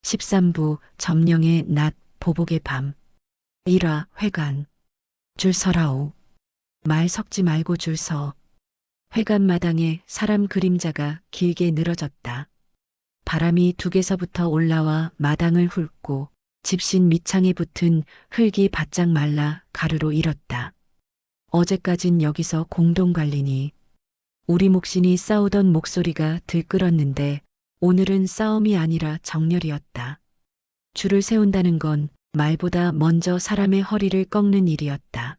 13부 점령의 낮 보복의 밤 1화 회관 줄 서라오. 말 섞지 말고 줄 서. 회관 마당에 사람 그림자가 길게 늘어졌다. 바람이 둑에서부터 올라와 마당을 훑고 집신 밑창에 붙은 흙이 바짝 말라 가루로 일었다. 어제까진 여기서 공동관리니 우리 몫이니 싸우던 목소리가 들끓었는데 오늘은 싸움이 아니라 정렬이었다. 줄을 세운다는 건 말보다 먼저 사람의 허리를 꺾는 일이었다.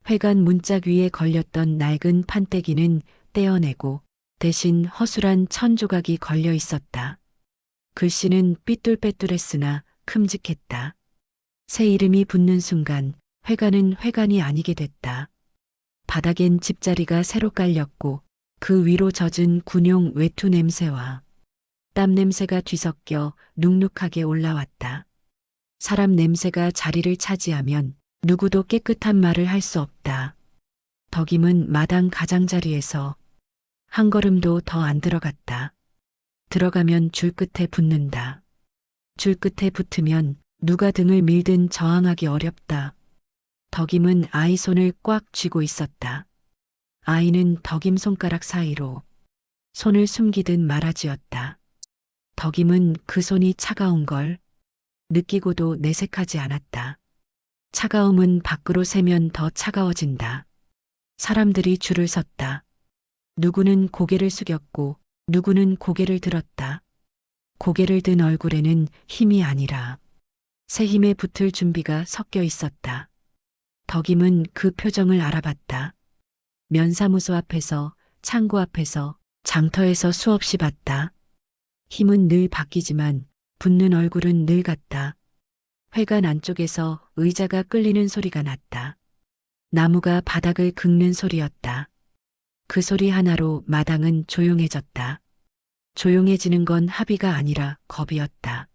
회관 문짝 위에 걸렸던 낡은 판때기는 떼어내고 대신 허술한 천 조각이 걸려 있었다. 글씨는 삐뚤빼뚤했으나 큼직했다. 새 이름이 붙는 순간 회관은 회관이 아니게 됐다. 바닥엔 집자리가 새로 깔렸고 그 위로 젖은 군용 외투 냄새와 땀 냄새가 뒤섞여 눅눅하게 올라왔다. 사람 냄새가 자리를 차지하면 누구도 깨끗한 말을 할 수 없다. 덕임은 마당 가장자리에서 한 걸음도 더 안 들어갔다. 들어가면 줄 끝에 붙는다. 줄 끝에 붙으면 누가 등을 밀든 저항하기 어렵다. 덕임은 아이 손을 꽉 쥐고 있었다. 아이는 덕임 손가락 사이로 손을 숨기듯 말아쥐었다. 덕임은 그 손이 차가운 걸 느끼고도 내색하지 않았다. 차가움은 밖으로 새면 더 차가워진다. 사람들이 줄을 섰다. 누구는 고개를 숙였고 누구는 고개를 들었다. 고개를 든 얼굴에는 힘이 아니라 새 힘에 붙을 준비가 섞여 있었다. 덕임은 그 표정을 알아봤다. 면사무소 앞에서, 창고 앞에서, 장터에서 수없이 봤다. 힘은 늘 바뀌지만 붙는 얼굴은 늘 같다. 회관 안쪽에서 의자가 끌리는 소리가 났다. 나무가 바닥을 긁는 소리였다. 그 소리 하나로 마당은 조용해졌다. 조용해지는 건 합의가 아니라 겁이었다.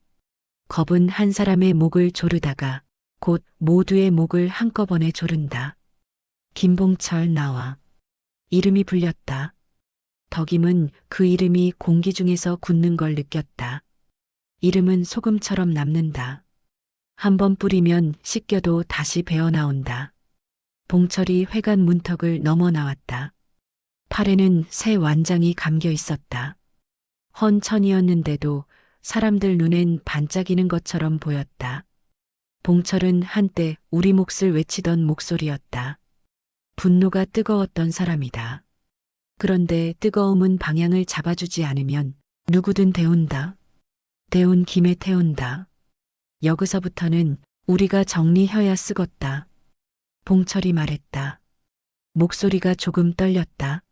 겁은 한 사람의 목을 조르다가 곧 모두의 목을 한꺼번에 조른다. 김봉철 나와. 이름이 불렸다. 덕임은 그 이름이 공기 중에서 굳는 걸 느꼈다. 이름은 소금처럼 남는다. 한번 뿌리면 씻겨도 다시 배어나온다. 봉철이 회관 문턱을 넘어 나왔다. 팔에는 새 완장이 감겨 있었다. 헌 천이었는데도 사람들 눈엔 반짝이는 것처럼 보였다. 봉철은 한때 우리 몫을 외치던 목소리였다. 분노가 뜨거웠던 사람이다. 그런데 뜨거움은 방향을 잡아주지 않으면 누구든 데운다. 데운 김에 태운다. 여기서부터는 우리가 정리해야 쓰겄다. 봉철이 말했다. 목소리가 조금 떨렸다.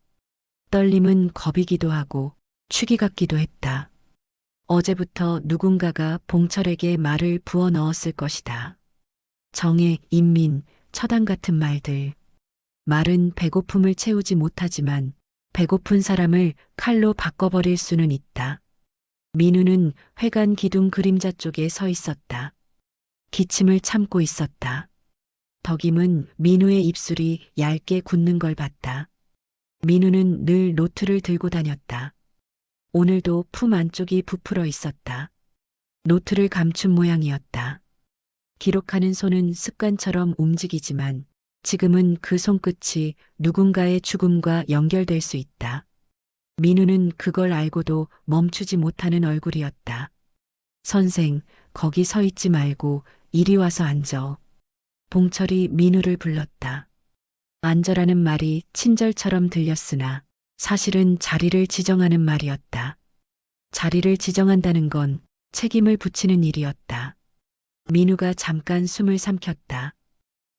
떨림은 겁이기도 하고 축이 같기도 했다. 어제부터 누군가가 봉철에게 말을 부어 넣었을 것이다. 정의, 인민, 처당 같은 말들. 말은 배고픔을 채우지 못하지만 배고픈 사람을 칼로 바꿔버릴 수는 있다. 민우는 회관 기둥 그림자 쪽에 서 있었다. 기침을 참고 있었다. 덕임은 민우의 입술이 얇게 굳는 걸 봤다. 민우는 늘 노트를 들고 다녔다. 오늘도 품 안쪽이 부풀어 있었다. 노트를 감춘 모양이었다. 기록하는 손은 습관처럼 움직이지만 지금은 그 손끝이 누군가의 죽음과 연결될 수 있다. 민우는 그걸 알고도 멈추지 못하는 얼굴이었다. 선생, 거기 서 있지 말고 이리 와서 앉어. 봉철이 민우를 불렀다. 앉으라는 말이 친절처럼 들렸으나 사실은 자리를 지정하는 말이었다. 자리를 지정한다는 건 책임을 붙이는 일이었다. 민우가 잠깐 숨을 삼켰다.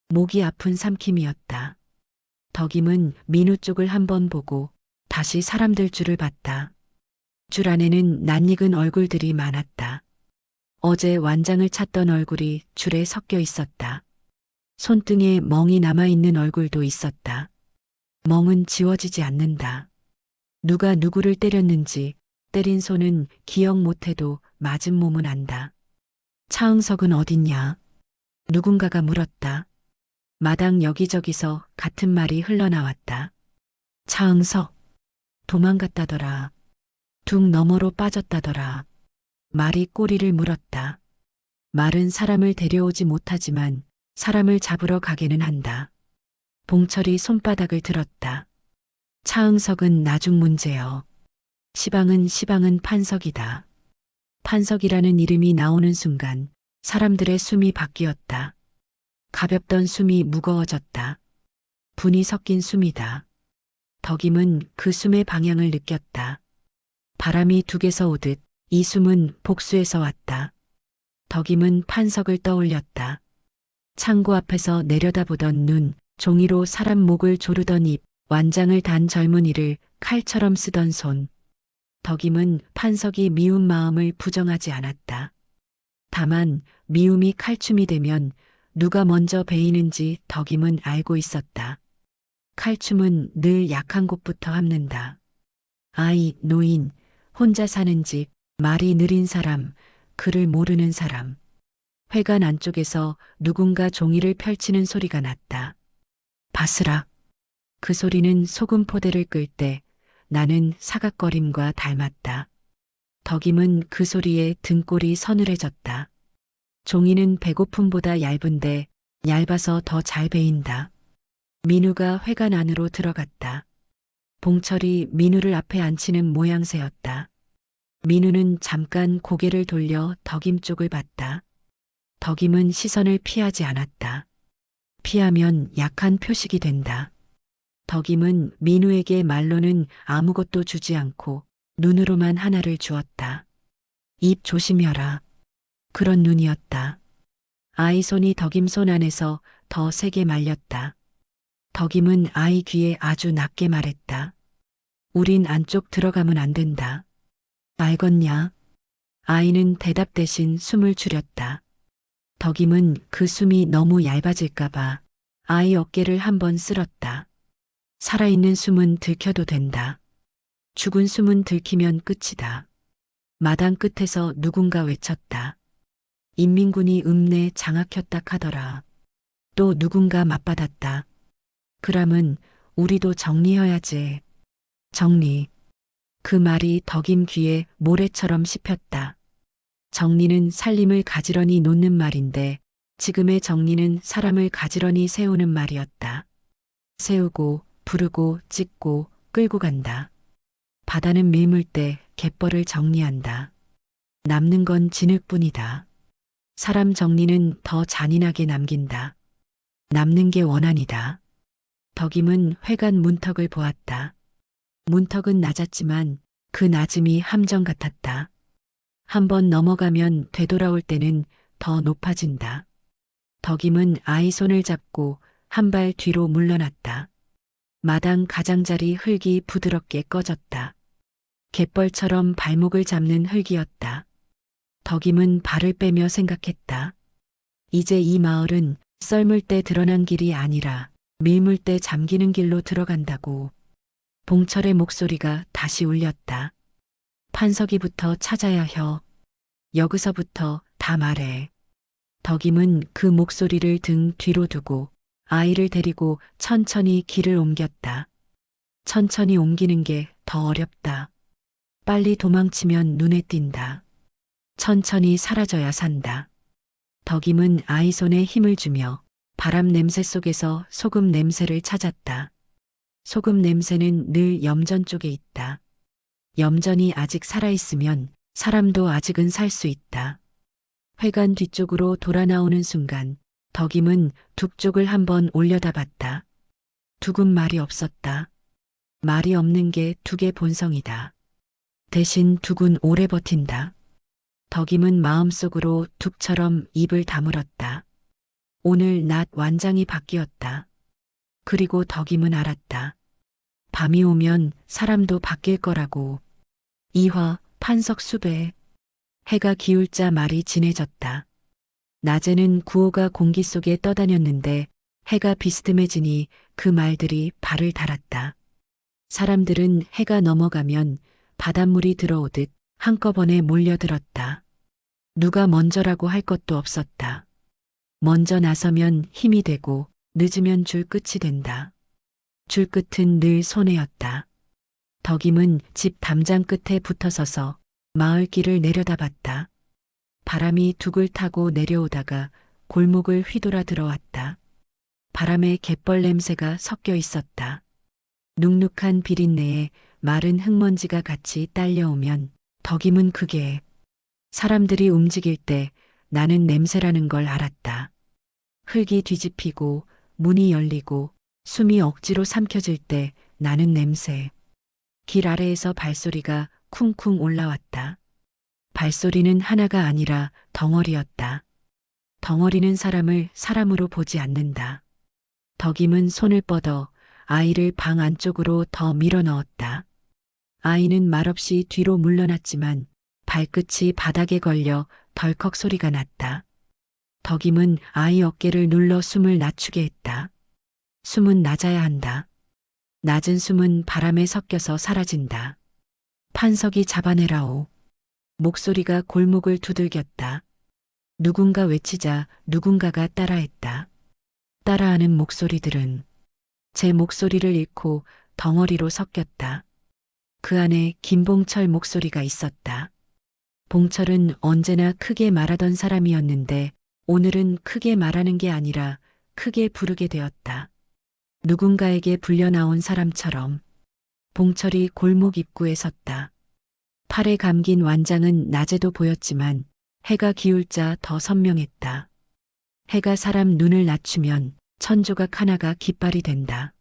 목이 아픈 삼킴이었다. 덕임은 민우 쪽을 한번 보고 다시 사람들 줄을 봤다. 줄 안에는 낯익은 얼굴들이 많았다. 어제 완장을 찾던 얼굴이 줄에 섞여 있었다. 손등에 멍이 남아있는 얼굴도 있었다. 멍은 지워지지 않는다. 누가 누구를 때렸는지 때린 손은 기억 못해도 맞은 몸은 안다. 차흥석은 어딨냐? 누군가가 물었다. 마당 여기저기서 같은 말이 흘러나왔다. 차흥석, 도망갔다더라. 둑 너머로 빠졌다더라. 말이 꼬리를 물었다. 말은 사람을 데려오지 못하지만 사람을 잡으러 가게는 한다. 봉철이 손바닥을 들었다. 차응석은 나중 문제여. 시방은 판석이다. 판석이라는 이름이 나오는 순간 사람들의 숨이 바뀌었다. 가볍던 숨이 무거워졌다. 분이 섞인 숨이다. 덕임은 그 숨의 방향을 느꼈다. 바람이 둑에서 오듯 이 숨은 복수에서 왔다. 덕임은 판석을 떠올렸다. 창고 앞에서 내려다보던 눈, 종이로 사람 목을 조르던 입, 완장을 단 젊은이를 칼처럼 쓰던 손. 덕임은 판석이 미운 마음을 부정하지 않았다. 다만 미움이 칼춤이 되면 누가 먼저 베이는지 덕임은 알고 있었다. 칼춤은 늘 약한 곳부터 합는다. 아이, 노인, 혼자 사는 집, 말이 느린 사람, 글을 모르는 사람. 회관 안쪽에서 누군가 종이를 펼치는 소리가 났다. 바스락. 그 소리는 소금 포대를 끌 때 나는 사각거림과 닮았다. 덕임은 그 소리에 등골이 서늘해졌다. 종이는 배고픔보다 얇은데 얇아서 더 잘 베인다. 민우가 회관 안으로 들어갔다. 봉철이 민우를 앞에 앉히는 모양새였다. 민우는 잠깐 고개를 돌려 덕임 쪽을 봤다. 덕임은 시선을 피하지 않았다. 피하면 약한 표식이 된다. 덕임은 민우에게 말로는 아무것도 주지 않고 눈으로만 하나를 주었다. 입 조심해라. 그런 눈이었다. 아이 손이 덕임 손 안에서 더 세게 말렸다. 덕임은 아이 귀에 아주 낮게 말했다. 우린 안쪽 들어가면 안 된다. 알겠냐? 아이는 대답 대신 숨을 줄였다. 덕임은 그 숨이 너무 얇아질까봐 아이 어깨를 한번 쓸었다. 살아있는 숨은 들켜도 된다. 죽은 숨은 들키면 끝이다. 마당 끝에서 누군가 외쳤다. 인민군이 읍내 장악했다 하더라. 또 누군가 맞받았다. 그람은 우리도 정리해야지. 정리. 그 말이 덕임 귀에 모래처럼 씹혔다. 정리는 살림을 가지런히 놓는 말인데 지금의 정리는 사람을 가지런히 세우는 말이었다. 세우고 부르고 찢고 끌고 간다. 바다는 밀물 때 갯벌을 정리한다. 남는 건 진흙뿐이다. 사람 정리는 더 잔인하게 남긴다. 남는 게 원한이다. 덕임은 회관 문턱을 보았다. 문턱은 낮았지만 그 낮음이 함정 같았다. 한번 넘어가면 되돌아올 때는 더 높아진다. 덕임은 아이 손을 잡고 한 발 뒤로 물러났다. 마당 가장자리 흙이 부드럽게 꺼졌다. 갯벌처럼 발목을 잡는 흙이었다. 덕임은 발을 빼며 생각했다. 이제 이 마을은 썰물 때 드러난 길이 아니라 밀물 때 잠기는 길로 들어간다고. 봉철의 목소리가 다시 울렸다. 판석이부터 찾아야 혀. 여기서부터 다 말해. 덕임은 그 목소리를 등 뒤로 두고 아이를 데리고 천천히 길을 옮겼다. 천천히 옮기는 게 더 어렵다. 빨리 도망치면 눈에 띈다. 천천히 사라져야 산다. 덕임은 아이 손에 힘을 주며 바람 냄새 속에서 소금 냄새를 찾았다. 소금 냄새는 늘 염전 쪽에 있다. 염전이 아직 살아있으면 사람도 아직은 살 수 있다. 회관 뒤쪽으로 돌아 나오는 순간 덕임은 둑 쪽을 한번 올려다봤다. 둑은 말이 없었다. 말이 없는 게 둑의 본성이다. 대신 둑은 오래 버틴다. 덕임은 마음속으로 둑처럼 입을 다물었다. 오늘 낮 완장이 바뀌었다. 그리고 덕임은 알았다. 밤이 오면 사람도 바뀔 거라고. 이화, 판석 수배. 해가 기울자 말이 진해졌다. 낮에는 구호가 공기 속에 떠다녔는데 해가 비스듬해지니 그 말들이 발을 달았다. 사람들은 해가 넘어가면 바닷물이 들어오듯 한꺼번에 몰려들었다. 누가 먼저라고 할 것도 없었다. 먼저 나서면 힘이 되고 늦으면 줄 끝이 된다. 줄 끝은 늘 손해였다. 덕임은 집 담장 끝에 붙어서서 마을길을 내려다봤다. 바람이 둑을 타고 내려오다가 골목을 휘돌아 들어왔다. 바람에 갯벌 냄새가 섞여 있었다. 눅눅한 비린내에 마른 흙먼지가 같이 딸려오면 덕임은 그게 사람들이 움직일 때 나는 냄새라는 걸 알았다. 흙이 뒤집히고 문이 열리고 숨이 억지로 삼켜질 때 나는 냄새. 길 아래에서 발소리가 쿵쿵 올라왔다. 발소리는 하나가 아니라 덩어리였다. 덩어리는 사람을 사람으로 보지 않는다. 덕임은 손을 뻗어 아이를 방 안쪽으로 더 밀어 넣었다. 아이는 말없이 뒤로 물러났지만 발끝이 바닥에 걸려 덜컥 소리가 났다. 덕임은 아이 어깨를 눌러 숨을 낮추게 했다. 숨은 낮아야 한다. 낮은 숨은 바람에 섞여서 사라진다. 판석이 잡아내라오. 목소리가 골목을 두들겼다. 누군가 외치자 누군가가 따라했다. 따라하는 목소리들은 제 목소리를 잃고 덩어리로 섞였다. 그 안에 김봉철 목소리가 있었다. 봉철은 언제나 크게 말하던 사람이었는데 오늘은 크게 말하는 게 아니라 크게 부르게 되었다. 누군가에게 불려나온 사람처럼 봉철이 골목 입구에 섰다. 팔에 감긴 완장은 낮에도 보였지만 해가 기울자 더 선명했다. 해가 사람 눈을 낮추면 천조각 하나가 깃발이 된다.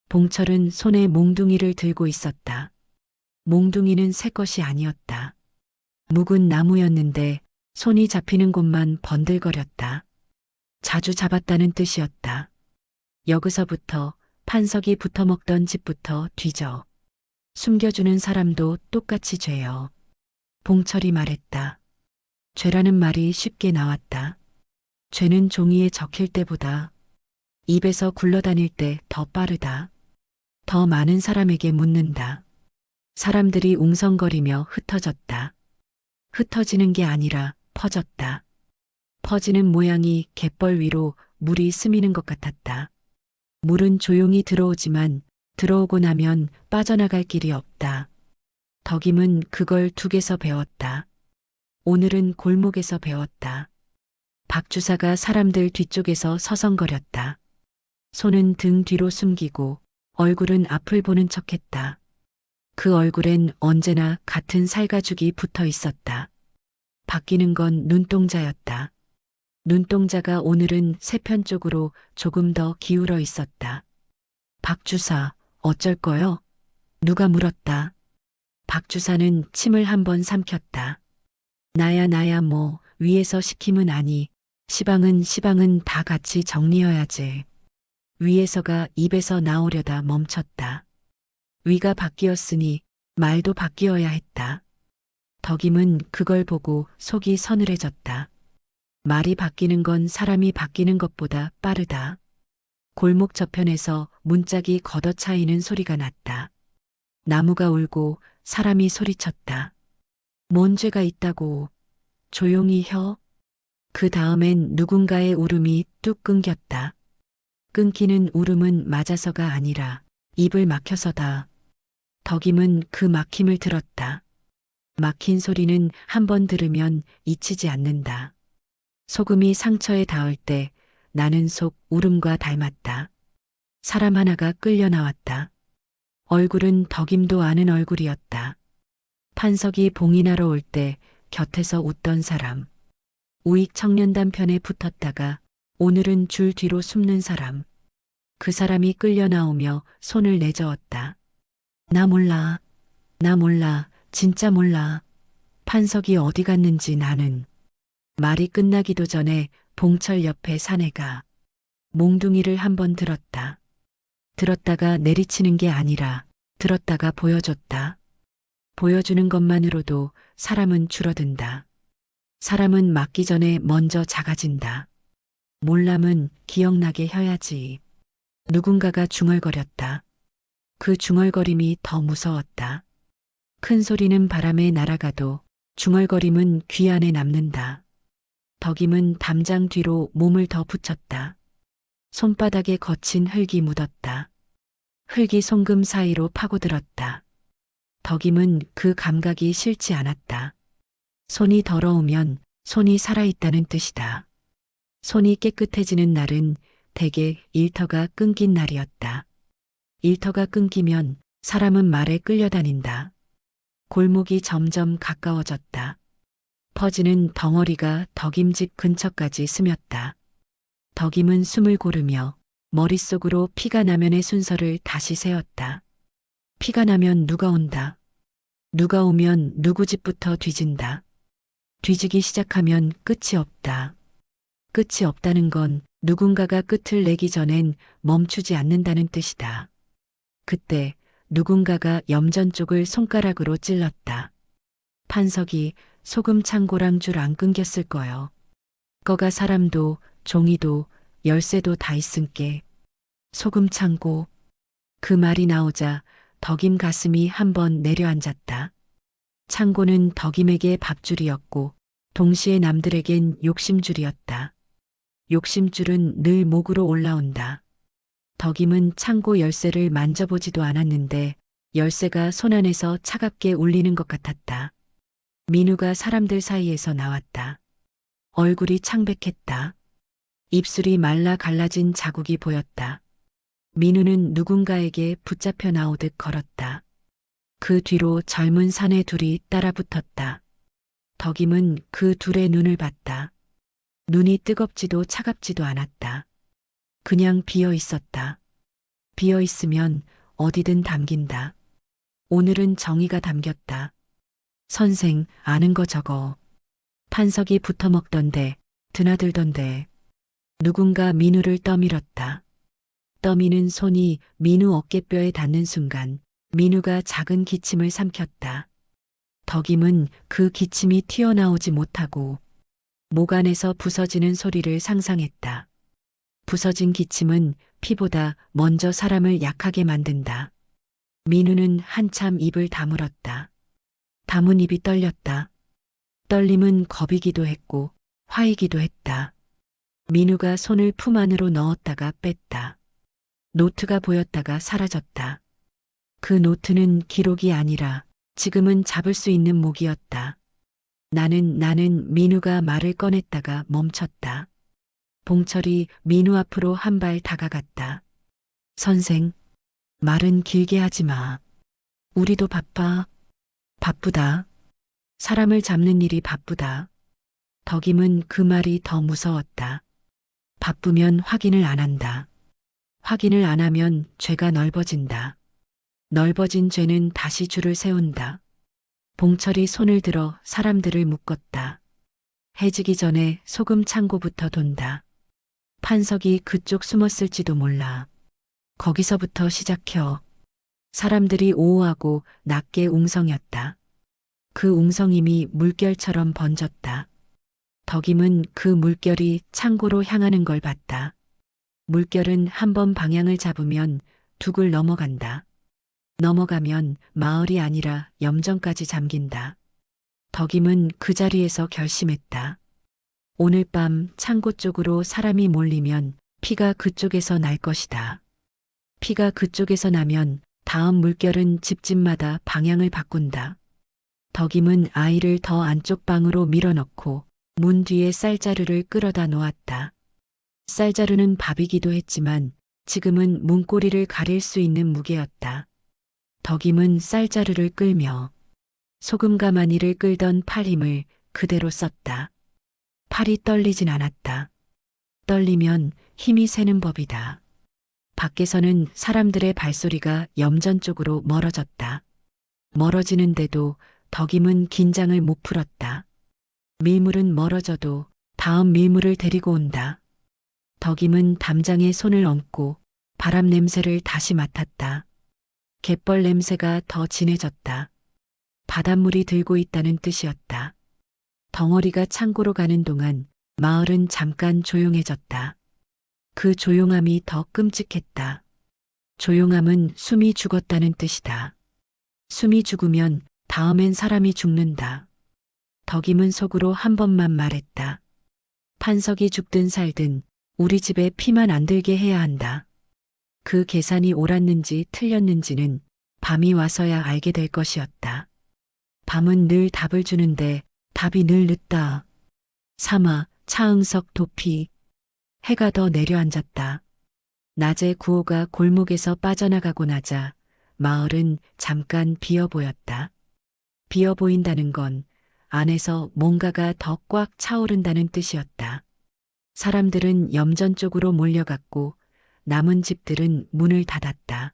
봉철은 손에 몽둥이를 들고 있었다. 몽둥이는 새 것이 아니었다. 묵은 나무였는데 손이 잡히는 곳만 번들거렸다. 자주 잡았다는 뜻이었다. 여기서부터 판석이 붙어먹던 집부터 뒤져. 숨겨주는 사람도 똑같이 죄여. 봉철이 말했다. 죄라는 말이 쉽게 나왔다. 죄는 종이에 적힐 때보다 입에서 굴러다닐 때 더 빠르다. 더 많은 사람에게 묻는다. 사람들이 웅성거리며 흩어졌다. 흩어지는 게 아니라 퍼졌다. 퍼지는 모양이 갯벌 위로 물이 스미는 것 같았다. 물은 조용히 들어오지만 들어오고 나면 빠져나갈 길이 없다. 덕임은 그걸 둑에서 배웠다. 오늘은 골목에서 배웠다. 박주사가 사람들 뒤쪽에서 서성거렸다. 손은 등 뒤로 숨기고 얼굴은 앞을 보는 척했다. 그 얼굴엔 언제나 같은 살가죽이 붙어 있었다. 바뀌는 건 눈동자였다. 눈동자가 오늘은 세편 쪽으로 조금 더 기울어 있었다. 박주사, 어쩔 거요? 누가 물었다. 박주사는 침을 한번 삼켰다. 나야 뭐 위에서 시킴은 아니. 시방은 다 같이 정리해야지. 위에서가 입에서 나오려다 멈췄다. 위가 바뀌었으니 말도 바뀌어야 했다. 덕임은 그걸 보고 속이 서늘해졌다. 말이 바뀌는 건 사람이 바뀌는 것보다 빠르다. 골목 저편에서 문짝이 걷어차이는 소리가 났다. 나무가 울고 사람이 소리쳤다. 뭔 죄가 있다고. 조용히 혀. 그 다음엔 누군가의 울음이 뚝 끊겼다. 끊기는 울음은 맞아서가 아니라 입을 막혀서다. 덕임은 그 막힘을 들었다. 막힌 소리는 한 번 들으면 잊히지 않는다. 소금이 상처에 닿을 때 나는 속 울음과 닮았다. 사람 하나가 끌려 나왔다. 얼굴은 덕임도 아는 얼굴이었다. 판석이 봉인하러 올 때 곁에서 웃던 사람. 우익 청년단 편에 붙었다가 오늘은 줄 뒤로 숨는 사람. 그 사람이 끌려 나오며 손을 내저었다. 나 몰라. 진짜 몰라. 판석이 어디 갔는지 나는. 말이 끝나기도 전에 봉철 옆에 사내가 몽둥이를 한번 들었다. 들었다가 내리치는 게 아니라 들었다가 보여줬다. 보여주는 것만으로도 사람은 줄어든다. 사람은 맞기 전에 먼저 작아진다. 몰람은 기억나게 해야지. 누군가가 중얼거렸다. 그 중얼거림이 더 무서웠다. 큰 소리는 바람에 날아가도 중얼거림은 귀 안에 남는다. 덕임은 담장 뒤로 몸을 더 붙였다. 손바닥에 거친 흙이 묻었다. 흙이 송금 사이로 파고들었다. 덕임은 그 감각이 싫지 않았다. 손이 더러우면 손이 살아있다는 뜻이다. 손이 깨끗해지는 날은 대개 일터가 끊긴 날이었다. 일터가 끊기면 사람은 말에 끌려다닌다. 골목이 점점 가까워졌다. 퍼지는 덩어리가 덕임집 근처까지 스몄다. 덕임은 숨을 고르며 머릿속으로 피가 나면의 순서를 다시 세웠다. 피가 나면 누가 온다. 누가 오면 누구 집부터 뒤진다. 뒤지기 시작하면 끝이 없다. 끝이 없다는 건 누군가가 끝을 내기 전엔 멈추지 않는다는 뜻이다. 그때 누군가가 염전 쪽을 손가락으로 찔렀다. 판석이 소금 창고랑 줄 안 끊겼을 거요. 거가 사람도 종이도 열쇠도 다 있은께. 소금 창고. 그 말이 나오자 덕임 가슴이 한번 내려앉았다. 창고는 덕임에게 밥줄이었고 동시에 남들에겐 욕심줄이었다. 욕심줄은 늘 목으로 올라온다. 덕임은 창고 열쇠를 만져보지도 않았는데 열쇠가 손안에서 차갑게 울리는 것 같았다. 민우가 사람들 사이에서 나왔다. 얼굴이 창백했다. 입술이 말라 갈라진 자국이 보였다. 민우는 누군가에게 붙잡혀 나오듯 걸었다. 그 뒤로 젊은 사내 둘이 따라붙었다. 덕임은 그 둘의 눈을 봤다. 눈이 뜨겁지도 차갑지도 않았다. 그냥 비어 있었다. 비어 있으면 어디든 담긴다. 오늘은 정의가 담겼다. 선생, 아는 거 적어. 판석이 붙어 먹던데, 드나들던데. 누군가 민우를 떠밀었다. 떠미는 손이 민우 어깨뼈에 닿는 순간 민우가 작은 기침을 삼켰다. 덕임은 그 기침이 튀어나오지 못하고 목 안에서 부서지는 소리를 상상했다. 부서진 기침은 피보다 먼저 사람을 약하게 만든다. 민우는 한참 입을 다물었다. 다문 입이 떨렸다. 떨림은 겁이기도 했고 화이기도 했다. 민우가 손을 품 안으로 넣었다가 뺐다. 노트가 보였다가 사라졌다. 그 노트는 기록이 아니라 지금은 잡을 수 있는 목이었다. 나는 민우가 말을 꺼냈다가 멈췄다. 봉철이 민우 앞으로 한 발 다가갔다. 선생, 말은 길게 하지 마. 우리도 바빠. 바쁘다. 사람을 잡는 일이 바쁘다. 덕임은 그 말이 더 무서웠다. 바쁘면 확인을 안 한다. 확인을 안 하면 죄가 넓어진다. 넓어진 죄는 다시 줄을 세운다. 봉철이 손을 들어 사람들을 묶었다. 해지기 전에 소금 창고부터 돈다. 판석이 그쪽 숨었을지도 몰라. 거기서부터 시작혀. 사람들이 오오하고 낮게 웅성였다. 그 웅성임이 물결처럼 번졌다. 덕임은 그 물결이 창고로 향하는 걸 봤다. 물결은 한 번 방향을 잡으면 둑을 넘어간다. 넘어가면 마을이 아니라 염전까지 잠긴다. 덕임은 그 자리에서 결심했다. 오늘 밤 창고 쪽으로 사람이 몰리면 피가 그쪽에서 날 것이다. 피가 그쪽에서 나면 다음 물결은 집집마다 방향을 바꾼다. 덕임은 아이를 더 안쪽 방으로 밀어넣고 문 뒤에 쌀자루를 끌어다 놓았다. 쌀자루는 밥이기도 했지만 지금은 문고리를 가릴 수 있는 무게였다. 덕임은 쌀자루를 끌며 소금과 마니를 끌던 팔 힘을 그대로 썼다. 팔이 떨리진 않았다. 떨리면 힘이 새는 법이다. 밖에서는 사람들의 발소리가 염전 쪽으로 멀어졌다. 멀어지는데도 덕임은 긴장을 못 풀었다. 밀물은 멀어져도 다음 밀물을 데리고 온다. 덕임은 담장에 손을 얹고 바람 냄새를 다시 맡았다. 갯벌 냄새가 더 진해졌다. 바닷물이 들고 있다는 뜻이었다. 덩어리가 창고로 가는 동안 마을은 잠깐 조용해졌다. 그 조용함이 더 끔찍했다. 조용함은 숨이 죽었다는 뜻이다. 숨이 죽으면 다음엔 사람이 죽는다. 덕임은 속으로 한 번만 말했다. 판석이 죽든 살든 우리 집에 피만 안 들게 해야 한다. 그 계산이 옳았는지 틀렸는지는 밤이 와서야 알게 될 것이었다. 밤은 늘 답을 주는데 답이 늘 늦다. 사마, 차응석, 도피. 해가 더 내려앉았다. 낮에 구호가 골목에서 빠져나가고 나자 마을은 잠깐 비어 보였다. 비어 보인다는 건 안에서 뭔가가 더 꽉 차오른다는 뜻이었다. 사람들은 염전 쪽으로 몰려갔고 남은 집들은 문을 닫았다.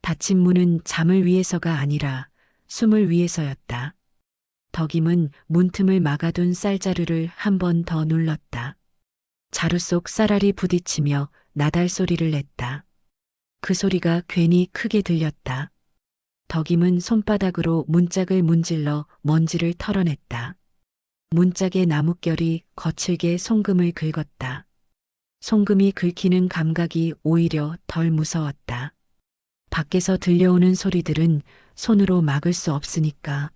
닫힌 문은 잠을 위해서가 아니라 숨을 위해서였다. 덕임은 문틈을 막아둔 쌀자루를 한 번 더 눌렀다. 자루 속 쌀알이 부딪히며 나달 소리를 냈다. 그 소리가 괜히 크게 들렸다. 덕임은 손바닥으로 문짝을 문질러 먼지를 털어냈다. 문짝의 나뭇결이 거칠게 송금을 긁었다. 송금이 긁히는 감각이 오히려 덜 무서웠다. 밖에서 들려오는 소리들은 손으로 막을 수 없으니까.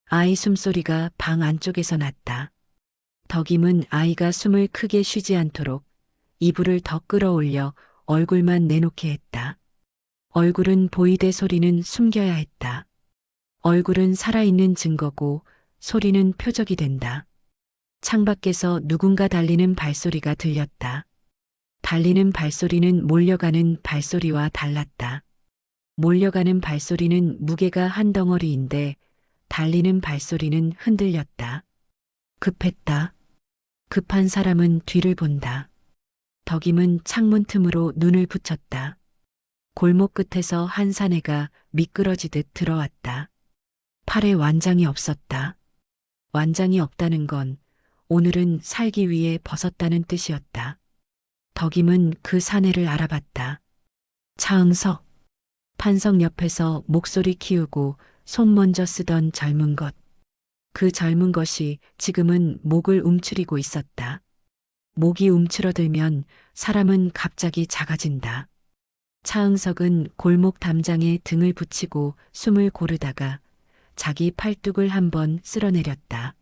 아이 숨소리가 방 안쪽에서 났다. 덕임은 아이가 숨을 크게 쉬지 않도록 이불을 더 끌어올려 얼굴만 내놓게 했다. 얼굴은 보이되 소리는 숨겨야 했다. 얼굴은 살아있는 증거고 소리는 표적이 된다. 창밖에서 누군가 달리는 발소리가 들렸다. 달리는 발소리는 몰려가는 발소리와 달랐다. 몰려가는 발소리는 무게가 한 덩어리인데 달리는 발소리는 흔들렸다. 급했다. 급한 사람은 뒤를 본다. 덕임은 창문 틈으로 눈을 붙였다. 골목 끝에서 한 사내가 미끄러지듯 들어왔다. 팔에 완장이 없었다. 완장이 없다는 건 오늘은 살기 위해 벗었다는 뜻이었다. 덕임은 그 사내를 알아봤다. 차응석. 판석 옆에서 목소리 키우고 손 먼저 쓰던 젊은 것. 그 젊은 것이 지금은 목을 움츠리고 있었다. 목이 움츠러들면 사람은 갑자기 작아진다. 차응석은 골목 담장에 등을 붙이고 숨을 고르다가 자기 팔뚝을 한번 쓸어내렸다.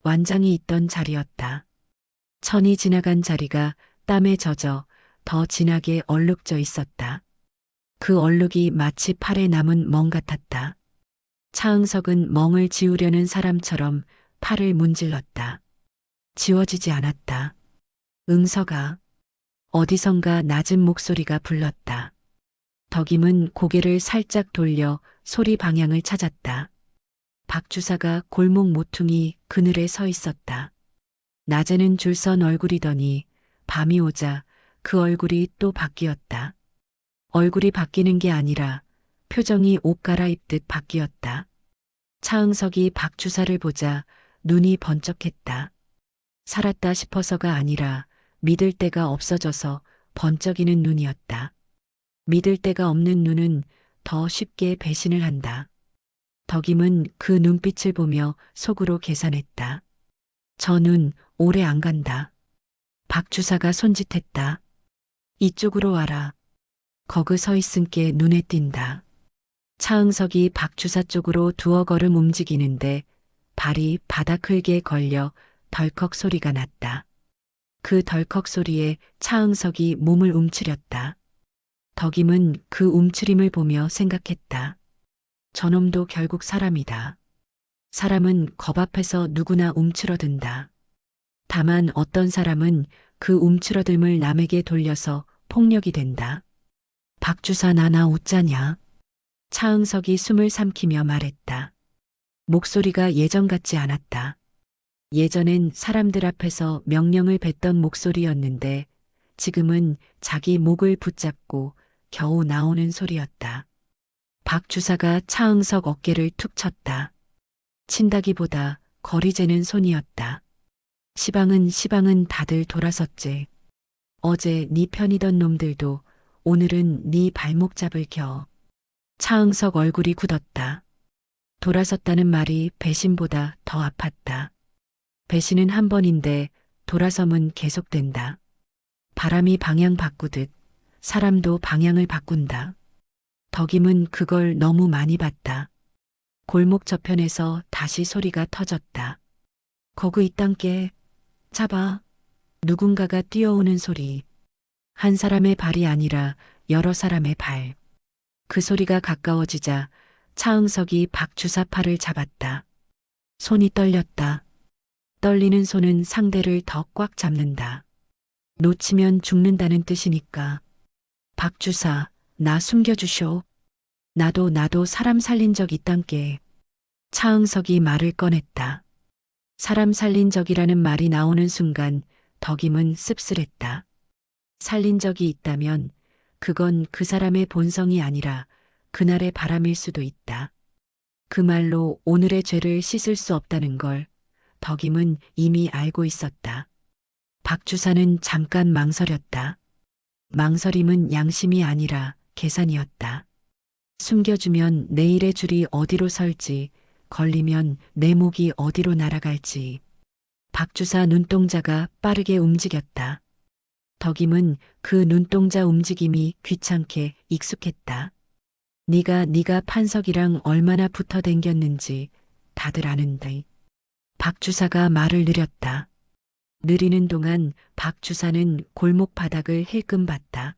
완장이 있던 자리였다. 천이 지나간 자리가 땀에 젖어 더 진하게 얼룩져 있었다. 그 얼룩이 마치 팔에 남은 멍 같았다. 차응석은 멍을 지우려는 사람처럼 팔을 문질렀다. 지워지지 않았다. 응석아. 어디선가 낮은 목소리가 불렀다. 덕임은 고개를 살짝 돌려 소리 방향을 찾았다. 박 주사가 골목 모퉁이 그늘에 서 있었다. 낮에는 줄선 얼굴이더니 밤이 오자 그 얼굴이 또 바뀌었다. 얼굴이 바뀌는 게 아니라 표정이 옷 갈아입듯 바뀌었다. 차응석이 박 주사를 보자 눈이 번쩍했다. 살았다 싶어서가 아니라 믿을 데가 없어져서 번쩍이는 눈이었다. 믿을 데가 없는 눈은 더 쉽게 배신을 한다. 덕임은 그 눈빛을 보며 속으로 계산했다. 저 눈 오래 안 간다. 박 주사가 손짓했다. 이쪽으로 와라. 거그 서 있은 게 눈에 띈다. 차응석이 박 주사 쪽으로 두어 걸음 움직이는데 발이 바닥 흙에 걸려 덜컥 소리가 났다. 그 덜컥 소리에 차응석이 몸을 움츠렸다. 덕임은 그 움츠림을 보며 생각했다. 저놈도 결국 사람이다. 사람은 겁 앞에서 누구나 움츠러든다. 다만 어떤 사람은 그 움츠러듦을 남에게 돌려서 폭력이 된다. 박주사 나나 웃자냐? 차응석이 숨을 삼키며 말했다. 목소리가 예전 같지 않았다. 예전엔 사람들 앞에서 명령을 뱉던 목소리였는데 지금은 자기 목을 붙잡고 겨우 나오는 소리였다. 박 주사가 차응석 어깨를 툭 쳤다. 친다기보다 거리 재는 손이었다. 시방은 다들 돌아섰지. 어제 네 편이던 놈들도 오늘은 네 발목 잡을 겨. 차응석 얼굴이 굳었다. 돌아섰다는 말이 배신보다 더 아팠다. 배신은 한 번인데 돌아섬은 계속된다. 바람이 방향 바꾸듯 사람도 방향을 바꾼다. 덕임은 그걸 너무 많이 봤다. 골목 저편에서 다시 소리가 터졌다. 거그 이딴께 잡아. 누군가가 뛰어오는 소리. 한 사람의 발이 아니라 여러 사람의 발. 그 소리가 가까워지자 차응석이 박주사 팔을 잡았다. 손이 떨렸다. 떨리는 손은 상대를 더 꽉 잡는다. 놓치면 죽는다는 뜻이니까. 박주사, 나 숨겨주쇼. 나도 사람 살린 적 있단께. 차응석이 말을 꺼냈다. 사람 살린 적이라는 말이 나오는 순간 덕임은 씁쓸했다. 살린 적이 있다면 그건 그 사람의 본성이 아니라 그날의 바람일 수도 있다. 그 말로 오늘의 죄를 씻을 수 없다는 걸 덕임은 이미 알고 있었다. 박주사는 잠깐 망설였다. 망설임은 양심이 아니라 계산이었다. 숨겨주면 내일의 줄이 어디로 설지, 걸리면 내 목이 어디로 날아갈지. 박주사 눈동자가 빠르게 움직였다. 덕임은 그 눈동자 움직임이 귀찮게 익숙했다. 네가 판석이랑 얼마나 붙어 댕겼는지 다들 아는데. 박주사가 말을 느렸다. 느리는 동안 박주사는 골목 바닥을 힐끔 봤다.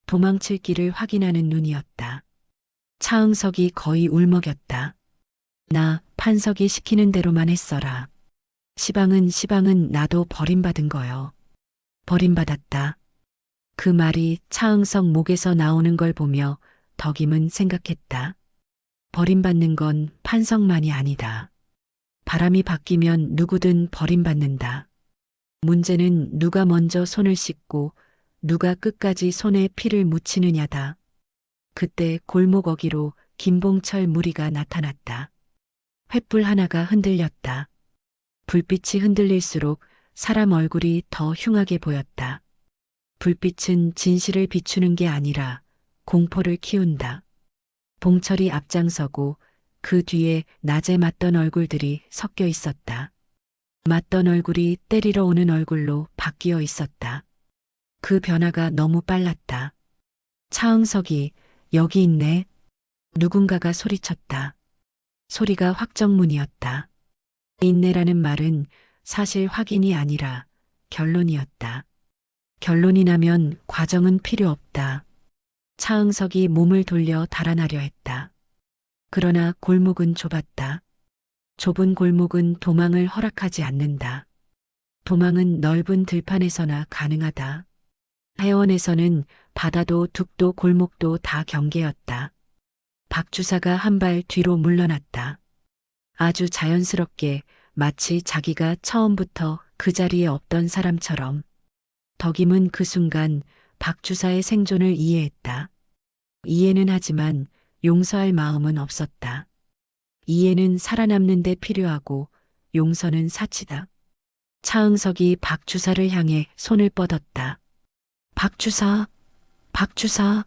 도망칠 길을 확인하는 눈이었다. 차응석이 거의 울먹였다. 나 판석이 시키는 대로만 했어라. 시방은 나도 버림받은 거요. 버림받았다. 그 말이 차응석 목에서 나오는 걸 보며 덕임은 생각했다. 버림받는 건 판석만이 아니다. 바람이 바뀌면 누구든 버림받는다. 문제는 누가 먼저 손을 씻고 누가 끝까지 손에 피를 묻히느냐다. 그때 골목 어기로 김봉철 무리가 나타났다. 횃불 하나가 흔들렸다. 불빛이 흔들릴수록 사람 얼굴이 더 흉하게 보였다. 불빛은 진실을 비추는 게 아니라 공포를 키운다. 봉철이 앞장서고 그 뒤에 낮에 맞던 얼굴들이 섞여 있었다. 맞던 얼굴이 때리러 오는 얼굴로 바뀌어 있었다. 그 변화가 너무 빨랐다. 차응석이 여기 있네. 누군가가 소리쳤다. 소리가 확정문이었다. 있네라는 말은 사실 확인이 아니라 결론이었다. 결론이 나면 과정은 필요 없다. 차응석이 몸을 돌려 달아나려 했다. 그러나 골목은 좁았다. 좁은 골목은 도망을 허락하지 않는다. 도망은 넓은 들판에서나 가능하다. 해원에서는 바다도 둑도 골목도 다 경계였다. 박주사가 한 발 뒤로 물러났다. 아주 자연스럽게 마치 자기가 처음부터 그 자리에 없던 사람처럼. 덕임은 그 순간 박주사의 생존을 이해했다. 이해는 하지만 용서할 마음은 없었다. 이해는 살아남는 데 필요하고 용서는 사치다. 차응석이 박주사를 향해 손을 뻗었다. 박주사, 박주사.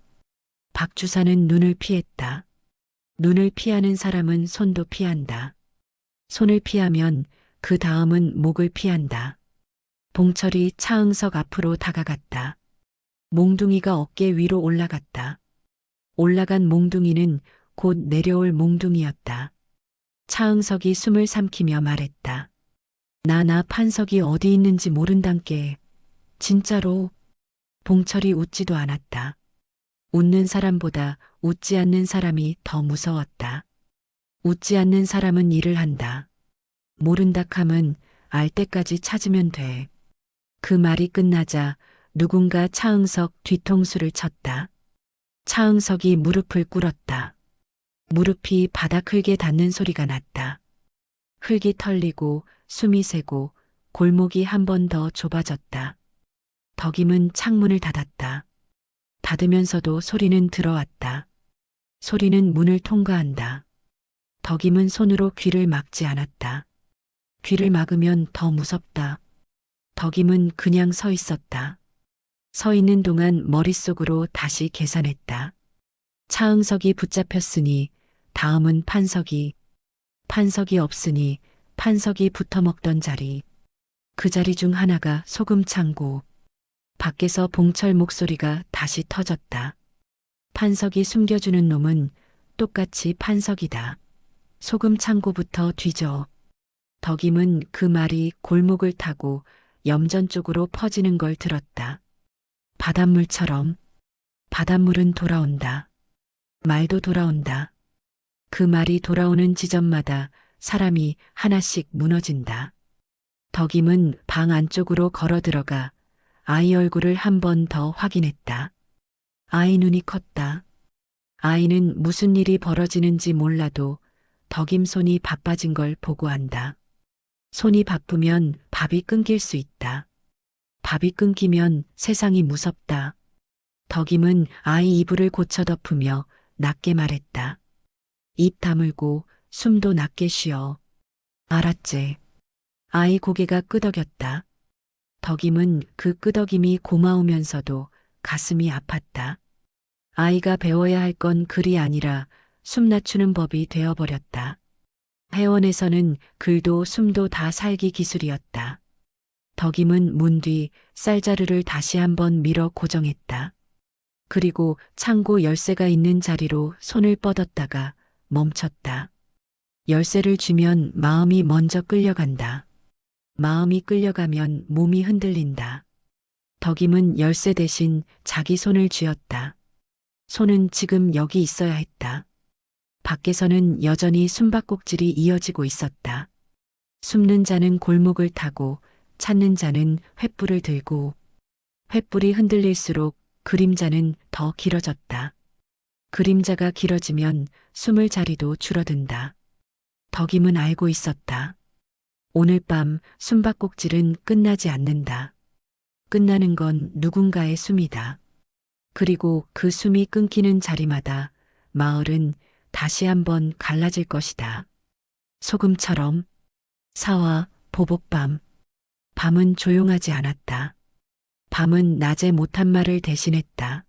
박주사는 눈을 피했다. 눈을 피하는 사람은 손도 피한다. 손을 피하면 그 다음은 목을 피한다. 봉철이 차응석 앞으로 다가갔다. 몽둥이가 어깨 위로 올라갔다. 올라간 몽둥이는 곧 내려올 몽둥이였다. 차응석이 숨을 삼키며 말했다. 나 판석이 어디 있는지 모른단께. 진짜로. 봉철이 웃지도 않았다. 웃는 사람보다 웃지 않는 사람이 더 무서웠다. 웃지 않는 사람은 일을 한다. 모른다 함은 알 때까지 찾으면 돼. 그 말이 끝나자 누군가 차응석 뒤통수를 쳤다. 차응석이 무릎을 꿇었다. 무릎이 바닥 흙에 닿는 소리가 났다. 흙이 털리고 숨이 새고 골목이 한 번 더 좁아졌다. 덕임은 창문을 닫았다. 닫으면서도 소리는 들어왔다. 소리는 문을 통과한다. 덕임은 손으로 귀를 막지 않았다. 귀를 막으면 더 무섭다. 덕임은 그냥 서 있었다. 서 있는 동안 머릿속으로 다시 계산했다. 차응석이 붙잡혔으니 다음은 판석이 없으니 판석이 붙어먹던 자리. 그 자리 중 하나가 소금 창고. 밖에서 봉철 목소리가 다시 터졌다. 판석이 숨겨주는 놈은 똑같이 판석이다. 소금 창고부터 뒤져. 덕임은 그 말이 골목을 타고 염전 쪽으로 퍼지는 걸 들었다. 바닷물처럼. 바닷물은 돌아온다. 말도 돌아온다. 그 말이 돌아오는 지점마다 사람이 하나씩 무너진다. 덕임은 방 안쪽으로 걸어 들어가 아이 얼굴을 한 번 더 확인했다. 아이 눈이 컸다. 아이는 무슨 일이 벌어지는지 몰라도 덕임 손이 바빠진 걸 보고 안다. 손이 바쁘면 밥이 끊길 수 있다. 밥이 끊기면 세상이 무섭다. 덕임은 아이 이불을 고쳐 덮으며 낮게 말했다. 입 다물고 숨도 낮게 쉬어. 알았지. 아이 고개가 끄덕였다. 덕임은 그 끄덕임이 고마우면서도 가슴이 아팠다. 아이가 배워야 할 건 글이 아니라 숨 낮추는 법이 되어버렸다. 회원에서는 글도 숨도 다 살기 기술이었다. 덕임은 문 뒤 쌀자루를 다시 한번 밀어 고정했다. 그리고 창고 열쇠가 있는 자리로 손을 뻗었다가 멈췄다. 열쇠를 쥐면 마음이 먼저 끌려간다. 마음이 끌려가면 몸이 흔들린다. 덕임은 열쇠 대신 자기 손을 쥐었다. 손은 지금 여기 있어야 했다. 밖에서는 여전히 숨바꼭질이 이어지고 있었다. 숨는 자는 골목을 타고 찾는 자는 횃불을 들고 횃불이 흔들릴수록 그림자는 더 길어졌다. 그림자가 길어지면 숨을 자리도 줄어든다. 덕임은 알고 있었다. 오늘 밤 숨바꼭질은 끝나지 않는다. 끝나는 건 누군가의 숨이다. 그리고 그 숨이 끊기는 자리마다 마을은 다시 한번 갈라질 것이다. 소금처럼 사와 보복밤. 밤은 조용하지 않았다. 밤은 낮에 못한 말을 대신했다.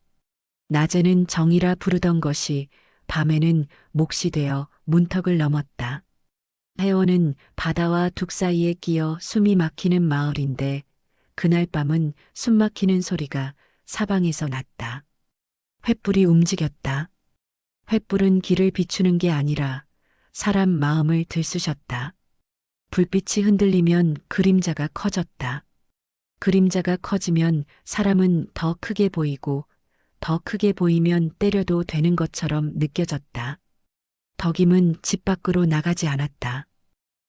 낮에는 정이라 부르던 것이 밤에는 몫이 되어 문턱을 넘었다. 해원은 바다와 둑 사이에 끼어 숨이 막히는 마을인데 그날 밤은 숨 막히는 소리가 사방에서 났다. 횃불이 움직였다. 횃불은 길을 비추는 게 아니라 사람 마음을 들쑤셨다. 불빛이 흔들리면 그림자가 커졌다. 그림자가 커지면 사람은 더 크게 보이고 더 크게 보이면 때려도 되는 것처럼 느껴졌다. 덕임은 집 밖으로 나가지 않았다.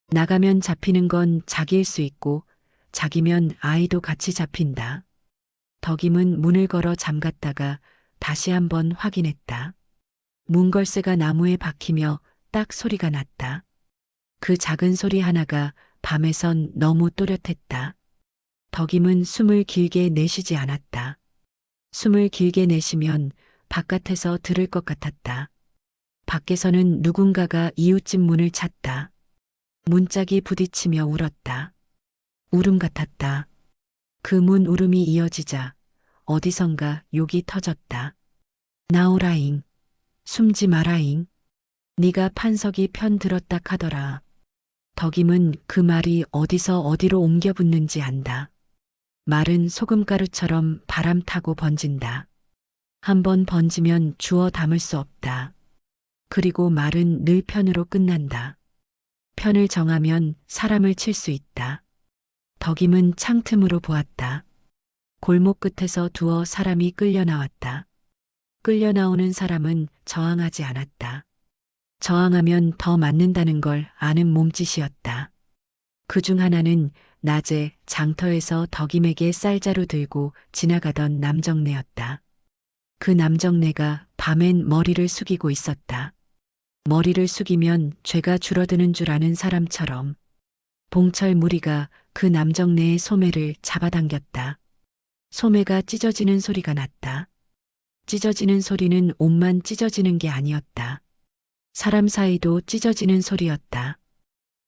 나가면 잡히는 건 자기일 수 있고 자기면 아이도 같이 잡힌다. 덕임은 문을 걸어 잠갔다가 다시 한번 확인했다. 문걸쇠가 나무에 박히며 딱 소리가 났다. 그 작은 소리 하나가 밤에선 너무 또렷했다. 덕임은 숨을 길게 내쉬지 않았다. 숨을 길게 내쉬면 바깥에서 들을 것 같았다. 밖에서는 누군가가 이웃집 문을 찼다. 문짝이 부딪히며 울었다. 울음 같았다. 그 문 울음이 이어지자 어디선가 욕이 터졌다. 나오라잉. 숨지 마라잉. 네가 판석이 편 들었다 카더라. 덕임은 그 말이 어디서 어디로 옮겨 붙는지 안다. 말은 소금가루처럼 바람 타고 번진다. 한번 번지면 주워 담을 수 없다. 그리고 말은 늘 편으로 끝난다. 편을 정하면 사람을 칠 수 있다. 덕임은 창틈으로 보았다. 골목 끝에서 두어 사람이 끌려 나왔다. 끌려 나오는 사람은 저항하지 않았다. 저항하면 더 맞는다는 걸 아는 몸짓이었다. 그중 하나는 낮에 장터에서 덕임에게 쌀자루 들고 지나가던 남정네였다. 그 남정네가 밤엔 머리를 숙이고 있었다. 머리를 숙이면 죄가 줄어드는 줄 아는 사람처럼 봉철 무리가 그 남정네의 소매를 잡아당겼다. 소매가 찢어지는 소리가 났다. 찢어지는 소리는 옷만 찢어지는 게 아니었다. 사람 사이도 찢어지는 소리였다.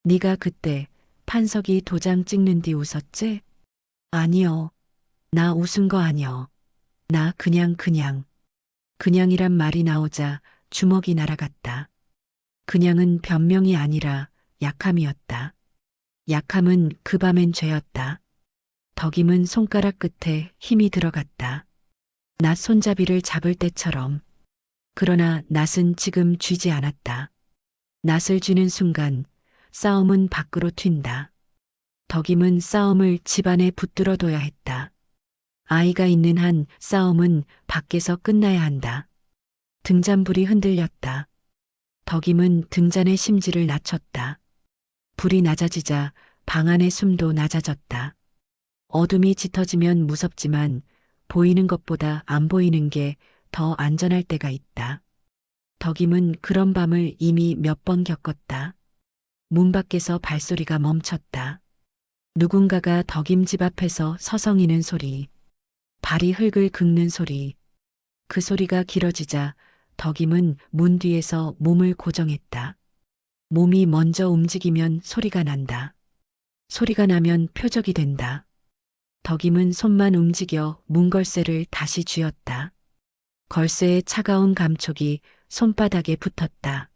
네가 그때 판석이 도장 찍는 뒤 웃었지? 아니요. 나 웃은 거 아니요. 나 그냥이란 말이 나오자 주먹이 날아갔다. 그냥은 변명이 아니라 약함이었다. 약함은 그 밤엔 죄였다. 덕임은 손가락 끝에 힘이 들어갔다. 낫 손잡이를 잡을 때처럼. 그러나 낫은 지금 쥐지 않았다. 낫을 쥐는 순간 싸움은 밖으로 튄다. 덕임은 싸움을 집안에 붙들어둬야 했다. 아이가 있는 한 싸움은 밖에서 끝나야 한다. 등잔불이 흔들렸다. 덕임은 등잔의 심지를 낮췄다. 불이 낮아지자 방 안의 숨도 낮아졌다. 어둠이 짙어지면 무섭지만 보이는 것보다 안 보이는 게 더 안전할 때가 있다. 덕임은 그런 밤을 이미 몇 번 겪었다. 문 밖에서 발소리가 멈췄다. 누군가가 덕임 집 앞에서 서성이는 소리, 발이 흙을 긁는 소리. 그 소리가 길어지자 덕임은 문 뒤에서 몸을 고정했다. 몸이 먼저 움직이면 소리가 난다. 소리가 나면 표적이 된다. 덕임은 손만 움직여 문걸쇠를 다시 쥐었다. 걸쇠의 차가운 감촉이 손바닥에 붙었다.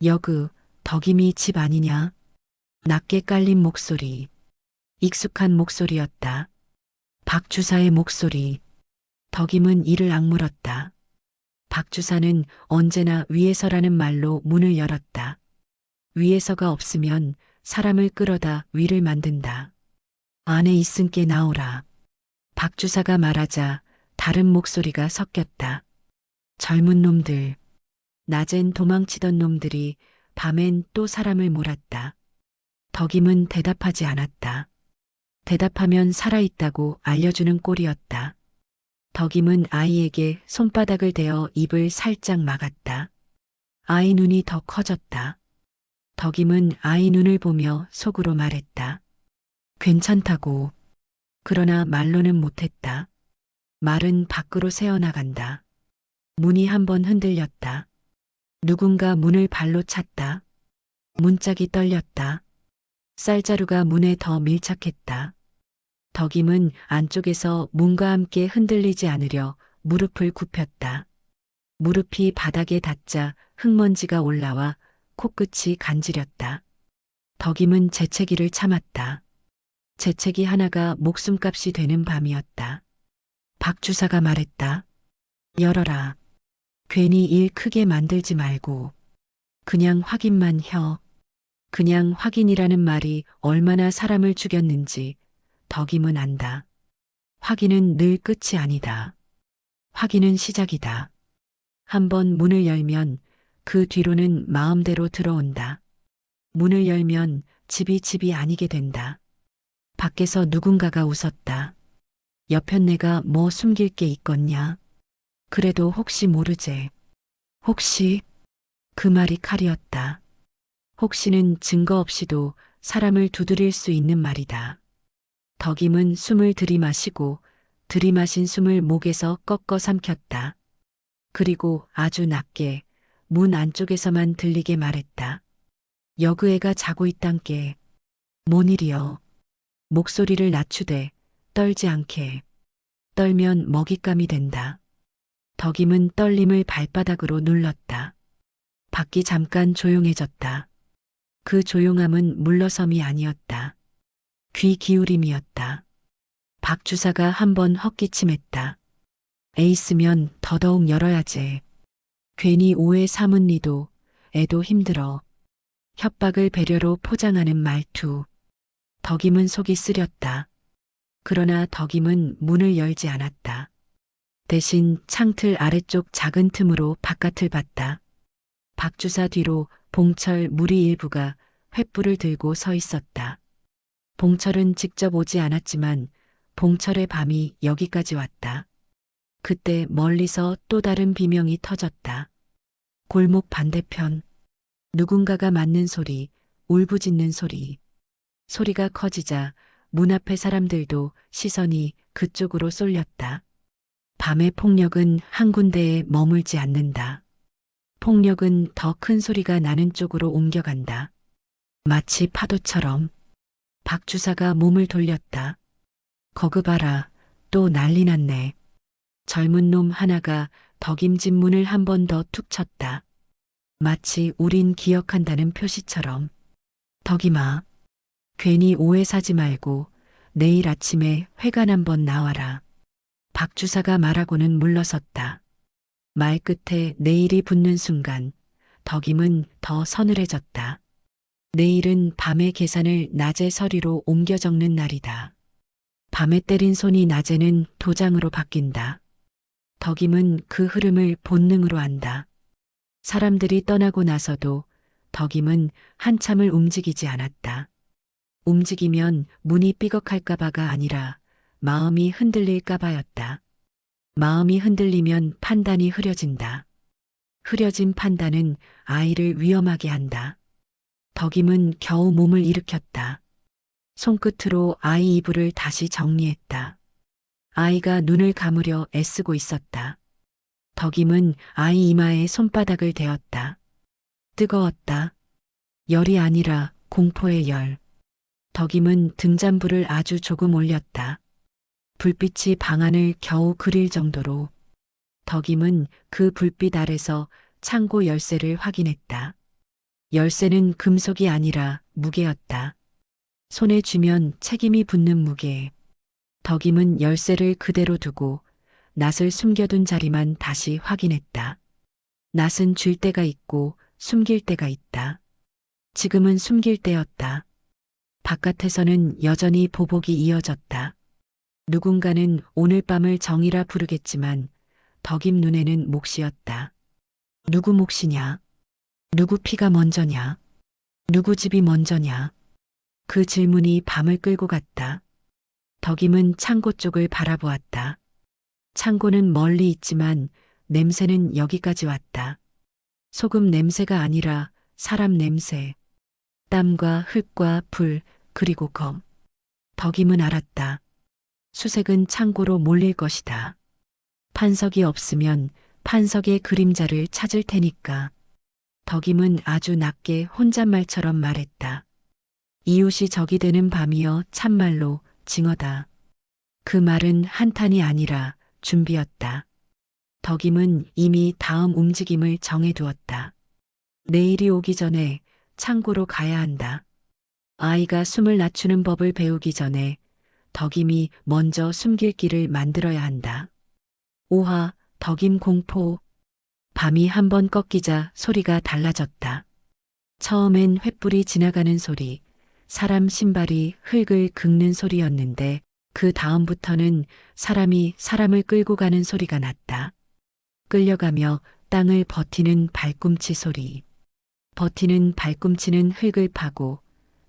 여그, 덕임이 집 아니냐? 낮게 깔린 목소리. 익숙한 목소리였다. 박 주사의 목소리. 덕임은 이를 악물었다. 박 주사는 언제나 위에서라는 말로 문을 열었다. 위에서가 없으면 사람을 끌어다 위를 만든다. 안에 있음께 나오라. 박 주사가 말하자 다른 목소리가 섞였다. 젊은 놈들. 낮엔 도망치던 놈들이 밤엔 또 사람을 몰았다. 덕임은 대답하지 않았다. 대답하면 살아있다고 알려주는 꼴이었다. 덕임은 아이에게 손바닥을 대어 입을 살짝 막았다. 아이 눈이 더 커졌다. 덕임은 아이 눈을 보며 속으로 말했다. 괜찮다고. 그러나 말로는 못했다. 말은 밖으로 새어나간다. 문이 한번 흔들렸다. 누군가 문을 발로 찼다. 문짝이 떨렸다. 쌀자루가 문에 더 밀착했다. 덕임은 안쪽에서 문과 함께 흔들리지 않으려 무릎을 굽혔다. 무릎이 바닥에 닿자 흙먼지가 올라와 코끝이 간지렸다. 덕임은 재채기를 참았다. 재채기 하나가 목숨값이 되는 밤이었다. 박 주사가 말했다. 열어라. 괜히 일 크게 만들지 말고. 그냥 확인만 혀. 그냥 확인이라는 말이 얼마나 사람을 죽였는지 덕임은 안다. 확인은 늘 끝이 아니다. 확인은 시작이다. 한번 문을 열면 그 뒤로는 마음대로 들어온다. 문을 열면 집이 아니게 된다. 밖에서 누군가가 웃었다. 여편네가 뭐 숨길 게 있겠냐? 그래도 혹시 모르제. 혹시 그 말이 칼이었다. 혹시는 증거 없이도 사람을 두드릴 수 있는 말이다. 덕임은 숨을 들이마시고 들이마신 숨을 목에서 꺾어 삼켰다. 그리고 아주 낮게 문 안쪽에서만 들리게 말했다. 여그애가 자고 있단께. 뭔 일이여. 목소리를 낮추되 떨지 않게. 떨면 먹잇감이 된다. 덕임은 떨림을 발바닥으로 눌렀다. 밖이 잠깐 조용해졌다. 그 조용함은 물러섬이 아니었다. 귀 기울임이었다. 박 주사가 한번 헛기침했다. 에이스면 더더욱 열어야지. 괜히 오해 삼은 리도 애도 힘들어. 협박을 배려로 포장하는 말투. 덕임은 속이 쓰렸다. 그러나 덕임은 문을 열지 않았다. 대신 창틀 아래쪽 작은 틈으로 바깥을 봤다. 박 주사 뒤로 봉철 무리 일부가 횃불을 들고 서 있었다. 봉철은 직접 오지 않았지만 봉철의 밤이 여기까지 왔다. 그때 멀리서 또 다른 비명이 터졌다. 골목 반대편. 누군가가 맞는 소리, 울부짖는 소리. 소리가 커지자 문 앞의 사람들도 시선이 그쪽으로 쏠렸다. 밤의 폭력은 한 군데에 머물지 않는다. 폭력은 더 큰 소리가 나는 쪽으로 옮겨간다. 마치 파도처럼. 박 주사가 몸을 돌렸다. 거그 봐라, 또 난리 났네. 젊은 놈 하나가 덕임집 문을 한 번 더 툭 쳤다. 마치 우린 기억한다는 표시처럼. 덕임아, 괜히 오해 사지 말고 내일 아침에 회관 한번 나와라. 박 주사가 말하고는 물러섰다. 말 끝에 내일이 붙는 순간 덕임은 더 서늘해졌다. 내일은 밤의 계산을 낮의 서리로 옮겨 적는 날이다. 밤에 때린 손이 낮에는 도장으로 바뀐다. 덕임은 그 흐름을 본능으로 안다. 사람들이 떠나고 나서도 덕임은 한참을 움직이지 않았다. 움직이면 문이 삐걱할까봐가 아니라 마음이 흔들릴까봐였다. 마음이 흔들리면 판단이 흐려진다. 흐려진 판단은 아이를 위험하게 한다. 덕임은 겨우 몸을 일으켰다. 손끝으로 아이 이불을 다시 정리했다. 아이가 눈을 감으려 애쓰고 있었다. 덕임은 아이 이마에 손바닥을 대었다. 뜨거웠다. 열이 아니라 공포의 열. 덕임은 등잔불을 아주 조금 올렸다. 불빛이 방 안을 겨우 그릴 정도로. 덕임은 그 불빛 아래서 창고 열쇠를 확인했다. 열쇠는 금속이 아니라 무게였다. 손에 쥐면 책임이 붙는 무게. 덕임은 열쇠를 그대로 두고 낫을 숨겨둔 자리만 다시 확인했다. 낫은 줄 때가 있고 숨길 때가 있다. 지금은 숨길 때였다. 바깥에서는 여전히 보복이 이어졌다. 누군가는 오늘 밤을 정이라 부르겠지만 덕임 눈에는 몫이었다. 누구 몫이냐? 누구 피가 먼저냐? 누구 집이 먼저냐? 그 질문이 밤을 끌고 갔다. 덕임은 창고 쪽을 바라보았다. 창고는 멀리 있지만 냄새는 여기까지 왔다. 소금 냄새가 아니라 사람 냄새. 땀과 흙과 불 그리고 검. 덕임은 알았다. 수색은 창고로 몰릴 것이다. 판석이 없으면 판석의 그림자를 찾을 테니까. 덕임은 아주 낮게 혼잣말처럼 말했다. 이웃이 적이 되는 밤이여 참말로 징어다. 그 말은 한탄이 아니라 준비였다. 덕임은 이미 다음 움직임을 정해두었다. 내일이 오기 전에 창고로 가야 한다. 아이가 숨을 낮추는 법을 배우기 전에 덕임이 먼저 숨길 길을 만들어야 한다. 오하, 덕임 공포. 밤이 한번 꺾이자 소리가 달라졌다. 처음엔 횃불이 지나가는 소리, 사람 신발이 흙을 긁는 소리였는데 그 다음부터는 사람이 사람을 끌고 가는 소리가 났다. 끌려가며 땅을 버티는 발꿈치 소리. 버티는 발꿈치는 흙을 파고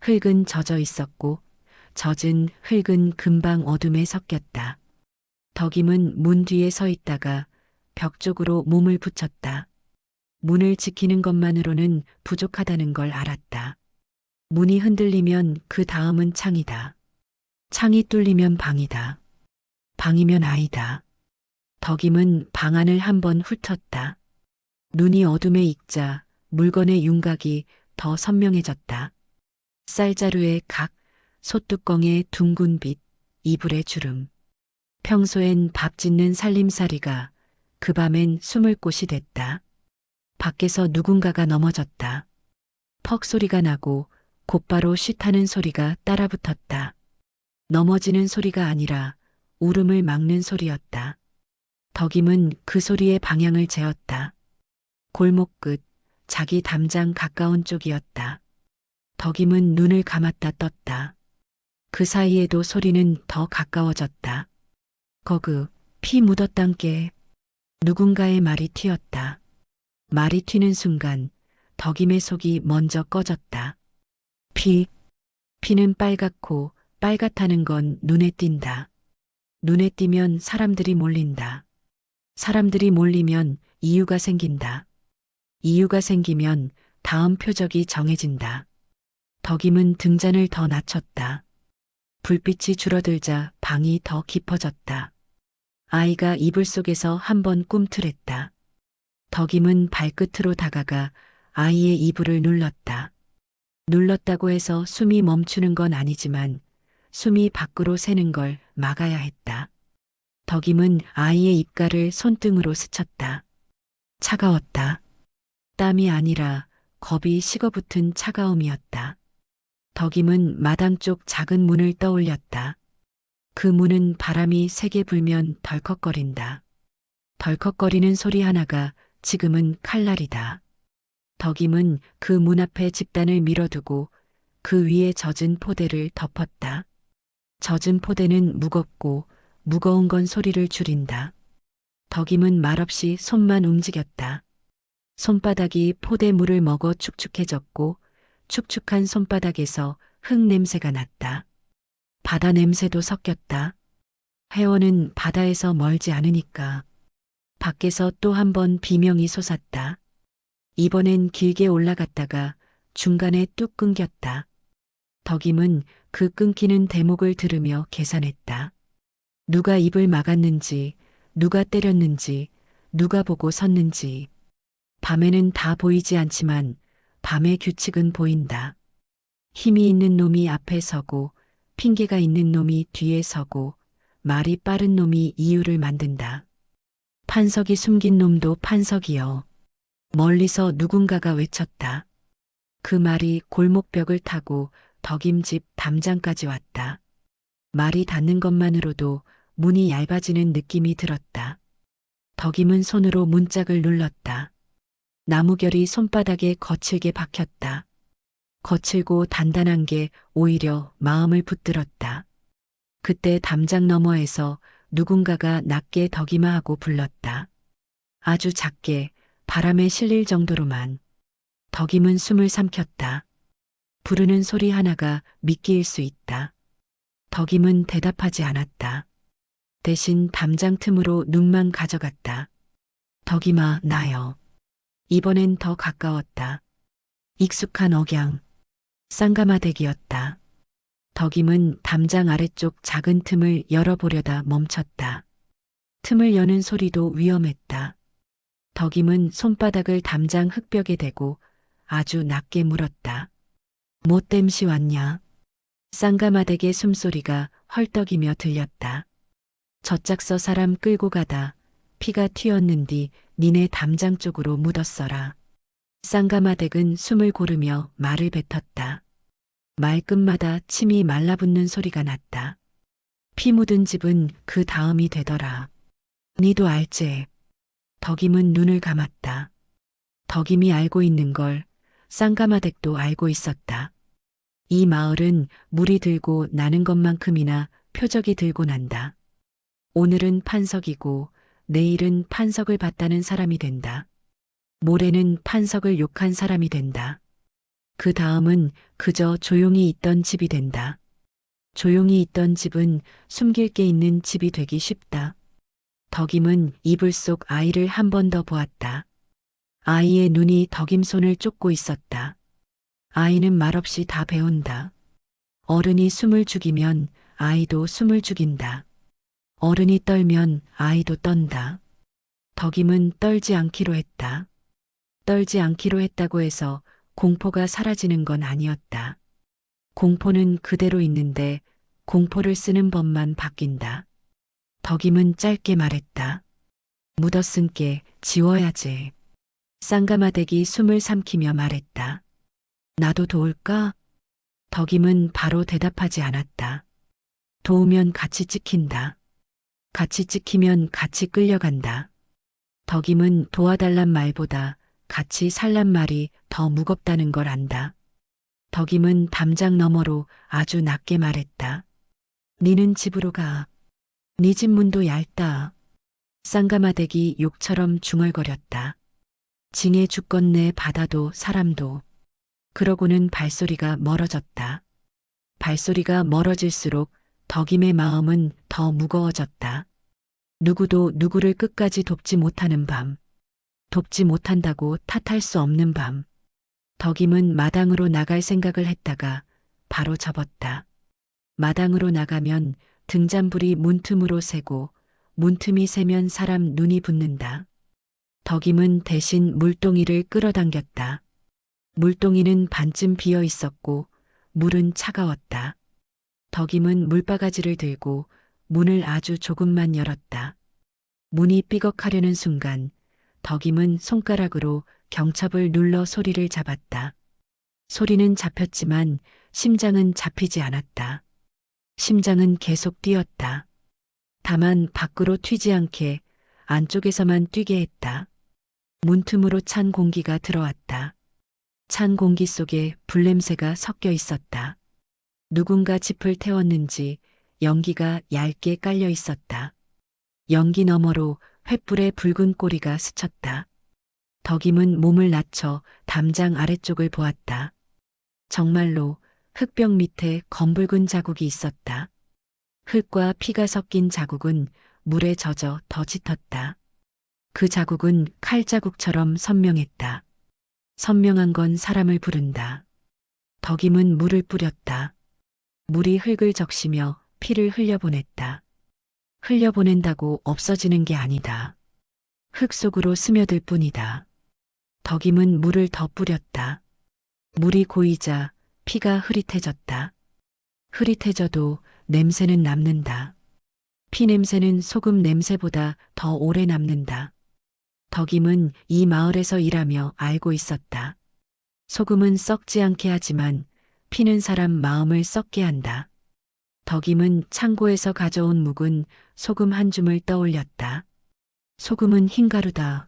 흙은 젖어 있었고 젖은 흙은 금방 어둠에 섞였다. 덕임은 문 뒤에 서 있다가 벽 쪽으로 몸을 붙였다. 문을 지키는 것만으로는 부족하다는 걸 알았다. 문이 흔들리면 그 다음은 창이다. 창이 뚫리면 방이다. 방이면 아이다. 덕임은 방 안을 한번 훑었다. 눈이 어둠에 익자 물건의 윤곽이 더 선명해졌다. 쌀자루의 각, 솥뚜껑의 둥근 빛, 이불의 주름. 평소엔 밥 짓는 살림살이가 그 밤엔 숨을 곳이 됐다. 밖에서 누군가가 넘어졌다. 퍽 소리가 나고 곧바로 쉿하는 소리가 따라붙었다. 넘어지는 소리가 아니라 울음을 막는 소리였다. 덕임은 그 소리의 방향을 재었다. 골목 끝, 자기 담장 가까운 쪽이었다. 덕임은 눈을 감았다 떴다. 그 사이에도 소리는 더 가까워졌다. 거그, 피 묻었단께. 누군가의 말이 튀었다. 말이 튀는 순간 덕임의 속이 먼저 꺼졌다. 피는 빨갛고 빨갛다는 건 눈에 띈다. 눈에 띄면 사람들이 몰린다. 사람들이 몰리면 이유가 생긴다. 이유가 생기면 다음 표적이 정해진다. 덕임은 등잔을 더 낮췄다. 불빛이 줄어들자 방이 더 깊어졌다. 아이가 이불 속에서 한번 꿈틀했다. 덕임은 발끝으로 다가가 아이의 이불을 눌렀다. 눌렀다고 해서 숨이 멈추는 건 아니지만 숨이 밖으로 새는 걸 막아야 했다. 덕임은 아이의 입가를 손등으로 스쳤다. 차가웠다. 땀이 아니라 겁이 식어붙은 차가움이었다. 덕임은 마당 쪽 작은 문을 떠올렸다. 그 문은 바람이 세게 불면 덜컥거린다. 덜컥거리는 소리 하나가 지금은 칼날이다. 덕임은 그 문 앞에 집단을 밀어두고 그 위에 젖은 포대를 덮었다. 젖은 포대는 무겁고 무거운 건 소리를 줄인다. 덕임은 말없이 손만 움직였다. 손바닥이 포대 물을 먹어 축축해졌고 축축한 손바닥에서 흙 냄새가 났다. 바다 냄새도 섞였다. 혜원은 바다에서 멀지 않으니까. 밖에서 또 한 번 비명이 솟았다. 이번엔 길게 올라갔다가 중간에 뚝 끊겼다. 덕임은 그 끊기는 대목을 들으며 계산했다. 누가 입을 막았는지, 누가 때렸는지, 누가 보고 섰는지. 밤에는 다 보이지 않지만 밤의 규칙은 보인다. 힘이 있는 놈이 앞에 서고 핑계가 있는 놈이 뒤에 서고 말이 빠른 놈이 이유를 만든다. 판석이 숨긴 놈도 판석이여. 멀리서 누군가가 외쳤다. 그 말이 골목벽을 타고 덕임집 담장까지 왔다. 말이 닿는 것만으로도 문이 얇아지는 느낌이 들었다. 덕임은 손으로 문짝을 눌렀다. 나무결이 손바닥에 거칠게 박혔다. 거칠고 단단한 게 오히려 마음을 붙들었다. 그때 담장 너머에서 누군가가 낮게 덕임아 하고 불렀다. 아주 작게 바람에 실릴 정도로만. 덕임은 숨을 삼켰다. 부르는 소리 하나가 미끼일 수 있다. 덕임은 대답하지 않았다. 대신 담장 틈으로 눈만 가져갔다. 덕임아, 나요. 이번엔 더 가까웠다. 익숙한 억양. 쌍가마대기였다. 덕임은 담장 아래쪽 작은 틈을 열어보려다 멈췄다. 틈을 여는 소리도 위험했다. 덕임은 손바닥을 담장 흙벽에 대고 아주 낮게 물었다. 뭐 땜시 왔냐? 쌍가마대게 숨소리가 헐떡이며 들렸다. 저짝서 사람 끌고 가다 피가 튀었는디 니네 담장 쪽으로 묻었어라. 쌍가마댁은 숨을 고르며 말을 뱉었다. 말끝마다 침이 말라붙는 소리가 났다. 피 묻은 집은 그 다음이 되더라. 니도 알제. 덕임은 눈을 감았다. 덕임이 알고 있는 걸 쌍가마댁도 알고 있었다. 이 마을은 물이 들고 나는 것만큼이나 표적이 들고 난다. 오늘은 판석이고 내일은 판석을 봤다는 사람이 된다. 모레는 판석을 욕한 사람이 된다. 그 다음은 그저 조용히 있던 집이 된다. 조용히 있던 집은 숨길 게 있는 집이 되기 쉽다. 덕임은 이불 속 아이를 한 번 더 보았다. 아이의 눈이 덕임 손을 쫓고 있었다. 아이는 말없이 다 배운다. 어른이 숨을 죽이면 아이도 숨을 죽인다. 어른이 떨면 아이도 떤다. 덕임은 떨지 않기로 했다. 떨지 않기로 했다고 해서 공포가 사라지는 건 아니었다. 공포는 그대로 있는데 공포를 쓰는 법만 바뀐다. 덕임은 짧게 말했다. 묻었은 게 지워야지. 쌍가마댁이 숨을 삼키며 말했다. 나도 도울까? 덕임은 바로 대답하지 않았다. 도우면 같이 찍힌다. 같이 찍히면 같이 끌려간다. 덕임은 도와달란 말보다 같이 살란 말이 더 무겁다는 걸 안다. 덕임은 담장 너머로 아주 낮게 말했다. 니는 집으로 가. 니 집 문도 얇다. 쌍가마댁이 욕처럼 중얼거렸다. 징에 죽겠네 바다도 사람도. 그러고는 발소리가 멀어졌다. 발소리가 멀어질수록 덕임의 마음은 더 무거워졌다. 누구도 누구를 끝까지 돕지 못하는 밤. 돕지 못한다고 탓할 수 없는 밤. 덕임은 마당으로 나갈 생각을 했다가 바로 접었다. 마당으로 나가면 등잔불이 문틈으로 새고 문틈이 새면 사람 눈이 붓는다. 덕임은 대신 물동이를 끌어당겼다. 물동이는 반쯤 비어 있었고 물은 차가웠다. 덕임은 물바가지를 들고 문을 아주 조금만 열었다. 문이 삐걱하려는 순간 덕임은 손가락으로 경첩을 눌러 소리를 잡았다. 소리는 잡혔지만 심장은 잡히지 않았다. 심장은 계속 뛰었다. 다만 밖으로 튀지 않게 안쪽에서만 뛰게 했다. 문틈으로 찬 공기가 들어왔다. 찬 공기 속에 불냄새가 섞여 있었다. 누군가 짚을 태웠는지 연기가 얇게 깔려 있었다. 연기 너머로 횃불에 붉은 꼬리가 스쳤다. 덕임은 몸을 낮춰 담장 아래쪽을 보았다. 정말로 흙벽 밑에 검붉은 자국이 있었다. 흙과 피가 섞인 자국은 물에 젖어 더 짙었다. 그 자국은 칼자국처럼 선명했다. 선명한 건 사람을 부른다. 덕임은 물을 뿌렸다. 물이 흙을 적시며 피를 흘려보냈다. 흘려보낸다고 없어지는 게 아니다. 흙 속으로 스며들 뿐이다. 덕임은 물을 더 뿌렸다. 물이 고이자 피가 흐릿해졌다. 흐릿해져도 냄새는 남는다. 피 냄새는 소금 냄새보다 더 오래 남는다. 덕임은 이 마을에서 일하며 알고 있었다. 소금은 썩지 않게 하지만 피는 사람 마음을 썩게 한다. 덕임은 창고에서 가져온 묵은 소금 한 줌을 떠올렸다. 소금은 흰가루다.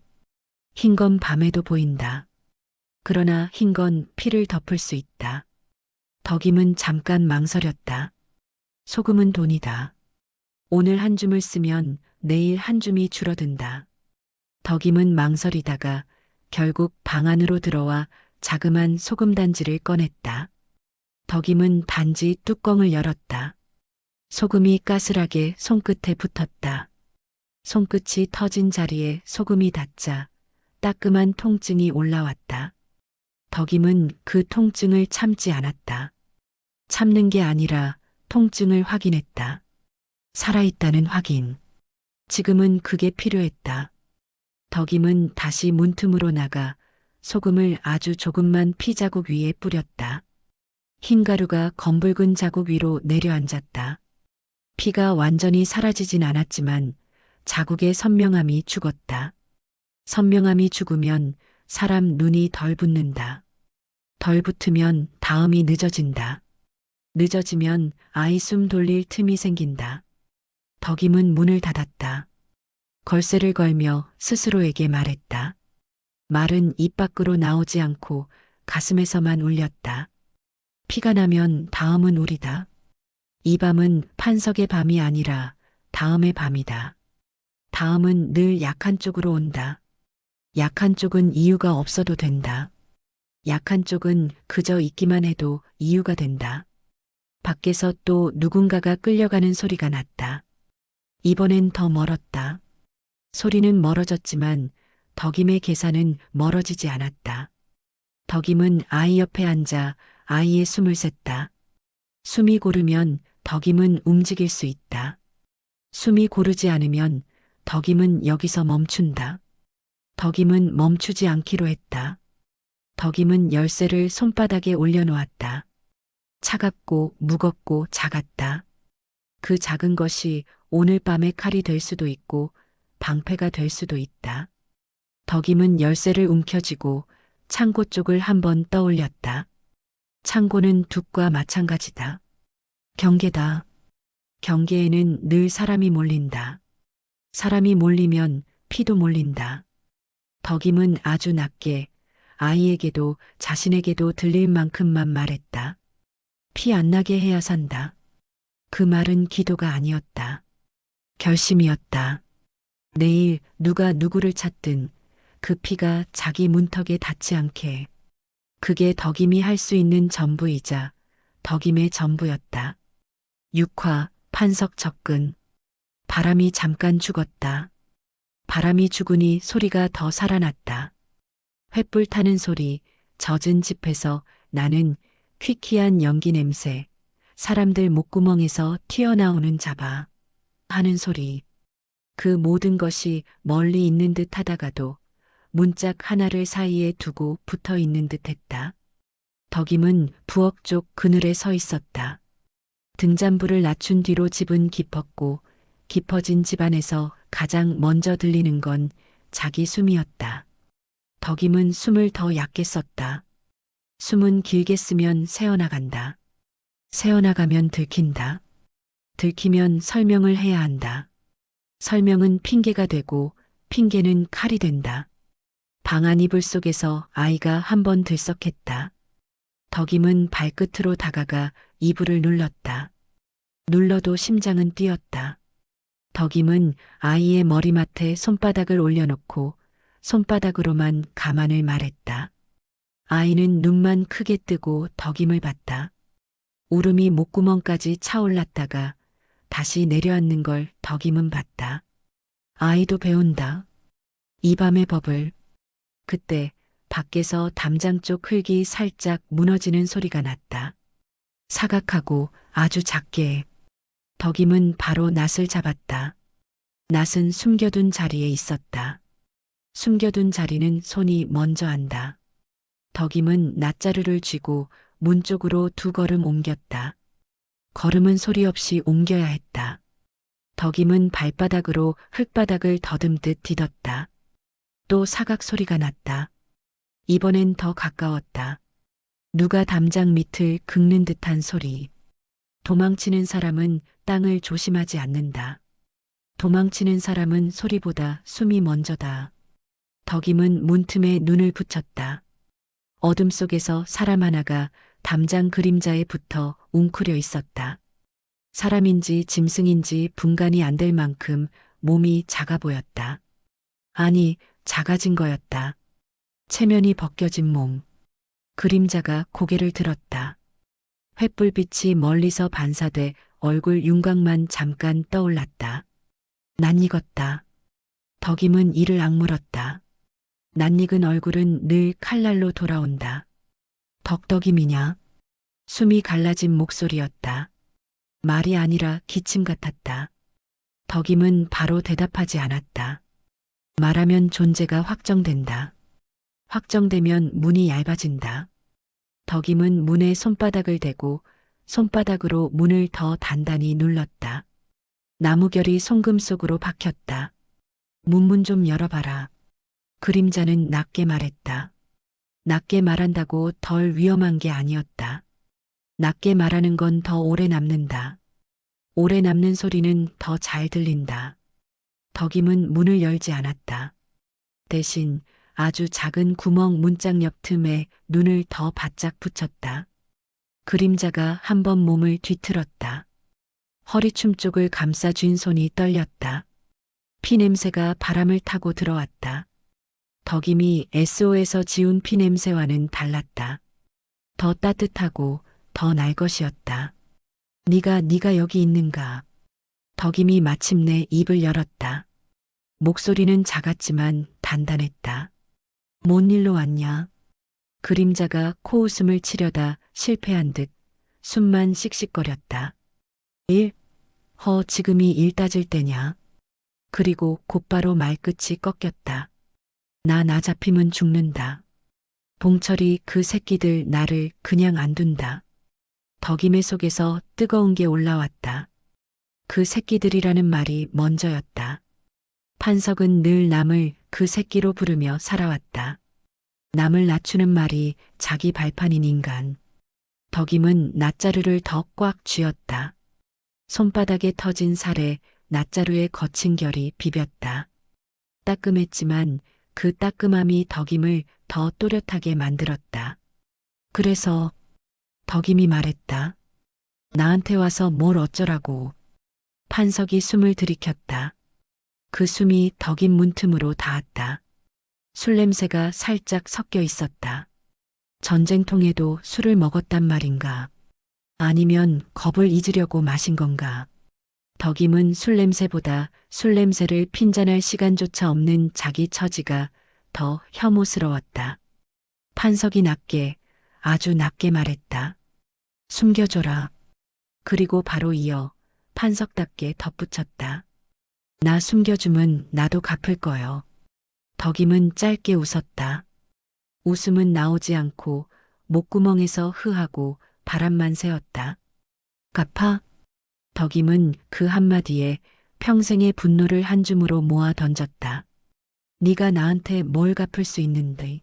흰 건 밤에도 보인다. 그러나 흰 건 피를 덮을 수 있다. 덕임은 잠깐 망설였다. 소금은 돈이다. 오늘 한 줌을 쓰면 내일 한 줌이 줄어든다. 덕임은 망설이다가 결국 방 안으로 들어와 자그만 소금 단지를 꺼냈다. 덕임은 단지 뚜껑을 열었다. 소금이 까슬하게 손끝에 붙었다. 손끝이 터진 자리에 소금이 닿자 따끔한 통증이 올라왔다. 덕임은 그 통증을 참지 않았다. 참는 게 아니라 통증을 확인했다. 살아있다는 확인. 지금은 그게 필요했다. 덕임은 다시 문틈으로 나가 소금을 아주 조금만 피 자국 위에 뿌렸다. 흰 가루가 검붉은 자국 위로 내려앉았다. 피가 완전히 사라지진 않았지만 자국의 선명함이 죽었다. 선명함이 죽으면 사람 눈이 덜 붓는다. 덜 붙으면 다음이 늦어진다. 늦어지면 아이 숨 돌릴 틈이 생긴다. 덕임은 문을 닫았다. 걸쇠를 걸며 스스로에게 말했다. 말은 입 밖으로 나오지 않고 가슴에서만 울렸다. 피가 나면 다음은 우리다. 이 밤은 판석의 밤이 아니라 다음의 밤이다. 다음은 늘 약한 쪽으로 온다. 약한 쪽은 이유가 없어도 된다. 약한 쪽은 그저 있기만 해도 이유가 된다. 밖에서 또 누군가가 끌려가는 소리가 났다. 이번엔 더 멀었다. 소리는 멀어졌지만 덕임의 계산은 멀어지지 않았다. 덕임은 아이 옆에 앉아 아이의 숨을 셌다. 숨이 고르면 덕임은 움직일 수 있다. 숨이 고르지 않으면 덕임은 여기서 멈춘다. 덕임은 멈추지 않기로 했다. 덕임은 열쇠를 손바닥에 올려놓았다. 차갑고 무겁고 작았다. 그 작은 것이 오늘 밤의 칼이 될 수도 있고 방패가 될 수도 있다. 덕임은 열쇠를 움켜쥐고 창고 쪽을 한번 떠올렸다. 창고는 둑과 마찬가지다. 경계다. 경계에는 늘 사람이 몰린다. 사람이 몰리면 피도 몰린다. 덕임은 아주 낮게 아이에게도 자신에게도 들릴 만큼만 말했다. 피 안 나게 해야 산다. 그 말은 기도가 아니었다. 결심이었다. 내일 누가 누구를 찾든 그 피가 자기 문턱에 닿지 않게. 그게 덕임이 할 수 있는 전부이자 덕임의 전부였다. 6화 판석 접근. 바람이 잠깐 죽었다. 바람이 죽으니 소리가 더 살아났다. 횃불 타는 소리, 젖은 집에서 나는 퀴퀴한 연기 냄새, 사람들 목구멍에서 튀어나오는 자바 하는 소리. 그 모든 것이 멀리 있는 듯 하다가도 문짝 하나를 사이에 두고 붙어 있는 듯 했다. 덕임은 부엌 쪽 그늘에 서 있었다. 등잔불을 낮춘 뒤로 집은 깊었고 깊어진 집안에서 가장 먼저 들리는 건 자기 숨이었다. 덕임은 숨을 더 얕게 썼다. 숨은 길게 쓰면 새어나간다. 새어나가면 들킨다. 들키면 설명을 해야 한다. 설명은 핑계가 되고 핑계는 칼이 된다. 방 안 이불 속에서 아이가 한 번 들썩했다. 덕임은 발끝으로 다가가 이불을 눌렀다. 눌러도 심장은 뛰었다. 덕임은 아이의 머리맡에 손바닥을 올려놓고 손바닥으로만 가만을 말했다. 아이는 눈만 크게 뜨고 덕임을 봤다. 울음이 목구멍까지 차올랐다가 다시 내려앉는 걸 덕임은 봤다. 아이도 배운다. 이 밤의 법을. 그때 밖에서 담장 쪽 흙이 살짝 무너지는 소리가 났다. 사각하고 아주 작게. 덕임은 바로 낫을 잡았다. 낫은 숨겨둔 자리에 있었다. 숨겨둔 자리는 손이 먼저 한다. 덕임은 낫자루를 쥐고 문 쪽으로 두 걸음 옮겼다. 걸음은 소리 없이 옮겨야 했다. 덕임은 발바닥으로 흙바닥을 더듬듯 디뎠다. 또 사각 소리가 났다. 이번엔 더 가까웠다. 누가 담장 밑을 긁는 듯한 소리. 도망치는 사람은 땅을 조심하지 않는다. 도망치는 사람은 소리보다 숨이 먼저다. 덕임은 문틈에 눈을 붙였다. 어둠 속에서 사람 하나가 담장 그림자에 붙어 웅크려 있었다. 사람인지 짐승인지 분간이 안 될 만큼 몸이 작아 보였다. 아니, 작아진 거였다. 체면이 벗겨진 몸. 그림자가 고개를 들었다. 횃불빛이 멀리서 반사돼 얼굴 윤곽만 잠깐 떠올랐다. 낯익었다. 덕임은 이를 악물었다. 낯익은 얼굴은 늘 칼날로 돌아온다. 덕덕임이냐? 숨이 갈라진 목소리였다. 말이 아니라 기침 같았다. 덕임은 바로 대답하지 않았다. 말하면 존재가 확정된다. 확정되면 문이 얇아진다. 덕임은 문에 손바닥을 대고 손바닥으로 문을 더 단단히 눌렀다. 나무결이 송금 속으로 박혔다. 문문 좀 열어봐라. 그림자는 낮게 말했다. 낮게 말한다고 덜 위험한 게 아니었다. 낮게 말하는 건 더 오래 남는다. 오래 남는 소리는 더 잘 들린다. 덕임은 문을 열지 않았다. 대신 아주 작은 구멍 문짝 옆 틈에 눈을 더 바짝 붙였다. 그림자가 한 번 몸을 뒤틀었다. 허리춤 쪽을 감싸쥔 손이 떨렸다. 피냄새가 바람을 타고 들어왔다. 덕임이 SO에서 지운 피냄새와는 달랐다. 더 따뜻하고 더 날 것이었다. 네가 여기 있는가? 덕임이 마침내 입을 열었다. 목소리는 작았지만 단단했다. 뭔 일로 왔냐? 그림자가 코웃음을 치려다 실패한 듯 숨만 씩씩거렸다. 지금이 일 따질 때냐? 그리고 곧바로 말끝이 꺾였다. 나 잡히면 죽는다. 봉철이 그 새끼들 나를 그냥 안 둔다. 덕임의 속에서 뜨거운 게 올라왔다. 그 새끼들이라는 말이 먼저였다. 판석은 늘 남을 그 새끼로 부르며 살아왔다. 남을 낮추는 말이 자기 발판인 인간. 덕임은 낫자루를 더 꽉 쥐었다. 손바닥에 터진 살에 낫자루의 거친 결이 비볐다. 따끔했지만 그 따끔함이 덕임을 더 또렷하게 만들었다. 그래서 덕임이 말했다. 나한테 와서 뭘 어쩌라고. 판석이 숨을 들이켰다. 그 숨이 덕임 문틈으로 닿았다. 술 냄새가 살짝 섞여 있었다. 전쟁통에도 술을 먹었단 말인가? 아니면 겁을 잊으려고 마신 건가? 덕임은 술 냄새보다 술 냄새를 핀잔할 시간조차 없는 자기 처지가 더 혐오스러웠다. 판석이 낮게, 아주 낮게 말했다. 숨겨줘라. 그리고 바로 이어 판석답게 덧붙였다. 나 숨겨주면 나도 갚을 거요. 덕임은 짧게 웃었다. 웃음은 나오지 않고 목구멍에서 흐하고 바람만 새었다. 갚아? 덕임은 그 한마디에 평생의 분노를 한 줌으로 모아 던졌다. 네가 나한테 뭘 갚을 수 있는데.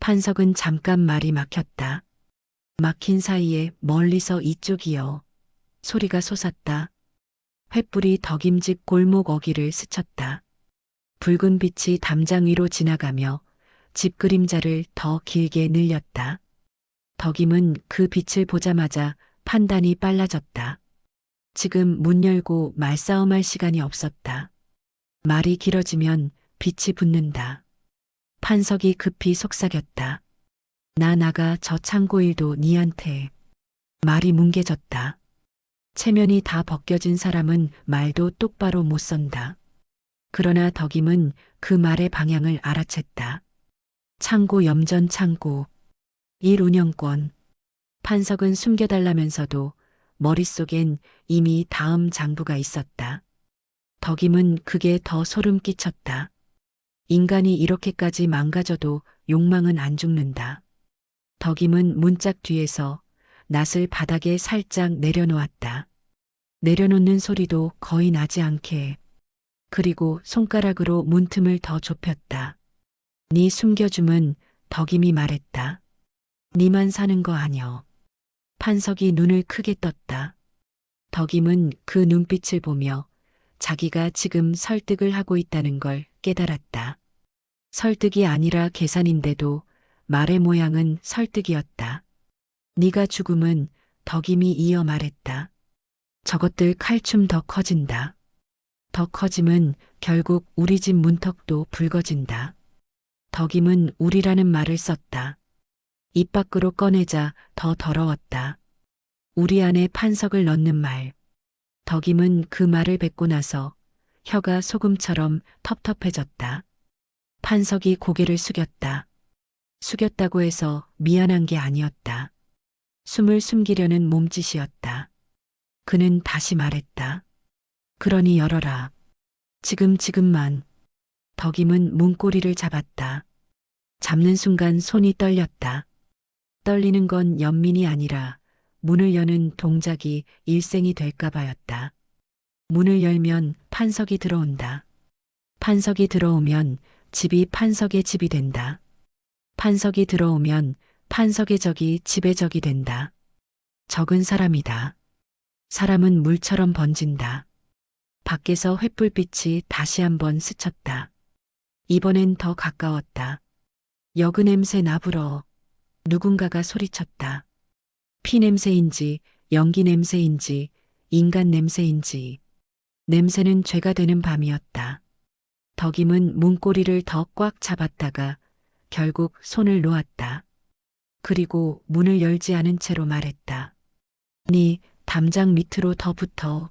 판석은 잠깐 말이 막혔다. 막힌 사이에 멀리서 이쪽이여. 소리가 솟았다. 횃불이 덕임 집 골목 어귀를 스쳤다. 붉은 빛이 담장 위로 지나가며 집 그림자를 더 길게 늘렸다. 덕임은 그 빛을 보자마자 판단이 빨라졌다. 지금 문 열고 말싸움할 시간이 없었다. 말이 길어지면 빛이 붙는다. 판석이 급히 속삭였다. 나 나가 저 창고 일도 니한테. 말이 뭉개졌다. 체면이 다 벗겨진 사람은 말도 똑바로 못 선다. 그러나 덕임은 그 말의 방향을 알아챘다. 창고 염전 창고. 일 운영권. 판석은 숨겨달라면서도 머릿속엔 이미 다음 장부가 있었다. 덕임은 그게 더 소름 끼쳤다. 인간이 이렇게까지 망가져도 욕망은 안 죽는다. 덕임은 문짝 뒤에서 낫을 바닥에 살짝 내려놓았다. 내려놓는 소리도 거의 나지 않게. 그리고 손가락으로 문틈을 더 좁혔다. 네 숨겨줌은 덕임이 말했다. 니만 사는 거 아니여. 판석이 눈을 크게 떴다. 덕임은 그 눈빛을 보며 자기가 지금 설득을 하고 있다는 걸 깨달았다. 설득이 아니라 계산인데도 말의 모양은 설득이었다. 네가 죽음은 덕임이 이어 말했다. 저것들 칼춤 더 커진다. 더 커짐은 결국 우리 집 문턱도 붉어진다. 덕임은 우리라는 말을 썼다. 입 밖으로 꺼내자 더 더러웠다. 우리 안에 판석을 넣는 말. 덕임은 그 말을 뱉고 나서 혀가 소금처럼 텁텁해졌다. 판석이 고개를 숙였다. 숙였다고 해서 미안한 게 아니었다. 숨을 숨기려는 몸짓이었다. 그는 다시 말했다. 그러니 열어라. 지금만. 덕임은 문고리를 잡았다. 잡는 순간 손이 떨렸다. 떨리는 건 연민이 아니라 문을 여는 동작이 일생이 될까 봐였다. 문을 열면 판석이 들어온다. 판석이 들어오면 집이 판석의 집이 된다. 판석이 들어오면 판석의 적이 집의 적이 된다. 적은 사람이다. 사람은 물처럼 번진다. 밖에서 횃불빛이 다시 한번 스쳤다. 이번엔 더 가까웠다. 여그 냄새 나불어. 누군가가 소리쳤다. 피 냄새인지 연기 냄새인지 인간 냄새인지. 냄새는 죄가 되는 밤이었다. 덕임은 문고리를 더 꽉 잡았다가 결국 손을 놓았다. 그리고 문을 열지 않은 채로 말했다. 네 담장 밑으로 더 붙어.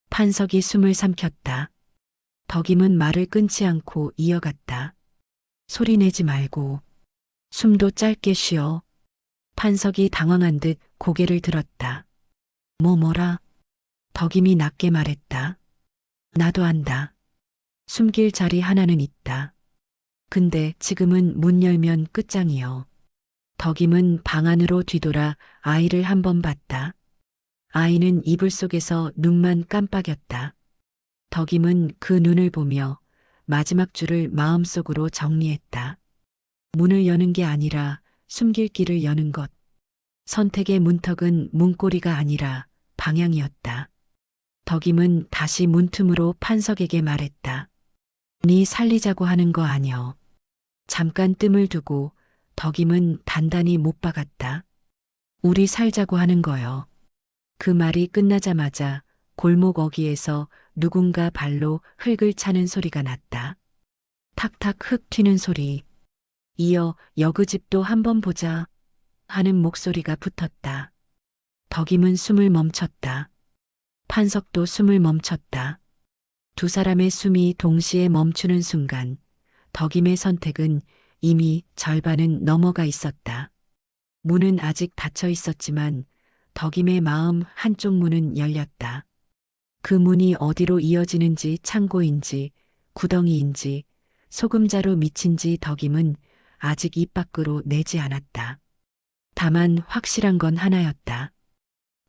판석이 숨을 삼켰다. 덕임은 말을 끊지 않고 이어갔다. 소리 내지 말고. 숨도 짧게 쉬어. 판석이 당황한 듯 고개를 들었다. 뭐라? 덕임이 낮게 말했다. 나도 안다. 숨길 자리 하나는 있다. 근데 지금은 문 열면 끝장이여. 덕임은 방 안으로 뒤돌아 아이를 한 번 봤다. 아이는 이불 속에서 눈만 깜빡였다. 덕임은 그 눈을 보며 마지막 줄을 마음속으로 정리했다. 문을 여는 게 아니라 숨길 길을 여는 것. 선택의 문턱은 문고리가 아니라 방향이었다. 덕임은 다시 문틈으로 판석에게 말했다. 네 살리자고 하는 거 아니여. 잠깐 뜸을 두고 덕임은 단단히 못 박았다. 우리 살자고 하는 거여. 그 말이 끝나자마자 골목 어귀에서 누군가 발로 흙을 차는 소리가 났다. 탁탁 흙 튀는 소리. 이어 여그 집도 한번 보자 하는 목소리가 붙었다. 덕임은 숨을 멈췄다. 판석도 숨을 멈췄다. 두 사람의 숨이 동시에 멈추는 순간 덕임의 선택은 이미 절반은 넘어가 있었다. 문은 아직 닫혀 있었지만 덕임의 마음 한쪽 문은 열렸다. 그 문이 어디로 이어지는지 창고인지 구덩이인지 소금자루 밑인지 덕임은 아직 입 밖으로 내지 않았다. 다만 확실한 건 하나였다.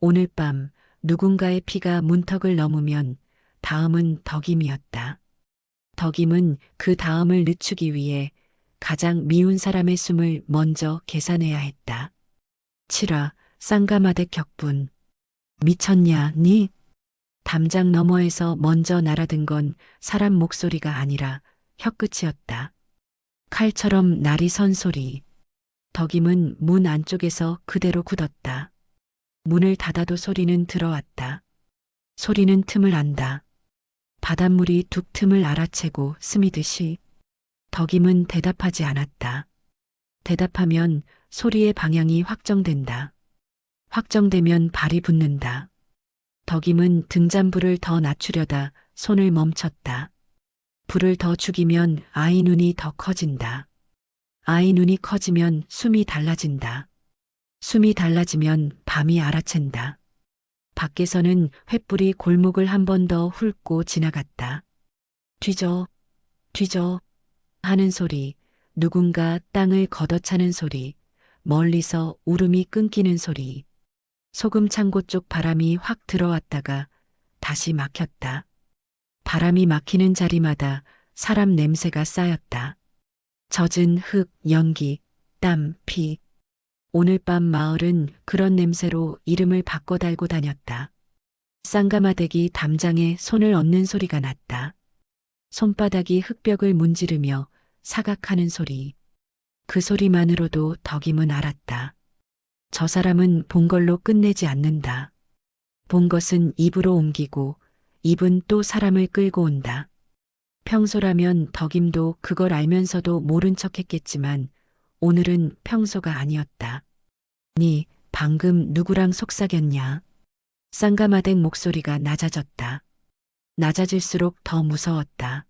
오늘 밤 누군가의 피가 문턱을 넘으면 다음은 덕임이었다. 덕임은 그 다음을 늦추기 위해 가장 미운 사람의 숨을 먼저 계산해야 했다. 7화 쌍가마대 격분. 미쳤냐 니? 담장 너머에서 먼저 날아든 건 사람 목소리가 아니라 혀끝이었다. 칼처럼 날이 선 소리. 덕임은 문 안쪽에서 그대로 굳었다. 문을 닫아도 소리는 들어왔다. 소리는 틈을 안다. 바닷물이 둑 틈을 알아채고 스미듯이. 덕임은 대답하지 않았다. 대답하면 소리의 방향이 확정된다. 확정되면 발이 붙는다. 덕임은 등잔불을 더 낮추려다 손을 멈췄다. 불을 더 죽이면 아이 눈이 더 커진다. 아이 눈이 커지면 숨이 달라진다. 숨이 달라지면 밤이 알아챈다. 밖에서는 횃불이 골목을 한 번 더 훑고 지나갔다. 뒤져, 뒤져 하는 소리, 누군가 땅을 걷어차는 소리, 멀리서 울음이 끊기는 소리. 소금 창고 쪽 바람이 확 들어왔다가 다시 막혔다. 바람이 막히는 자리마다 사람 냄새가 쌓였다. 젖은 흙, 연기, 땀, 피. 오늘 밤 마을은 그런 냄새로 이름을 바꿔 달고 다녔다. 쌍가마대기 담장에 손을 얹는 소리가 났다. 손바닥이 흙벽을 문지르며 사각하는 소리. 그 소리만으로도 덕임은 알았다. 저 사람은 본 걸로 끝내지 않는다. 본 것은 입으로 옮기고 입은 또 사람을 끌고 온다. 평소라면 덕임도 그걸 알면서도 모른 척 했겠지만 오늘은 평소가 아니었다. 니 방금 누구랑 속삭였냐? 쌍가마댁 목소리가 낮아졌다. 낮아질수록 더 무서웠다.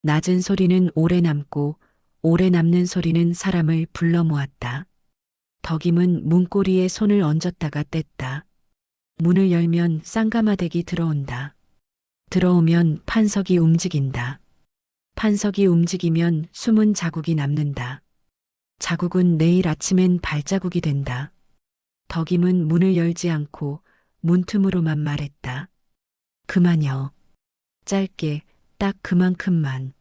낮은 소리는 오래 남고 오래 남는 소리는 사람을 불러 모았다. 덕임은 문고리에 손을 얹었다가 뗐다. 문을 열면 쌍가마댁이 들어온다. 들어오면 판석이 움직인다. 판석이 움직이면 숨은 자국이 남는다. 자국은 내일 아침엔 발자국이 된다. 덕임은 문을 열지 않고 문틈으로만 말했다. 그만요. 짧게 딱 그만큼만.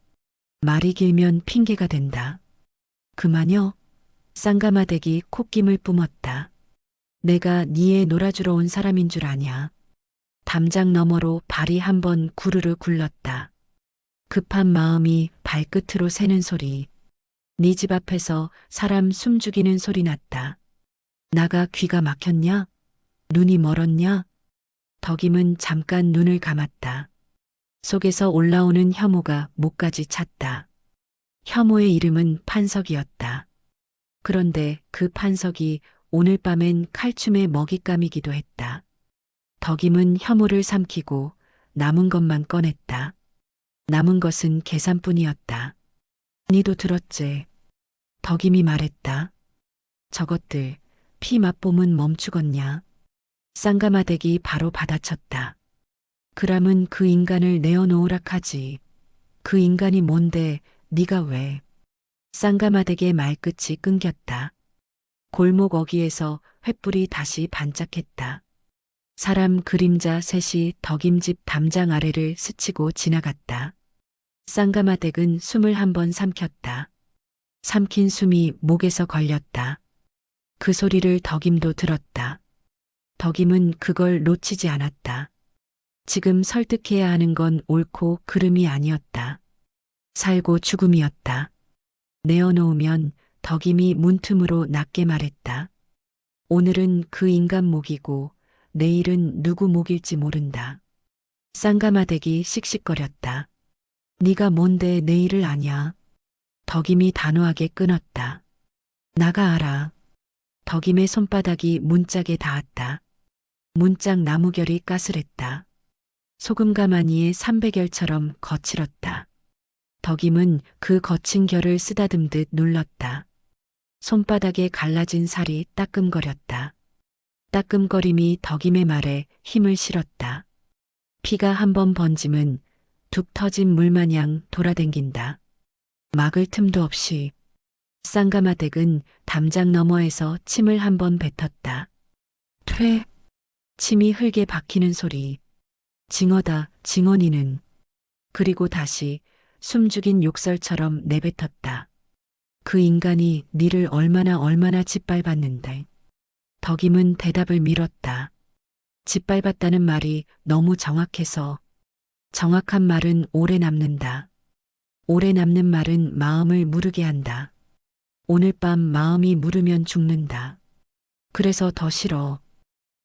말이 길면 핑계가 된다. 그만요. 쌍가마댁이 콧김을 뿜었다. 내가 니에 놀아주러 온 사람인 줄 아냐. 담장 너머로 발이 한 번 구르르 굴렀다. 급한 마음이 발끝으로 새는 소리. 네 집 앞에서 사람 숨 죽이는 소리 났다. 나가 귀가 막혔냐? 눈이 멀었냐? 덕임은 잠깐 눈을 감았다. 속에서 올라오는 혐오가 목까지 찼다. 혐오의 이름은 판석이었다. 그런데 그 판석이 오늘 밤엔 칼춤의 먹잇감이기도 했다. 덕임은 혐오를 삼키고 남은 것만 꺼냈다. 남은 것은 계산뿐이었다. 니도 들었제. 덕임이 말했다. 저것들 피 맛봄은 멈추겠냐. 쌍가마댁이 바로 받아쳤다. 그람은 그 인간을 내어놓으라 하지. 그 인간이 뭔데 네가 왜. 쌍가마댁의 말끝이 끊겼다. 골목 어귀에서 횃불이 다시 반짝했다. 사람 그림자 셋이 덕임집 담장 아래를 스치고 지나갔다. 쌍가마댁은 숨을 한 번 삼켰다. 삼킨 숨이 목에서 걸렸다. 그 소리를 덕임도 들었다. 덕임은 그걸 놓치지 않았다. 지금 설득해야 하는 건 옳고 그름이 아니었다. 살고 죽음이었다. 내어놓으면 덕임이 문틈으로 낮게 말했다. 오늘은 그 인간 목이고 내일은 누구 목일지 모른다. 쌍가마댁이 씩씩거렸다. 네가 뭔데 내일을 아냐? 덕임이 단호하게 끊었다. 나가 알아. 덕임의 손바닥이 문짝에 닿았다. 문짝 나무결이 까슬했다. 소금가마니의 삼백열처럼 거칠었다. 덕임은 그 거친 결을 쓰다듬듯 눌렀다. 손바닥에 갈라진 살이 따끔거렸다. 따끔거림이 덕임의 말에 힘을 실었다. 피가 한 번 번짐은 툭 터진 물마냥 돌아댕긴다. 막을 틈도 없이. 쌍가마댁은 담장 너머에서 침을 한 번 뱉었다. 퇴. 침이 흙에 박히는 소리. 징어다, 징언이는. 그리고 다시 숨죽인 욕설처럼 내뱉었다. 그 인간이 니를 얼마나 짓밟았는데. 덕임은 대답을 미뤘다. 짓밟았다는 말이 너무 정확해서. 정확한 말은 오래 남는다. 오래 남는 말은 마음을 무르게 한다. 오늘 밤 마음이 무르면 죽는다. 그래서 더 싫어.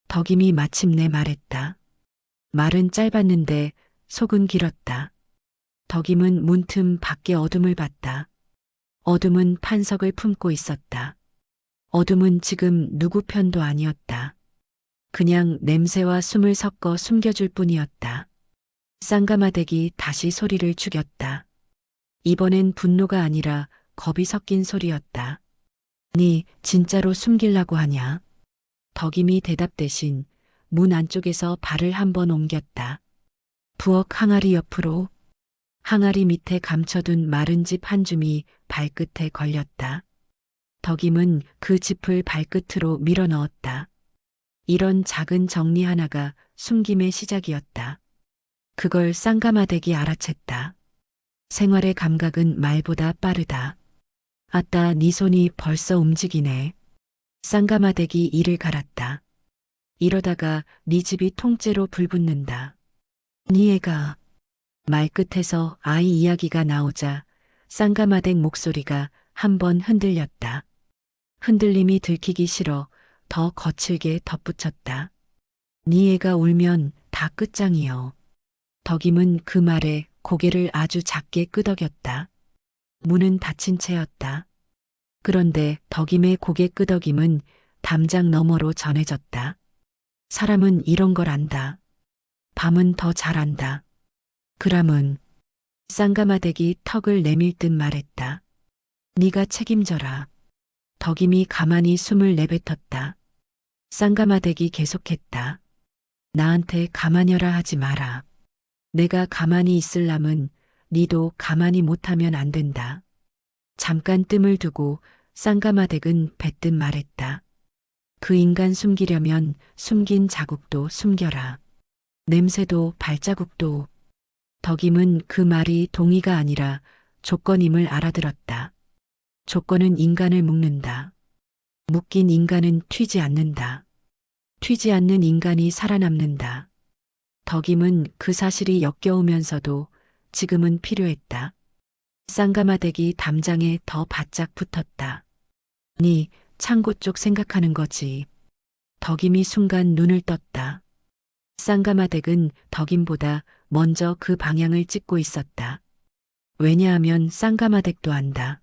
덕임이 마침내 말했다. 말은 짧았는데 속은 길었다. 덕임은 문틈 밖에 어둠을 봤다. 어둠은 판석을 품고 있었다. 어둠은 지금 누구 편도 아니었다. 그냥 냄새와 숨을 섞어 숨겨줄 뿐이었다. 쌍가마댁이 다시 소리를 죽였다. 이번엔 분노가 아니라 겁이 섞인 소리였다. 니 진짜로 숨기려고 하냐? 덕임이 대답 대신 문 안쪽에서 발을 한 번 옮겼다. 부엌 항아리 옆으로. 항아리 밑에 감춰둔 마른 짚 한 줌이 발끝에 걸렸다. 덕임은 그 짚을 발끝으로 밀어 넣었다. 이런 작은 정리 하나가 숨김의 시작이었다. 그걸 쌍가마댁이 알아챘다. 생활의 감각은 말보다 빠르다. 아따, 네 손이 벌써 움직이네. 쌍가마댁이 이를 갈았다. 이러다가 네 집이 통째로 불붙는다. 네 애가. 말끝에서 아이 이야기가 나오자 쌍가마댁 목소리가 한 번 흔들렸다. 흔들림이 들키기 싫어 더 거칠게 덧붙였다. 네 애가 울면 다 끝장이여. 덕임은 그 말에 고개를 아주 작게 끄덕였다. 문은 닫힌 채였다. 그런데 덕임의 고개 끄덕임은 담장 너머로 전해졌다. 사람은 이런 걸 안다. 밤은 더 잘 안다. 그람은 쌍가마댁이 턱을 내밀 듯 말했다. 네가 책임져라. 덕임이 가만히 숨을 내뱉었다. 쌍가마댁이 계속했다. 나한테 가만여라 하지 마라. 내가 가만히 있을람은 니도 가만히 못하면 안 된다. 잠깐 뜸을 두고 쌍가마댁은 뱉듯 말했다. 그 인간 숨기려면 숨긴 자국도 숨겨라. 냄새도 발자국도. 덕임은 그 말이 동의가 아니라 조건임을 알아들었다. 조건은 인간을 묶는다. 묶인 인간은 튀지 않는다. 튀지 않는 인간이 살아남는다. 덕임은 그 사실이 역겨우면서도 지금은 필요했다. 쌍가마댁이 담장에 더 바짝 붙었다. 네 창고 쪽 생각하는 거지. 덕임이 순간 눈을 떴다. 쌍가마댁은 덕임보다 먼저 그 방향을 찍고 있었다. 왜냐하면 쌍가마댁도 안다.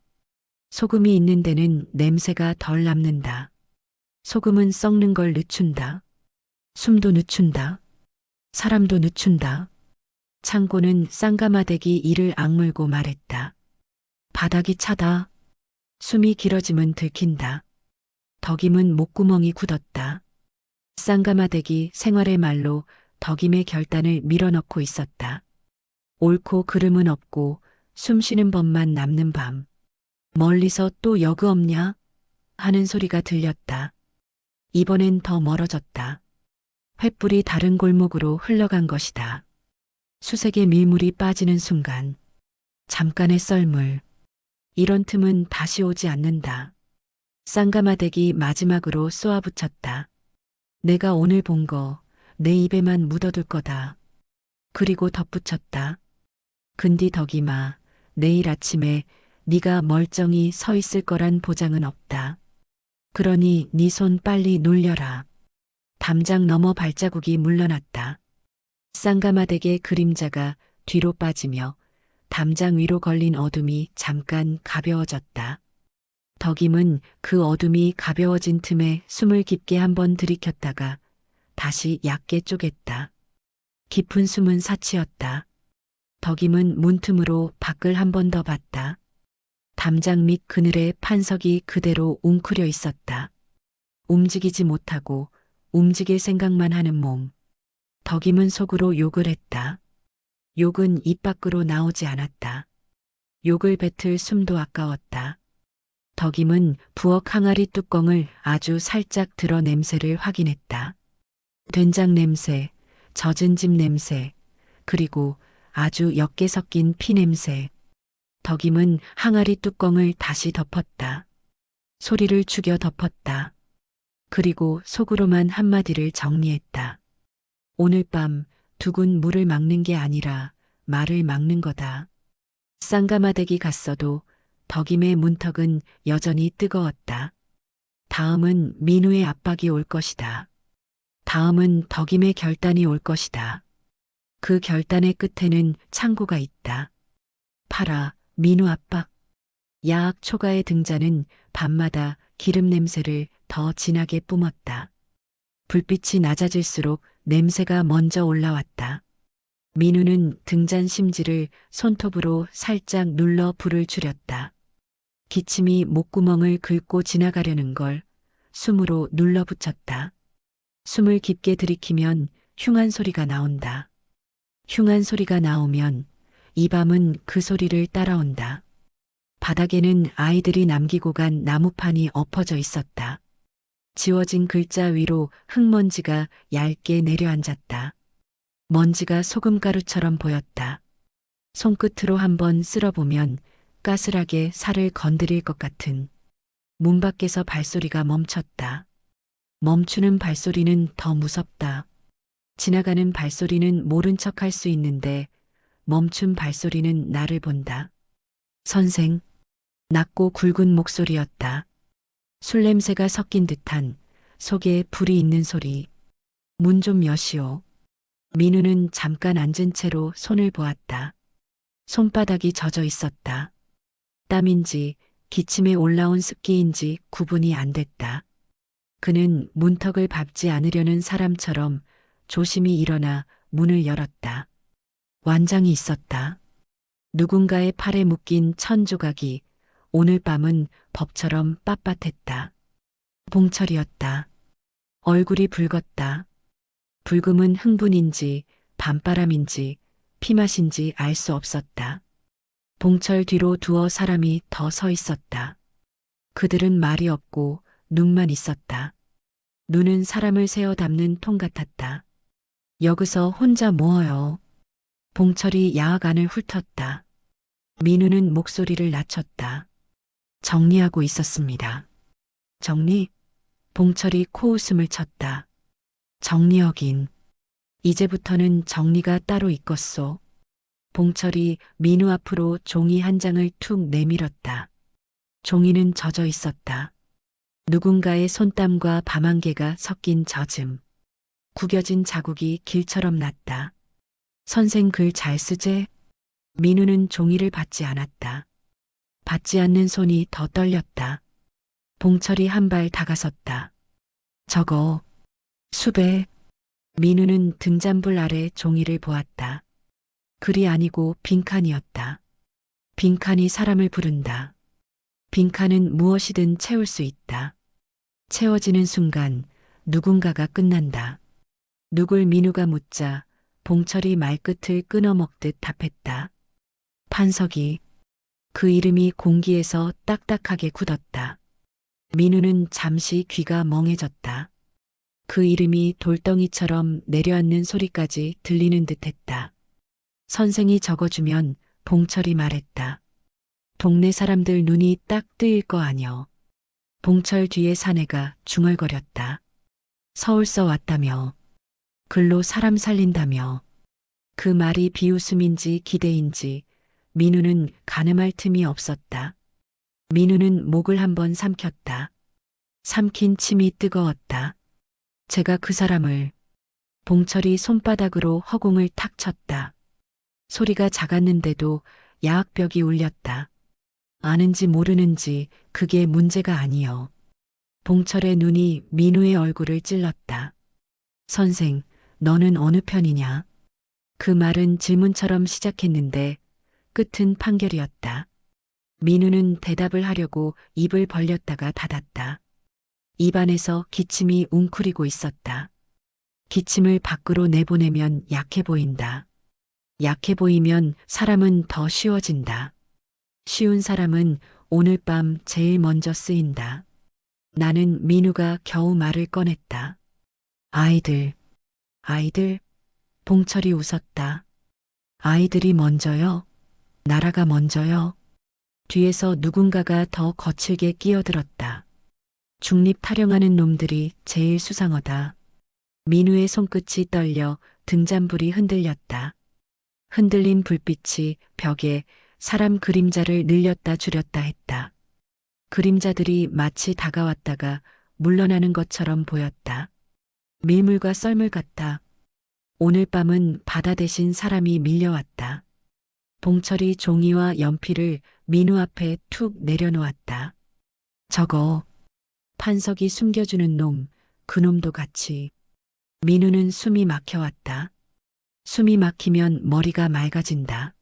소금이 있는 데는 냄새가 덜 남는다. 소금은 썩는 걸 늦춘다. 숨도 늦춘다. 사람도 늦춘다. 창고는 쌍가마댁이 이를 악물고 말했다. 바닥이 차다. 숨이 길어지면 들킨다. 덕임은 목구멍이 굳었다. 쌍가마댁이 생활의 말로 덕임의 결단을 밀어넣고 있었다. 옳고 그름은 없고 숨 쉬는 법만 남는 밤. 멀리서 또 여그 없냐? 하는 소리가 들렸다. 이번엔 더 멀어졌다. 횃불이 다른 골목으로 흘러간 것이다. 수색의 밀물이 빠지는 순간. 잠깐의 썰물. 이런 틈은 다시 오지 않는다. 쌍가마댁이 마지막으로 쏘아붙였다. 내가 오늘 본 거 내 입에만 묻어둘 거다. 그리고 덧붙였다. 근디 덕임아, 내일 아침에 네가 멀쩡히 서 있을 거란 보장은 없다. 그러니 네 손 빨리 놀려라. 담장 너머 발자국이 물러났다. 쌍가마댁의 그림자가 뒤로 빠지며 담장 위로 걸린 어둠이 잠깐 가벼워졌다. 덕임은 그 어둠이 가벼워진 틈에 숨을 깊게 한번 들이켰다가 다시 얕게 쪼갰다. 깊은 숨은 사치였다. 덕임은 문틈으로 밖을 한 번 더 봤다. 담장 밑 그늘에 판석이 그대로 웅크려 있었다. 움직이지 못하고 움직일 생각만 하는 몸. 덕임은 속으로 욕을 했다. 욕은 입 밖으로 나오지 않았다. 욕을 뱉을 숨도 아까웠다. 덕임은 부엌 항아리 뚜껑을 아주 살짝 들어 냄새를 확인했다. 된장 냄새, 젖은 집 냄새, 그리고 아주 옅게 섞인 피 냄새. 덕임은 항아리 뚜껑을 다시 덮었다. 소리를 죽여 덮었다. 그리고 속으로만 한마디를 정리했다. 오늘 밤 두군 물을 막는 게 아니라 말을 막는 거다. 쌍가마댁이 갔어도 덕임의 문턱은 여전히 뜨거웠다. 다음은 민우의 압박이 올 것이다. 다음은 덕임의 결단이 올 것이다. 그 결단의 끝에는 창고가 있다. 팔아, 민우 압박. 야학 초가의 등장은 밤마다 기름 냄새를 더 진하게 뿜었다. 불빛이 낮아질수록 냄새가 먼저 올라왔다. 민우는 등잔 심지를 손톱으로 살짝 눌러 불을 줄였다. 기침이 목구멍을 긁고 지나가려는 걸 숨으로 눌러붙였다. 숨을 깊게 들이키면 흉한 소리가 나온다. 흉한 소리가 나오면 이 밤은 그 소리를 따라온다. 바닥에는 아이들이 남기고 간 나무판이 엎어져 있었다. 지워진 글자 위로 흙먼지가 얇게 내려앉았다. 먼지가 소금가루처럼 보였다. 손끝으로 한번 쓸어보면 까슬하게 살을 건드릴 것 같은. 문 밖에서 발소리가 멈췄다. 멈추는 발소리는 더 무섭다. 지나가는 발소리는 모른 척 할 수 있는데 멈춘 발소리는 나를 본다. 선생, 낮고 굵은 목소리였다. 술 냄새가 섞인 듯한 속에 불이 있는 소리. 문 좀 여시오. 민우는 잠깐 앉은 채로 손을 보았다. 손바닥이 젖어 있었다. 땀인지 기침에 올라온 습기인지 구분이 안 됐다. 그는 문턱을 밟지 않으려는 사람처럼 조심히 일어나 문을 열었다. 완장이 있었다. 누군가의 팔에 묶인 천 조각이 오늘 밤은 법처럼 빳빳했다. 봉철이었다. 얼굴이 붉었다. 붉음은 흥분인지 밤바람인지 피맛인지 알 수 없었다. 봉철 뒤로 두어 사람이 더 서 있었다. 그들은 말이 없고 눈만 있었다. 눈은 사람을 세어 담는 통 같았다. 여기서 혼자 뭐어요? 봉철이 야학 안을 훑었다. 민우는 목소리를 낮췄다. 정리하고 있었습니다. 정리? 봉철이 코웃음을 쳤다. 정리하긴. 이제부터는 정리가 따로 있겠소. 봉철이 민우 앞으로 종이 한 장을 툭 내밀었다. 종이는 젖어 있었다. 누군가의 손땀과 밤안개가 섞인 젖음. 구겨진 자국이 길처럼 났다. 선생 글 잘 쓰제? 민우는 종이를 받지 않았다. 받지 않는 손이 더 떨렸다. 봉철이 한 발 다가섰다. 저거, 수배. 민우는 등잔불 아래 종이를 보았다. 글이 아니고 빈칸이었다. 빈칸이 사람을 부른다. 빈칸은 무엇이든 채울 수 있다. 채워지는 순간 누군가가 끝난다. 누굴 민우가 묻자 봉철이 말끝을 끊어먹듯 답했다. 판석이. 그 이름이 공기에서 딱딱하게 굳었다. 민우는 잠시 귀가 멍해졌다. 그 이름이 돌덩이처럼 내려앉는 소리까지 들리는 듯했다. 선생이 적어주면 봉철이 말했다. 동네 사람들 눈이 딱 뜨일 거 아뇨. 봉철 뒤에 사내가 중얼거렸다. 서울서 왔다며. 글로 사람 살린다며. 그 말이 비웃음인지 기대인지 민우는 가늠할 틈이 없었다. 민우는 목을 한번 삼켰다. 삼킨 침이 뜨거웠다. 제가 그 사람을. 봉철이 손바닥으로 허공을 탁 쳤다. 소리가 작았는데도 야학벽이 울렸다. 아는지 모르는지 그게 문제가 아니여. 봉철의 눈이 민우의 얼굴을 찔렀다. 선생, 너는 어느 편이냐? 그 말은 질문처럼 시작했는데 끝은 판결이었다. 민우는 대답을 하려고 입을 벌렸다가 닫았다. 입안에서 기침이 웅크리고 있었다. 기침을 밖으로 내보내면 약해 보인다. 약해 보이면 사람은 더 쉬워진다. 쉬운 사람은 오늘 밤 제일 먼저 쓰인다. 나는 민우가 겨우 말을 꺼냈다. 아이들, 아이들, 봉철이 웃었다. 아이들이 먼저요? 나라가 먼저요? 뒤에서 누군가가 더 거칠게 끼어들었다. 중립 타령하는 놈들이 제일 수상하다. 민우의 손끝이 떨려 등잔불이 흔들렸다. 흔들린 불빛이 벽에 사람 그림자를 늘렸다 줄였다 했다. 그림자들이 마치 다가왔다가 물러나는 것처럼 보였다. 밀물과 썰물 같다. 오늘 밤은 바다 대신 사람이 밀려왔다. 봉철이 종이와 연필을 민우 앞에 툭 내려놓았다. 저거, 판석이 숨겨주는 놈, 그놈도 같이. 민우는 숨이 막혀왔다. 숨이 막히면 머리가 맑아진다.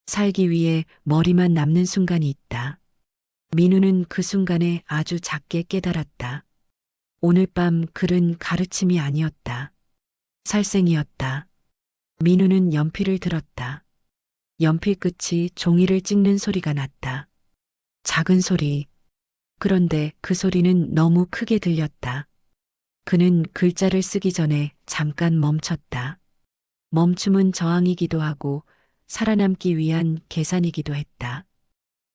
살기 위해 머리만 남는 순간이 있다. 민우는 그 순간에 아주 작게 깨달았다. 오늘 밤 글은 가르침이 아니었다. 살생이었다. 민우는 연필을 들었다. 연필 끝이 종이를 찍는 소리가 났다. 작은 소리. 그런데 그 소리는 너무 크게 들렸다. 그는 글자를 쓰기 전에 잠깐 멈췄다. 멈춤은 저항이기도 하고 살아남기 위한 계산이기도 했다.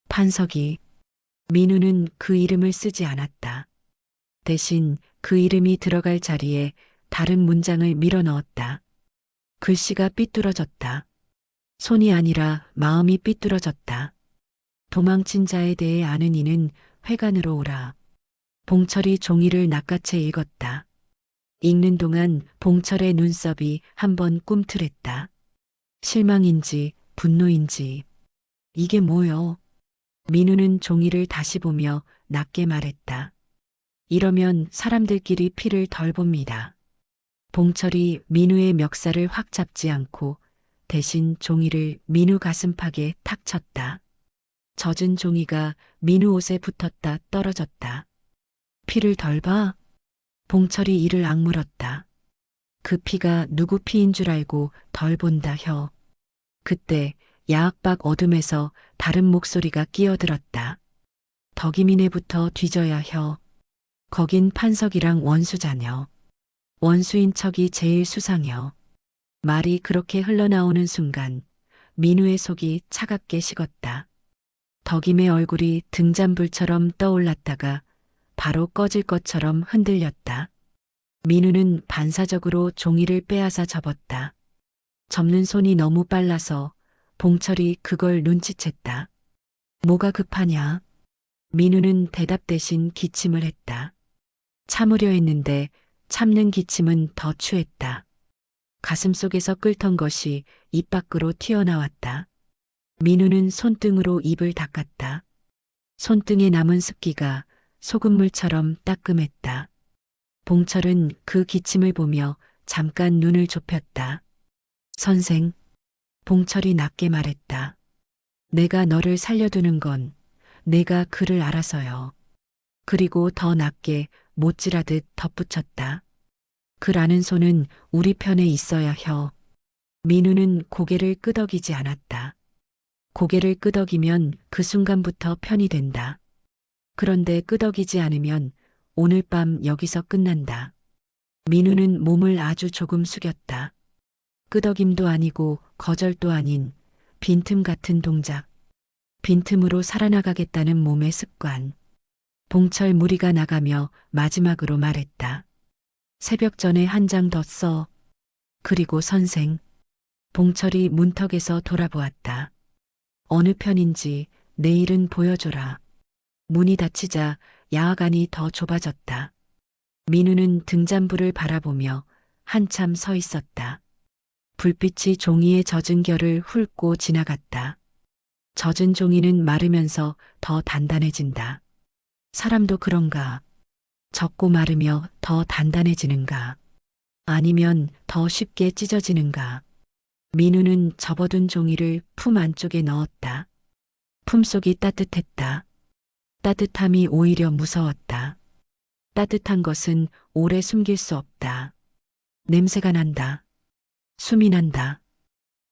판석이. 민우는 그 이름을 쓰지 않았다. 대신 그 이름이 들어갈 자리에 다른 문장을 밀어 넣었다. 글씨가 삐뚤어졌다. 손이 아니라 마음이 삐뚤어졌다. 도망친 자에 대해 아는 이는 회관으로 오라. 봉철이 종이를 낚아채 읽었다. 읽는 동안 봉철의 눈썹이 한번 꿈틀했다. 실망인지 분노인지. 이게 뭐여? 민우는 종이를 다시 보며 낮게 말했다. 이러면 사람들끼리 피를 덜 봅니다. 봉철이 민우의 멱살을 확 잡지 않고 대신 종이를 민우 가슴팍에 탁 쳤다. 젖은 종이가 민우 옷에 붙었다 떨어졌다. 피를 덜 봐? 봉철이 이를 악물었다. 그 피가 누구 피인 줄 알고 덜 본다 혀. 그때 야학박 어둠에서 다른 목소리가 끼어들었다. 덕이민애부터 뒤져야 혀. 거긴 판석이랑 원수자녀. 원수인 척이 제일 수상여. 말이 그렇게 흘러나오는 순간 민우의 속이 차갑게 식었다. 덕임의 얼굴이 등잔불처럼 떠올랐다가 바로 꺼질 것처럼 흔들렸다. 민우는 반사적으로 종이를 빼앗아 접었다. 접는 손이 너무 빨라서 봉철이 그걸 눈치챘다. 뭐가 급하냐? 민우는 대답 대신 기침을 했다. 참으려 했는데 참는 기침은 더 추했다. 가슴속에서 끓던 것이 입 밖으로 튀어나왔다. 민우는 손등으로 입을 닦았다. 손등에 남은 습기가 소금물처럼 따끔했다. 봉철은 그 기침을 보며 잠깐 눈을 좁혔다. 선생, 봉철이 낮게 말했다. 내가 너를 살려두는 건 내가 그를 알아서요. 그리고 더 낮게 못질하듯 덧붙였다. 그라는 손은 우리 편에 있어야 혀. 민우는 고개를 끄덕이지 않았다. 고개를 끄덕이면 그 순간부터 편이 된다. 그런데 끄덕이지 않으면 오늘 밤 여기서 끝난다. 민우는 몸을 아주 조금 숙였다. 끄덕임도 아니고 거절도 아닌 빈틈 같은 동작. 빈틈으로 살아나가겠다는 몸의 습관. 봉철 무리가 나가며 마지막으로 말했다. 새벽 전에 한 장 더 써. 그리고 선생. 봉철이 문턱에서 돌아보았다. 어느 편인지 내일은 보여줘라. 문이 닫히자 야학안이 더 좁아졌다. 민우는 등잔불을 바라보며 한참 서 있었다. 불빛이 종이의 젖은 결을 훑고 지나갔다. 젖은 종이는 마르면서 더 단단해진다. 사람도 그런가? 젖고 마르며 더 단단해지는가? 아니면 더 쉽게 찢어지는가? 민우는 접어둔 종이를 품 안쪽에 넣었다. 품속이 따뜻했다. 따뜻함이 오히려 무서웠다. 따뜻한 것은 오래 숨길 수 없다. 냄새가 난다. 숨이 난다.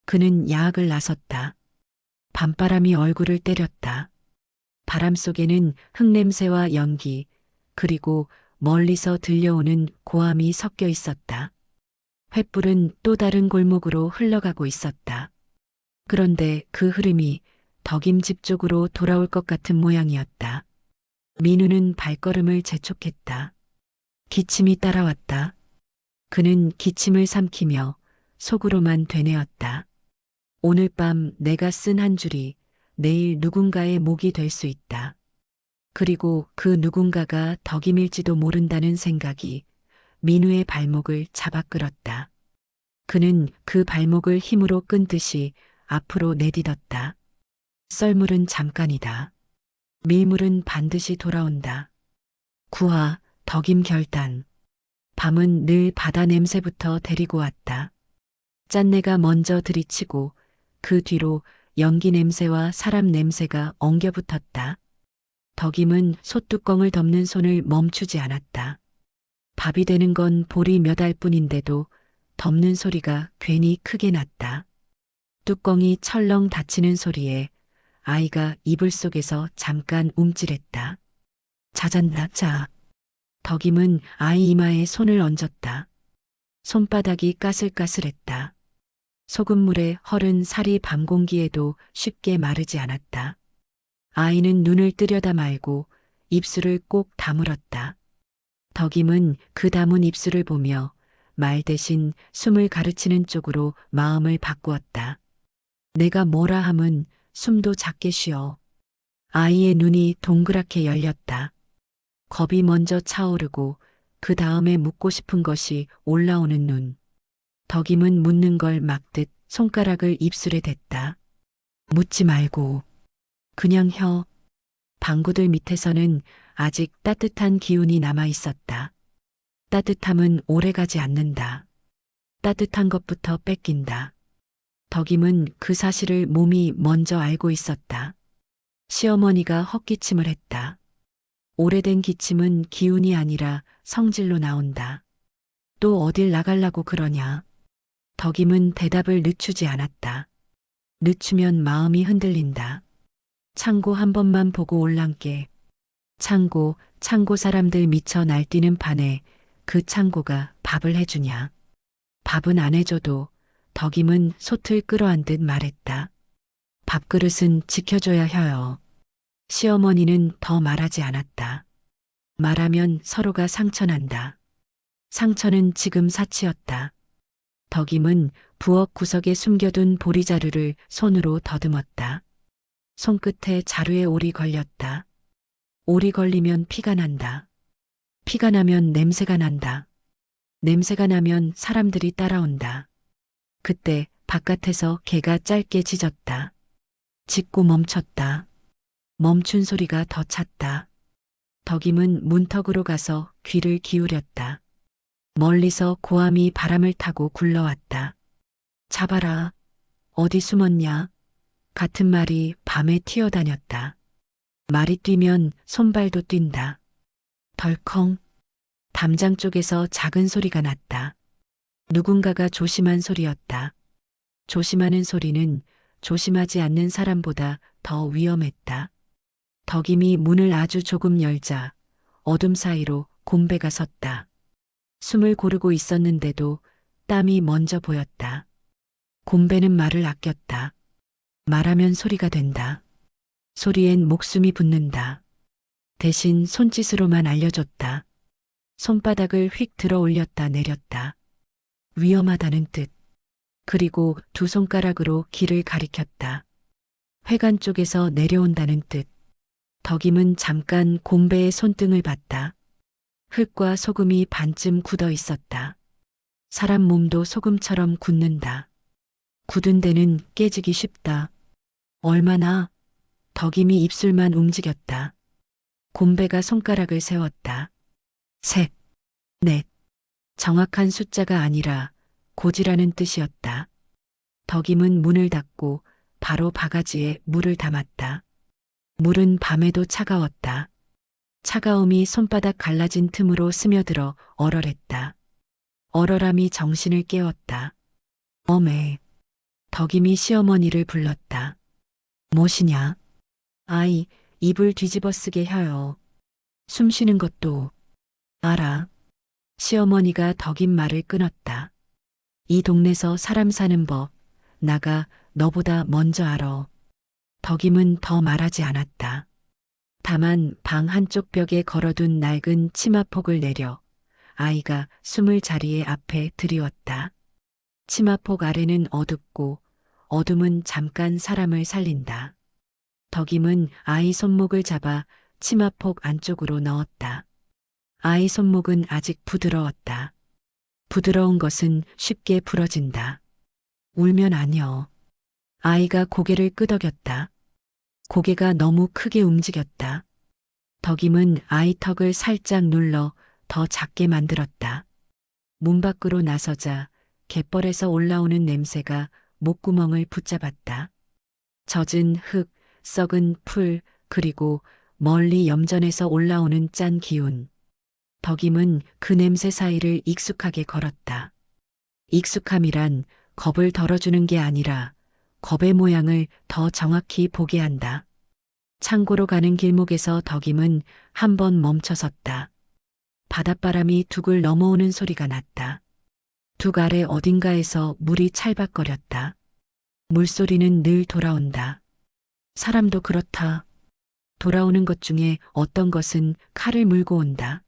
그는 야학을 나섰다. 밤바람이 얼굴을 때렸다. 바람 속에는 흙냄새와 연기, 그리고 멀리서 들려오는 고함이 섞여 있었다. 횃불은 또 다른 골목으로 흘러가고 있었다. 그런데 그 흐름이 덕임집 쪽으로 돌아올 것 같은 모양이었다. 민우는 발걸음을 재촉했다. 기침이 따라왔다. 그는 기침을 삼키며 속으로만 되뇌었다. 오늘 밤 내가 쓴 한 줄이 내일 누군가의 목이 될 수 있다. 그리고 그 누군가가 덕임일지도 모른다는 생각이 민우의 발목을 잡아 끌었다. 그는 그 발목을 힘으로 끈 듯이 앞으로 내딛었다. 썰물은 잠깐이다. 밀물은 반드시 돌아온다. 구하, 덕임 결단. 밤은 늘 바다 냄새부터 데리고 왔다. 짠내가 먼저 들이치고 그 뒤로 연기 냄새와 사람 냄새가 엉겨붙었다. 덕임은 솥뚜껑을 덮는 손을 멈추지 않았다. 밥이 되는 건 보리 몇 알 뿐인데도 덮는 소리가 괜히 크게 났다. 뚜껑이 철렁 닫히는 소리에 아이가 이불 속에서 잠깐 움찔했다. 자잔다, 자. 덕임은 아이 이마에 손을 얹었다. 손바닥이 까슬까슬했다. 소금물에 헐은 살이 밤 공기에도 쉽게 마르지 않았다. 아이는 눈을 뜨려다 말고 입술을 꼭 다물었다. 덕임은 그 다문 입술을 보며 말 대신 숨을 가르치는 쪽으로 마음을 바꾸었다. 내가 뭐라 함은 숨도 작게 쉬어. 아이의 눈이 동그랗게 열렸다. 겁이 먼저 차오르고 그 다음에 묻고 싶은 것이 올라오는 눈. 덕임은 묻는 걸 막듯 손가락을 입술에 댔다. 묻지 말고 그냥 혀. 방구들 밑에서는 아직 따뜻한 기운이 남아 있었다. 따뜻함은 오래가지 않는다. 따뜻한 것부터 뺏긴다. 덕임은 그 사실을 몸이 먼저 알고 있었다. 시어머니가 헛기침을 했다. 오래된 기침은 기운이 아니라 성질로 나온다. 또 어딜 나갈라고 그러냐. 덕임은 대답을 늦추지 않았다. 늦추면 마음이 흔들린다. 창고 한 번만 보고 올란께. 창고 사람들 미쳐 날뛰는 판에 그 창고가 밥을 해주냐. 밥은 안 해줘도 덕임은 솥을 끌어안듯 말했다. 밥그릇은 지켜줘야 혀요. 시어머니는 더 말하지 않았다. 말하면 서로가 상처난다. 상처는 지금 사치였다. 덕임은 부엌 구석에 숨겨둔 보리자루를 손으로 더듬었다. 손끝에 자루에 올이 걸렸다. 올이 걸리면 피가 난다. 피가 나면 냄새가 난다. 냄새가 나면 사람들이 따라온다. 그때 바깥에서 개가 짧게 짖었다. 짖고 멈췄다. 멈춘 소리가 더 찼다. 덕임은 문턱으로 가서 귀를 기울였다. 멀리서 고함이 바람을 타고 굴러왔다. 잡아라. 어디 숨었냐? 같은 말이 밤에 튀어다녔다. 말이 뛰면 손발도 뛴다. 덜컹. 담장 쪽에서 작은 소리가 났다. 누군가가 조심한 소리였다. 조심하는 소리는 조심하지 않는 사람보다 더 위험했다. 덕임이 문을 아주 조금 열자 어둠 사이로 곰배가 섰다. 숨을 고르고 있었는데도 땀이 먼저 보였다. 곰배는 말을 아꼈다. 말하면 소리가 된다. 소리엔 목숨이 붙는다. 대신 손짓으로만 알려줬다. 손바닥을 휙 들어 올렸다 내렸다. 위험하다는 뜻. 그리고 두 손가락으로 길을 가리켰다. 회관 쪽에서 내려온다는 뜻. 덕임은 잠깐 곰배의 손등을 봤다. 흙과 소금이 반쯤 굳어 있었다. 사람 몸도 소금처럼 굳는다. 굳은 데는 깨지기 쉽다. 얼마나? 덕임이 입술만 움직였다. 곰배가 손가락을 세웠다. 셋, 넷. 정확한 숫자가 아니라 고지라는 뜻이었다. 덕임은 문을 닫고 바로 바가지에 물을 담았다. 물은 밤에도 차가웠다. 차가움이 손바닥 갈라진 틈으로 스며들어 얼얼했다. 얼얼함이 정신을 깨웠다. 어메. 덕임이 시어머니를 불렀다. 무엇이냐? 아이, 입을 뒤집어 쓰게 혀요. 숨 쉬는 것도 알아. 시어머니가 덕임 말을 끊었다. 이 동네서 사람 사는 법, 나가 너보다 먼저 알아. 덕임은 더 말하지 않았다. 다만 방 한쪽 벽에 걸어둔 낡은 치마폭을 내려 아이가 숨을 자리에 앞에 들이웠다. 치마폭 아래는 어둡고 어둠은 잠깐 사람을 살린다. 덕임은 아이 손목을 잡아 치마폭 안쪽으로 넣었다. 아이 손목은 아직 부드러웠다. 부드러운 것은 쉽게 부러진다. 울면 아니여. 아이가 고개를 끄덕였다. 고개가 너무 크게 움직였다. 덕임은 아이 턱을 살짝 눌러 더 작게 만들었다. 문 밖으로 나서자 갯벌에서 올라오는 냄새가 목구멍을 붙잡았다. 젖은 흙, 썩은 풀, 그리고 멀리 염전에서 올라오는 짠 기운. 덕임은 그 냄새 사이를 익숙하게 걸었다. 익숙함이란 겁을 덜어주는 게 아니라 겁의 모양을 더 정확히 보게 한다. 창고로 가는 길목에서 덕임은 한 번 멈춰섰다. 바닷바람이 둑을 넘어오는 소리가 났다. 둑 아래 어딘가에서 물이 찰박거렸다. 물소리는 늘 돌아온다. 사람도 그렇다. 돌아오는 것 중에 어떤 것은 칼을 물고 온다.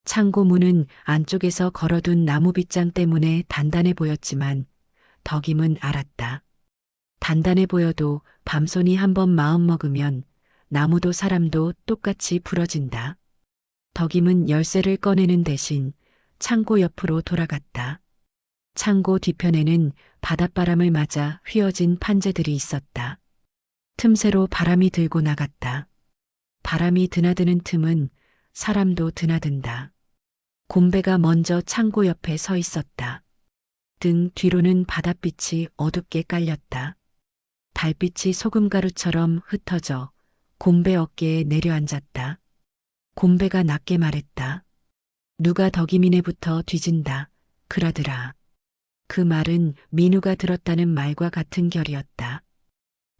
창고 문은 안쪽에서 걸어둔 나무 빗장 때문에 단단해 보였지만 덕임은 알았다. 단단해 보여도 밤손이 한번 마음먹으면 나무도 사람도 똑같이 부러진다. 덕임은 열쇠를 꺼내는 대신 창고 옆으로 돌아갔다. 창고 뒤편에는 바닷바람을 맞아 휘어진 판재들이 있었다. 틈새로 바람이 들고 나갔다. 바람이 드나드는 틈은 사람도 드나든다. 곰배가 먼저 창고 옆에 서 있었다. 등 뒤로는 바닷빛이 어둡게 깔렸다. 달빛이 소금가루처럼 흩어져 곰배 어깨에 내려앉았다. 곰배가 낮게 말했다. 누가 덕이민에부터 뒤진다. 그러더라. 그 말은 민우가 들었다는 말과 같은 결이었다.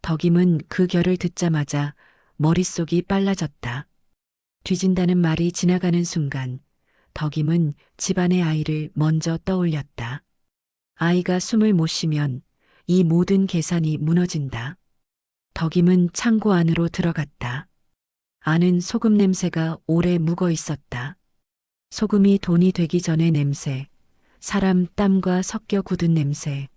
덕임은 그 결을 듣자마자 머릿속이 빨라졌다. 뒤진다는 말이 지나가는 순간 덕임은 집안의 아이를 먼저 떠올렸다. 아이가 숨을 못 쉬면 이 모든 계산이 무너진다. 덕임은 창고 안으로 들어갔다. 안은 소금 냄새가 오래 묵어 있었다. 소금이 돈이 되기 전의 냄새, 사람 땀과 섞여 굳은 냄새.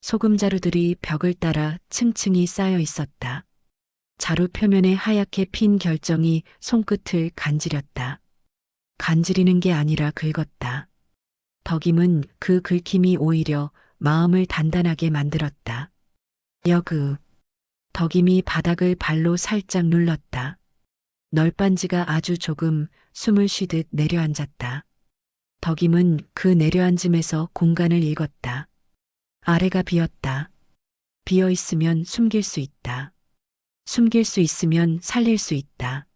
소금 자루들이 벽을 따라 층층이 쌓여 있었다. 자루 표면에 하얗게 핀 결정이 손끝을 간지렸다. 간지리는 게 아니라 긁었다. 덕임은 그 긁힘이 오히려 마음을 단단하게 만들었다. 여그. 덕임이 바닥을 발로 살짝 눌렀다. 널빤지가 아주 조금 숨을 쉬듯 내려앉았다. 덕임은 그 내려앉음에서 공간을 읽었다. 아래가 비었다. 비어 있으면 숨길 수 있다. 숨길 수 있으면 살릴 수 있다.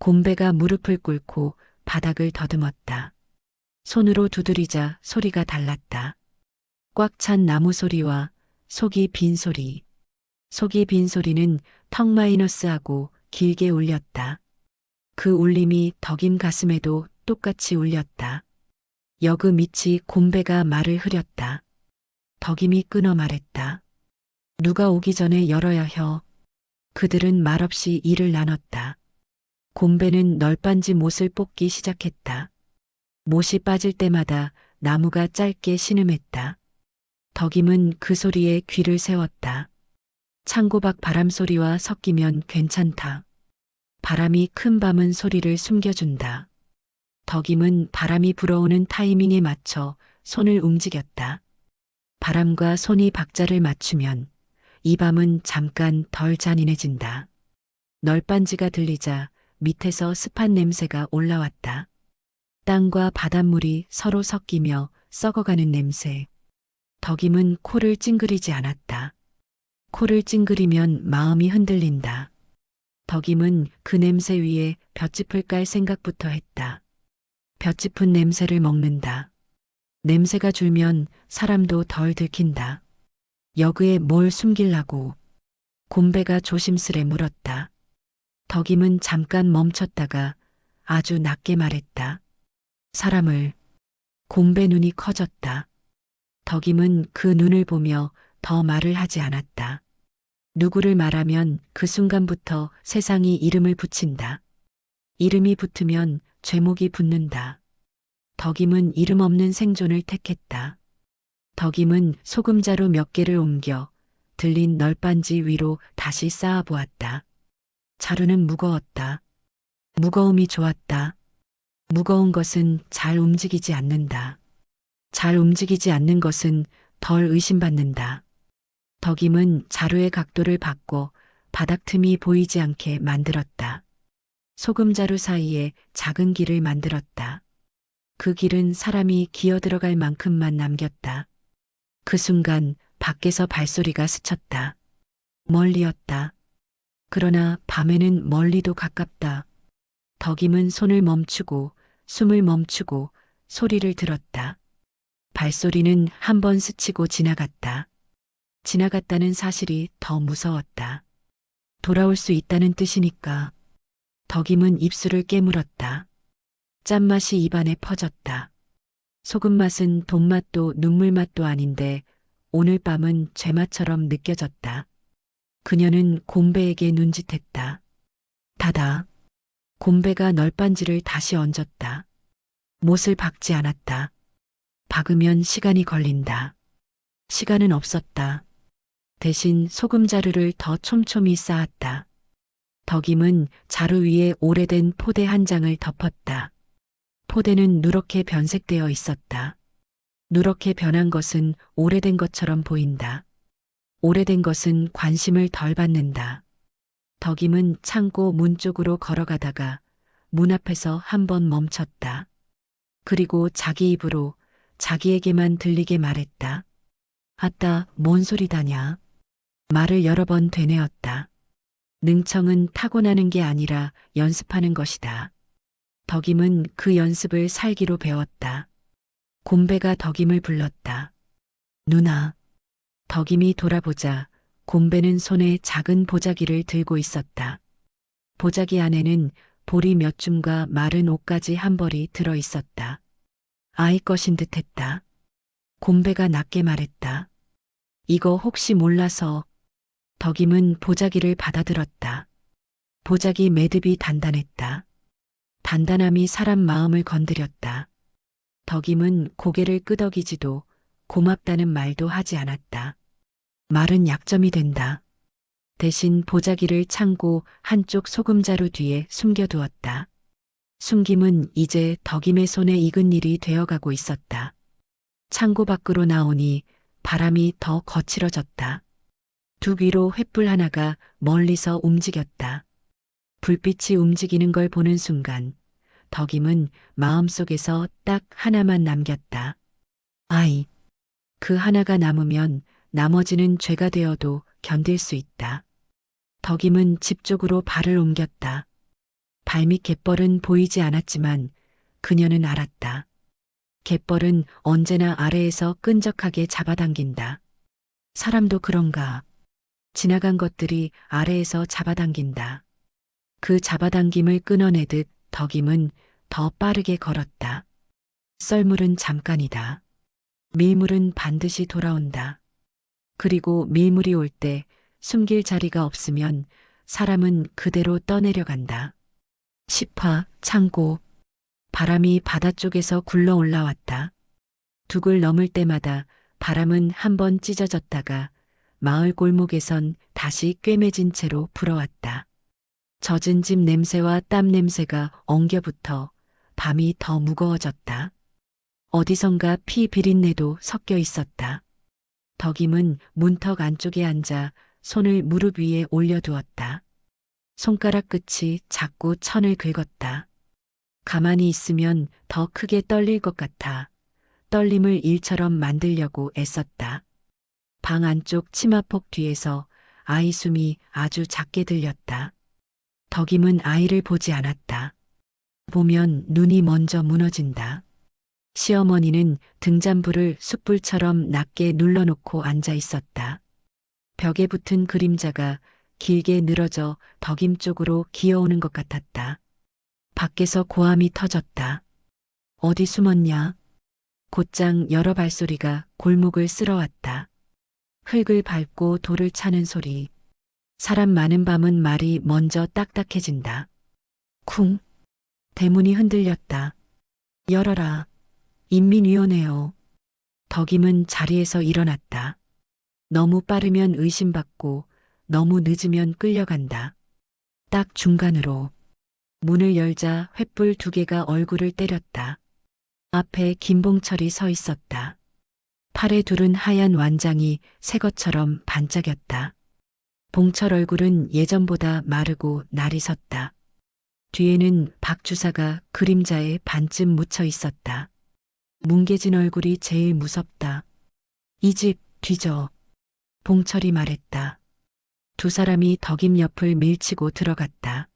곰배가 무릎을 꿇고 바닥을 더듬었다. 손으로 두드리자 소리가 달랐다. 꽉 찬 나무 소리와 속이 빈 소리. 속이 빈 소리는 턱 마이너스하고 길게 울렸다. 그 울림이 덕임 가슴에도 똑같이 울렸다. 여그 밑이 곰배가 말을 흐렸다. 덕임이 끊어 말했다. 누가 오기 전에 열어야 혀. 그들은 말없이 일을 나눴다. 곰배는 널빤지 못을 뽑기 시작했다. 못이 빠질 때마다 나무가 짧게 신음했다. 덕임은 그 소리에 귀를 세웠다. 창고 밖 바람 소리와 섞이면 괜찮다. 바람이 큰 밤은 소리를 숨겨준다. 덕임은 바람이 불어오는 타이밍에 맞춰 손을 움직였다. 바람과 손이 박자를 맞추면 이 밤은 잠깐 덜 잔인해진다. 널빤지가 들리자 밑에서 습한 냄새가 올라왔다. 땅과 바닷물이 서로 섞이며 썩어가는 냄새. 덕임은 코를 찡그리지 않았다. 코를 찡그리면 마음이 흔들린다. 덕임은 그 냄새 위에 볏짚을 깔 생각부터 했다. 볏짚은 냄새를 먹는다. 냄새가 줄면 사람도 덜 들킨다. 여그에 뭘 숨기려고. 곰배가 조심스레 물었다. 덕임은 잠깐 멈췄다가 아주 낮게 말했다. 사람을. 곰배 눈이 커졌다. 덕임은 그 눈을 보며 더 말을 하지 않았다. 누구를 말하면 그 순간부터 세상이 이름을 붙인다. 이름이 붙으면 죄목이 붙는다. 덕임은 이름 없는 생존을 택했다. 덕임은 소금자루 몇 개를 옮겨 들린 널빤지 위로 다시 쌓아보았다. 자루는 무거웠다. 무거움이 좋았다. 무거운 것은 잘 움직이지 않는다. 잘 움직이지 않는 것은 덜 의심받는다. 덕임은 자루의 각도를 바꿔 바닥 틈이 보이지 않게 만들었다. 소금자루 사이에 작은 길을 만들었다. 그 길은 사람이 기어 들어갈 만큼만 남겼다. 그 순간 밖에서 발소리가 스쳤다. 멀리였다. 그러나 밤에는 멀리도 가깝다. 덕임은 손을 멈추고 숨을 멈추고 소리를 들었다. 발소리는 한 번 스치고 지나갔다. 지나갔다는 사실이 더 무서웠다. 돌아올 수 있다는 뜻이니까. 덕임은 입술을 깨물었다. 짠맛이 입안에 퍼졌다. 소금 맛은 돈맛도 눈물 맛도 아닌데 오늘 밤은 죄맛처럼 느껴졌다. 그녀는 곰배에게 눈짓했다. 닫아. 곰배가 널빤지를 다시 얹었다. 못을 박지 않았다. 박으면 시간이 걸린다. 시간은 없었다. 대신 소금자루를 더 촘촘히 쌓았다. 덕임은 자루 위에 오래된 포대 한 장을 덮었다. 포대는 누렇게 변색되어 있었다. 누렇게 변한 것은 오래된 것처럼 보인다. 오래된 것은 관심을 덜 받는다. 덕임은 창고 문 쪽으로 걸어가다가 문 앞에서 한 번 멈췄다. 그리고 자기 입으로 자기에게만 들리게 말했다. 아따, 뭔 소리다냐. 말을 여러 번 되뇌었다. 능청은 타고나는 게 아니라 연습하는 것이다. 덕임은 그 연습을 살기로 배웠다. 곰배가 덕임을 불렀다. 누나. 덕임이 돌아보자 곰배는 손에 작은 보자기를 들고 있었다. 보자기 안에는 보리 몇 줌과 마른 옷가지 한 벌이 들어 있었다. 아이 것인 듯했다. 곰배가 낮게 말했다. 이거 혹시 몰라서. 덕임은 보자기를 받아들었다. 보자기 매듭이 단단했다. 단단함이 사람 마음을 건드렸다. 덕임은 고개를 끄덕이지도 고맙다는 말도 하지 않았다. 말은 약점이 된다. 대신 보자기를 창고 한쪽 소금자루 뒤에 숨겨두었다. 숨김은 이제 덕임의 손에 익은 일이 되어가고 있었다. 창고 밖으로 나오니 바람이 더 거칠어졌다. 두 귀로 횃불 하나가 멀리서 움직였다. 불빛이 움직이는 걸 보는 순간 덕임은 마음속에서 딱 하나만 남겼다. 아이. 그 하나가 남으면 나머지는 죄가 되어도 견딜 수 있다. 덕임은 집 쪽으로 발을 옮겼다. 발밑 갯벌은 보이지 않았지만 그녀는 알았다. 갯벌은 언제나 아래에서 끈적하게 잡아당긴다. 사람도 그런가. 지나간 것들이 아래에서 잡아당긴다. 그 잡아당김을 끊어내듯 덕임은 더 빠르게 걸었다. 썰물은 잠깐이다. 밀물은 반드시 돌아온다. 그리고 밀물이 올 때 숨길 자리가 없으면 사람은 그대로 떠내려간다. 10화 창고. 바람이 바다 쪽에서 굴러 올라왔다. 둑을 넘을 때마다 바람은 한 번 찢어졌다가 마을 골목에선 다시 꿰매진 채로 불어왔다. 젖은 집 냄새와 땀 냄새가 엉겨붙어 밤이 더 무거워졌다. 어디선가 피 비린내도 섞여 있었다. 덕임은 문턱 안쪽에 앉아 손을 무릎 위에 올려두었다. 손가락 끝이 자꾸 천을 긁었다. 가만히 있으면 더 크게 떨릴 것 같아 떨림을 일처럼 만들려고 애썼다. 방 안쪽 치마폭 뒤에서 아이 숨이 아주 작게 들렸다. 덕임은 아이를 보지 않았다. 보면 눈이 먼저 무너진다. 시어머니는 등잔불을 숯불처럼 낮게 눌러놓고 앉아 있었다. 벽에 붙은 그림자가 길게 늘어져 덕임 쪽으로 기어오는 것 같았다. 밖에서 고함이 터졌다. 어디 숨었냐? 곧장 여러 발소리가 골목을 쓸어왔다. 흙을 밟고 돌을 차는 소리. 사람 많은 밤은 말이 먼저 딱딱해진다. 쿵. 대문이 흔들렸다. 열어라. 인민위원회요. 덕임은 자리에서 일어났다. 너무 빠르면 의심받고 너무 늦으면 끌려간다. 딱 중간으로. 문을 열자 횃불 두 개가 얼굴을 때렸다. 앞에 김봉철이 서 있었다. 팔에 두른 하얀 완장이 새 것처럼 반짝였다. 봉철 얼굴은 예전보다 마르고 날이 섰다. 뒤에는 박 주사가 그림자에 반쯤 묻혀 있었다. 뭉개진 얼굴이 제일 무섭다. 이 집 뒤져. 봉철이 말했다. 두 사람이 덕임 옆을 밀치고 들어갔다.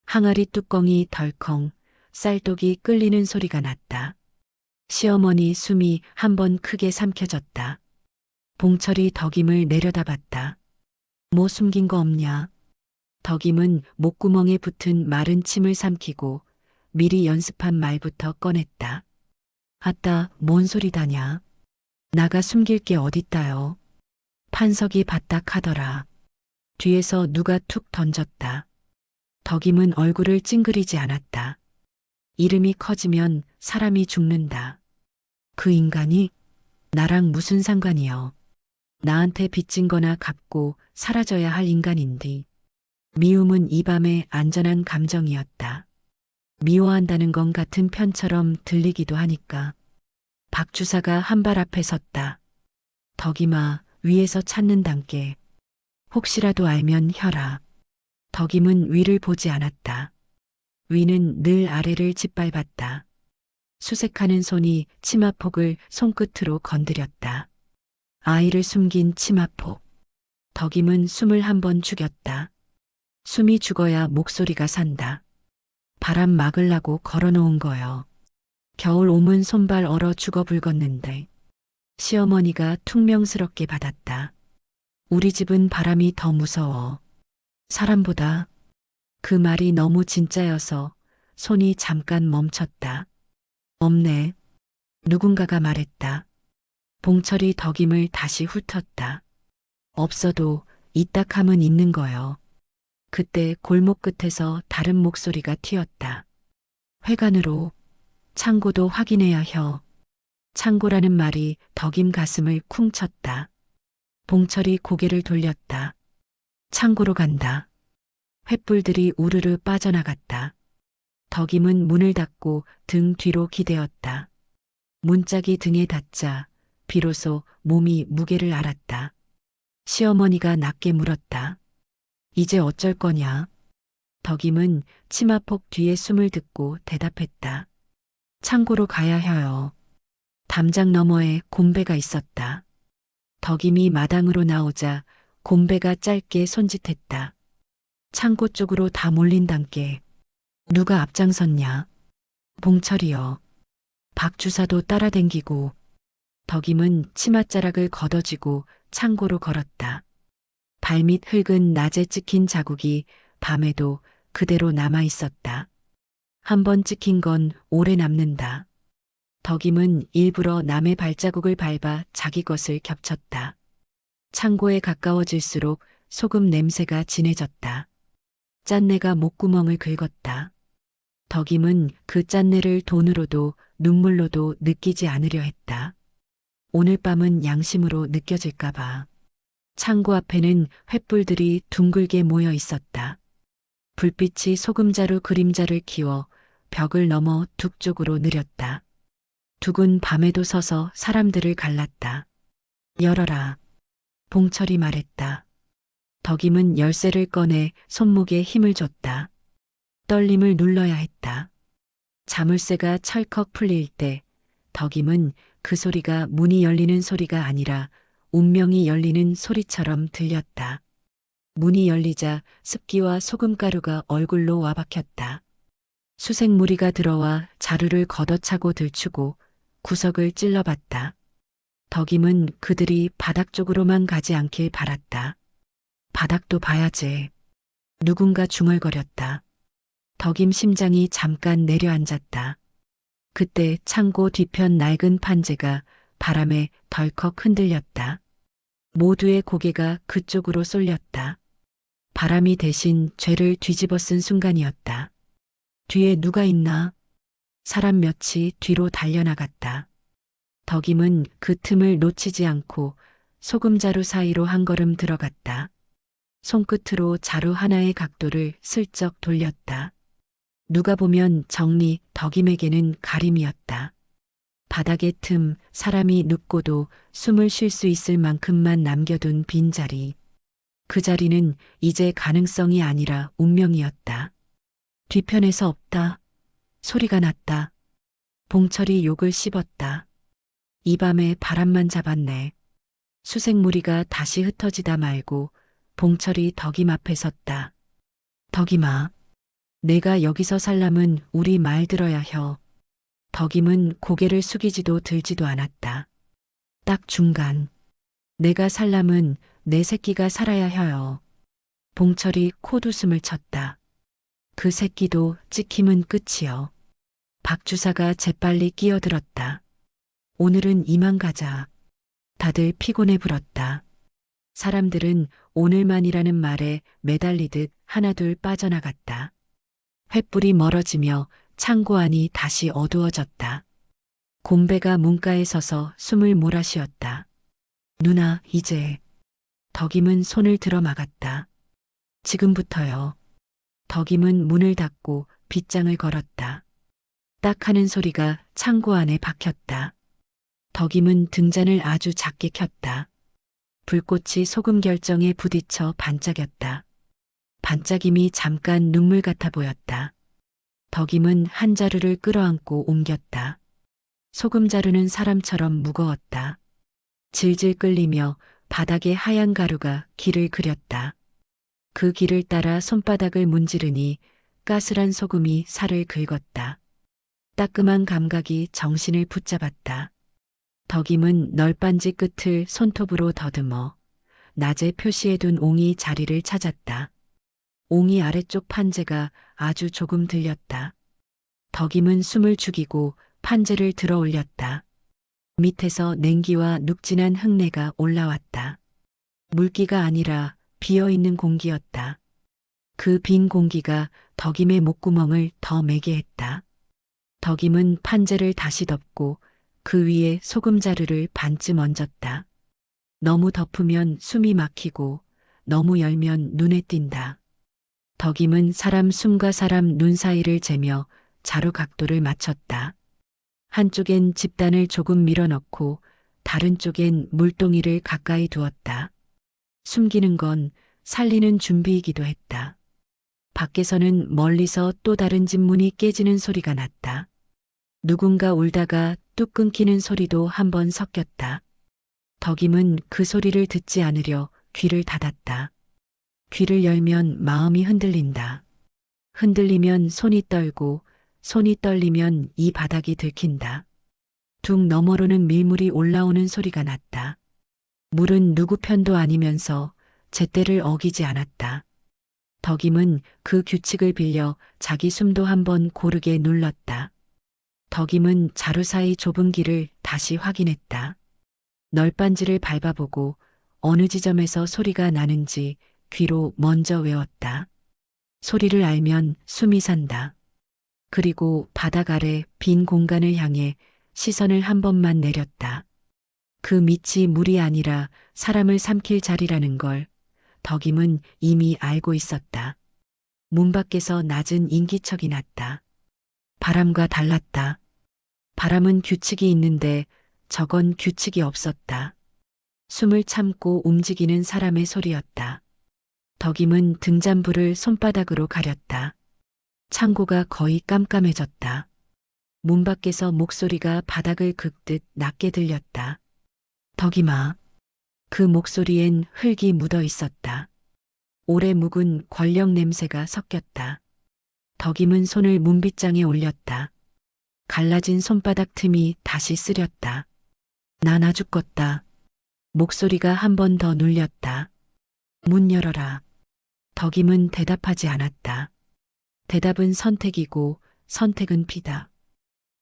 항아리 뚜껑이 덜컹, 쌀독이 끓이는 소리가 났다. 시어머니 숨이 한 번 크게 삼켜졌다. 봉철이 덕임을 내려다봤다. 뭐 숨긴 거 없냐? 덕임은 목구멍에 붙은 마른 침을 삼키고 미리 연습한 말부터 꺼냈다. 아따, 뭔 소리다냐? 나가 숨길 게 어딨다요. 판석이 바닥하더라. 뒤에서 누가 툭 던졌다. 덕임은 얼굴을 찡그리지 않았다. 이름이 커지면 사람이 죽는다. 그 인간이 나랑 무슨 상관이여. 나한테 빚진 거나 갚고 사라져야 할 인간인디. 미움은 이 밤의 안전한 감정이었다. 미워한다는 건 같은 편처럼 들리기도 하니까. 박 주사가 한 발 앞에 섰다. 덕임아, 위에서 찾는단께. 혹시라도 알면 혀라. 덕임은 위를 보지 않았다. 위는 늘 아래를 짓밟았다. 수색하는 손이 치마폭을 손끝으로 건드렸다. 아이를 숨긴 치마폭. 덕임은 숨을 한 번 죽였다. 숨이 죽어야 목소리가 산다. 바람 막으려고 걸어놓은 거여. 겨울 오문 손발 얼어 죽어 불겄는데. 시어머니가 퉁명스럽게 받았다. 우리 집은 바람이 더 무서워. 사람보다. 그 말이 너무 진짜여서 손이 잠깐 멈췄다. 없네. 누군가가 말했다. 봉철이 덕임을 다시 훑었다. 없어도 이딱함은 있는 거여. 그때 골목 끝에서 다른 목소리가 튀었다. 회관으로. 창고도 확인해야 혀. 창고라는 말이 덕임 가슴을 쿵 쳤다. 봉철이 고개를 돌렸다. 창고로 간다. 횃불들이 우르르 빠져나갔다. 덕임은 문을 닫고 등 뒤로 기대었다. 문짝이 등에 닿자 비로소 몸이 무게를 알았다. 시어머니가 낮게 물었다. 이제 어쩔 거냐? 덕임은 치마폭 뒤에 숨을 듣고 대답했다. 창고로 가야 해요. 담장 너머에 곰배가 있었다. 덕임이 마당으로 나오자 곰배가 짧게 손짓했다. 창고 쪽으로 다 몰린단께. 누가 앞장섰냐? 봉철이요. 박 주사도 따라댕기고. 덕임은 치맛자락을 걷어쥐고 창고로 걸었다. 발밑 흙은 낮에 찍힌 자국이 밤에도 그대로 남아 있었다. 한 번 찍힌 건 오래 남는다. 덕임은 일부러 남의 발자국을 밟아 자기 것을 겹쳤다. 창고에 가까워질수록 소금 냄새가 진해졌다. 짠내가 목구멍을 긁었다. 덕임은 그 짠내를 돈으로도 눈물로도 느끼지 않으려 했다. 오늘 밤은 양심으로 느껴질까봐. 창고 앞에는 횃불들이 둥글게 모여 있었다. 불빛이 소금자루 그림자를 키워 벽을 넘어 둑 쪽으로 느렸다. 둑은 밤에도 서서 사람들을 갈랐다. 열어라. 봉철이 말했다. 덕임은 열쇠를 꺼내 손목에 힘을 줬다. 떨림을 눌러야 했다. 자물쇠가 철컥 풀릴 때 덕임은 그 소리가 문이 열리는 소리가 아니라 운명이 열리는 소리처럼 들렸다. 문이 열리자 습기와 소금가루가 얼굴로 와박혔다. 수색무리가 들어와 자루를 걷어차고 들추고 구석을 찔러봤다. 덕임은 그들이 바닥 쪽으로만 가지 않길 바랐다. 바닥도 봐야지. 누군가 중얼거렸다. 덕임 심장이 잠깐 내려앉았다. 그때 창고 뒤편 낡은 판재가 바람에 덜컥 흔들렸다. 모두의 고개가 그쪽으로 쏠렸다. 바람이 대신 죄를 뒤집어 쓴 순간이었다. 뒤에 누가 있나? 사람 몇이 뒤로 달려나갔다. 덕임은 그 틈을 놓치지 않고 소금자루 사이로 한 걸음 들어갔다. 손끝으로 자루 하나의 각도를 슬쩍 돌렸다. 누가 보면 정리 덕임에게는 가림이었다. 바닥의 틈, 사람이 눕고도 숨을 쉴 수 있을 만큼만 남겨둔 빈자리. 그 자리는 이제 가능성이 아니라 운명이었다. 뒤편에서 없다. 소리가 났다. 봉철이 욕을 씹었다. 이 밤에 바람만 잡았네. 수색무리가 다시 흩어지다 말고 봉철이 덕임 앞에 섰다. 덕임아, 내가 여기서 살려면 우리 말 들어야 혀. 덕임은 고개를 숙이지도 들지도 않았다. 딱 중간. 내가 살려면 내 새끼가 살아야 혀요. 봉철이 콧웃음을 쳤다. 그 새끼도 찍힘은 끝이여. 박 주사가 재빨리 끼어들었다. 오늘은 이만 가자. 다들 피곤해 불었다. 사람들은 오늘만이라는 말에 매달리듯 하나둘 빠져나갔다. 횃불이 멀어지며 창고 안이 다시 어두워졌다. 곰배가 문가에 서서 숨을 몰아쉬었다. 누나, 이제. 덕임은 손을 들어 막았다. 지금부터요. 덕임은 문을 닫고 빗장을 걸었다. 딱 하는 소리가 창고 안에 박혔다. 덕임은 등잔을 아주 작게 켰다. 불꽃이 소금 결정에 부딪혀 반짝였다. 반짝임이 잠깐 눈물 같아 보였다. 덕임은 한 자루를 끌어안고 옮겼다. 소금 자루는 사람처럼 무거웠다. 질질 끌리며 바닥에 하얀 가루가 길을 그렸다. 그 길을 따라 손바닥을 문지르니 까슬한 소금이 살을 긁었다. 따끔한 감각이 정신을 붙잡았다. 덕임은 널빤지 끝을 손톱으로 더듬어 낮에 표시해둔 옹이 자리를 찾았다. 옹이 아래쪽 판재가 아주 조금 들렸다. 덕임은 숨을 죽이고 판재를 들어 올렸다. 밑에서 냉기와 눅진한 흙내가 올라왔다. 물기가 아니라 비어있는 공기였다. 그 빈 공기가 덕임의 목구멍을 더 매게 했다. 덕임은 판재를 다시 덮고 그 위에 소금자루를 반쯤 얹었다. 너무 덮으면 숨이 막히고 너무 열면 눈에 띈다. 덕임은 사람 숨과 사람 눈 사이를 재며 자루 각도를 맞췄다. 한쪽엔 집단을 조금 밀어넣고 다른 쪽엔 물동이를 가까이 두었다. 숨기는 건 살리는 준비이기도 했다. 밖에서는 멀리서 또 다른 집 문이 깨지는 소리가 났다. 누군가 울다가 뚝 끊기는 소리도 한 번 섞였다. 덕임은 그 소리를 듣지 않으려 귀를 닫았다. 귀를 열면 마음이 흔들린다. 흔들리면 손이 떨고 손이 떨리면 이 바닥이 들킨다. 둑 너머로는 밀물이 올라오는 소리가 났다. 물은 누구 편도 아니면서 제때를 어기지 않았다. 덕임은 그 규칙을 빌려 자기 숨도 한번 고르게 눌렀다. 덕임은 자루 사이 좁은 길을 다시 확인했다. 널빤지를 밟아보고 어느 지점에서 소리가 나는지 귀로 먼저 외웠다. 소리를 알면 숨이 산다. 그리고 바닥 아래 빈 공간을 향해 시선을 한 번만 내렸다. 그 밑이 물이 아니라 사람을 삼킬 자리라는 걸 덕임은 이미 알고 있었다. 문 밖에서 낮은 인기척이 났다. 바람과 달랐다. 바람은 규칙이 있는데 저건 규칙이 없었다. 숨을 참고 움직이는 사람의 소리였다. 덕임은 등잔불을 손바닥으로 가렸다. 창고가 거의 깜깜해졌다. 문 밖에서 목소리가 바닥을 긁듯 낮게 들렸다. 덕임아. 그 목소리엔 흙이 묻어 있었다. 오래 묵은 권력 냄새가 섞였다. 덕임은 손을 문빗장에 올렸다. 갈라진 손바닥 틈이 다시 쓰렸다. 난 아주 껐다. 목소리가 한 번 더 눌렸다. 문 열어라. 덕임은 대답하지 않았다. 대답은 선택이고 선택은 피다.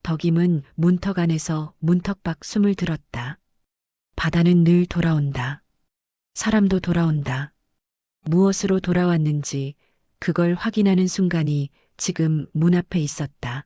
덕임은 문턱 안에서 문턱 밖 숨을 들었다. 바다는 늘 돌아온다. 사람도 돌아온다. 무엇으로 돌아왔는지 그걸 확인하는 순간이 지금 문 앞에 있었다.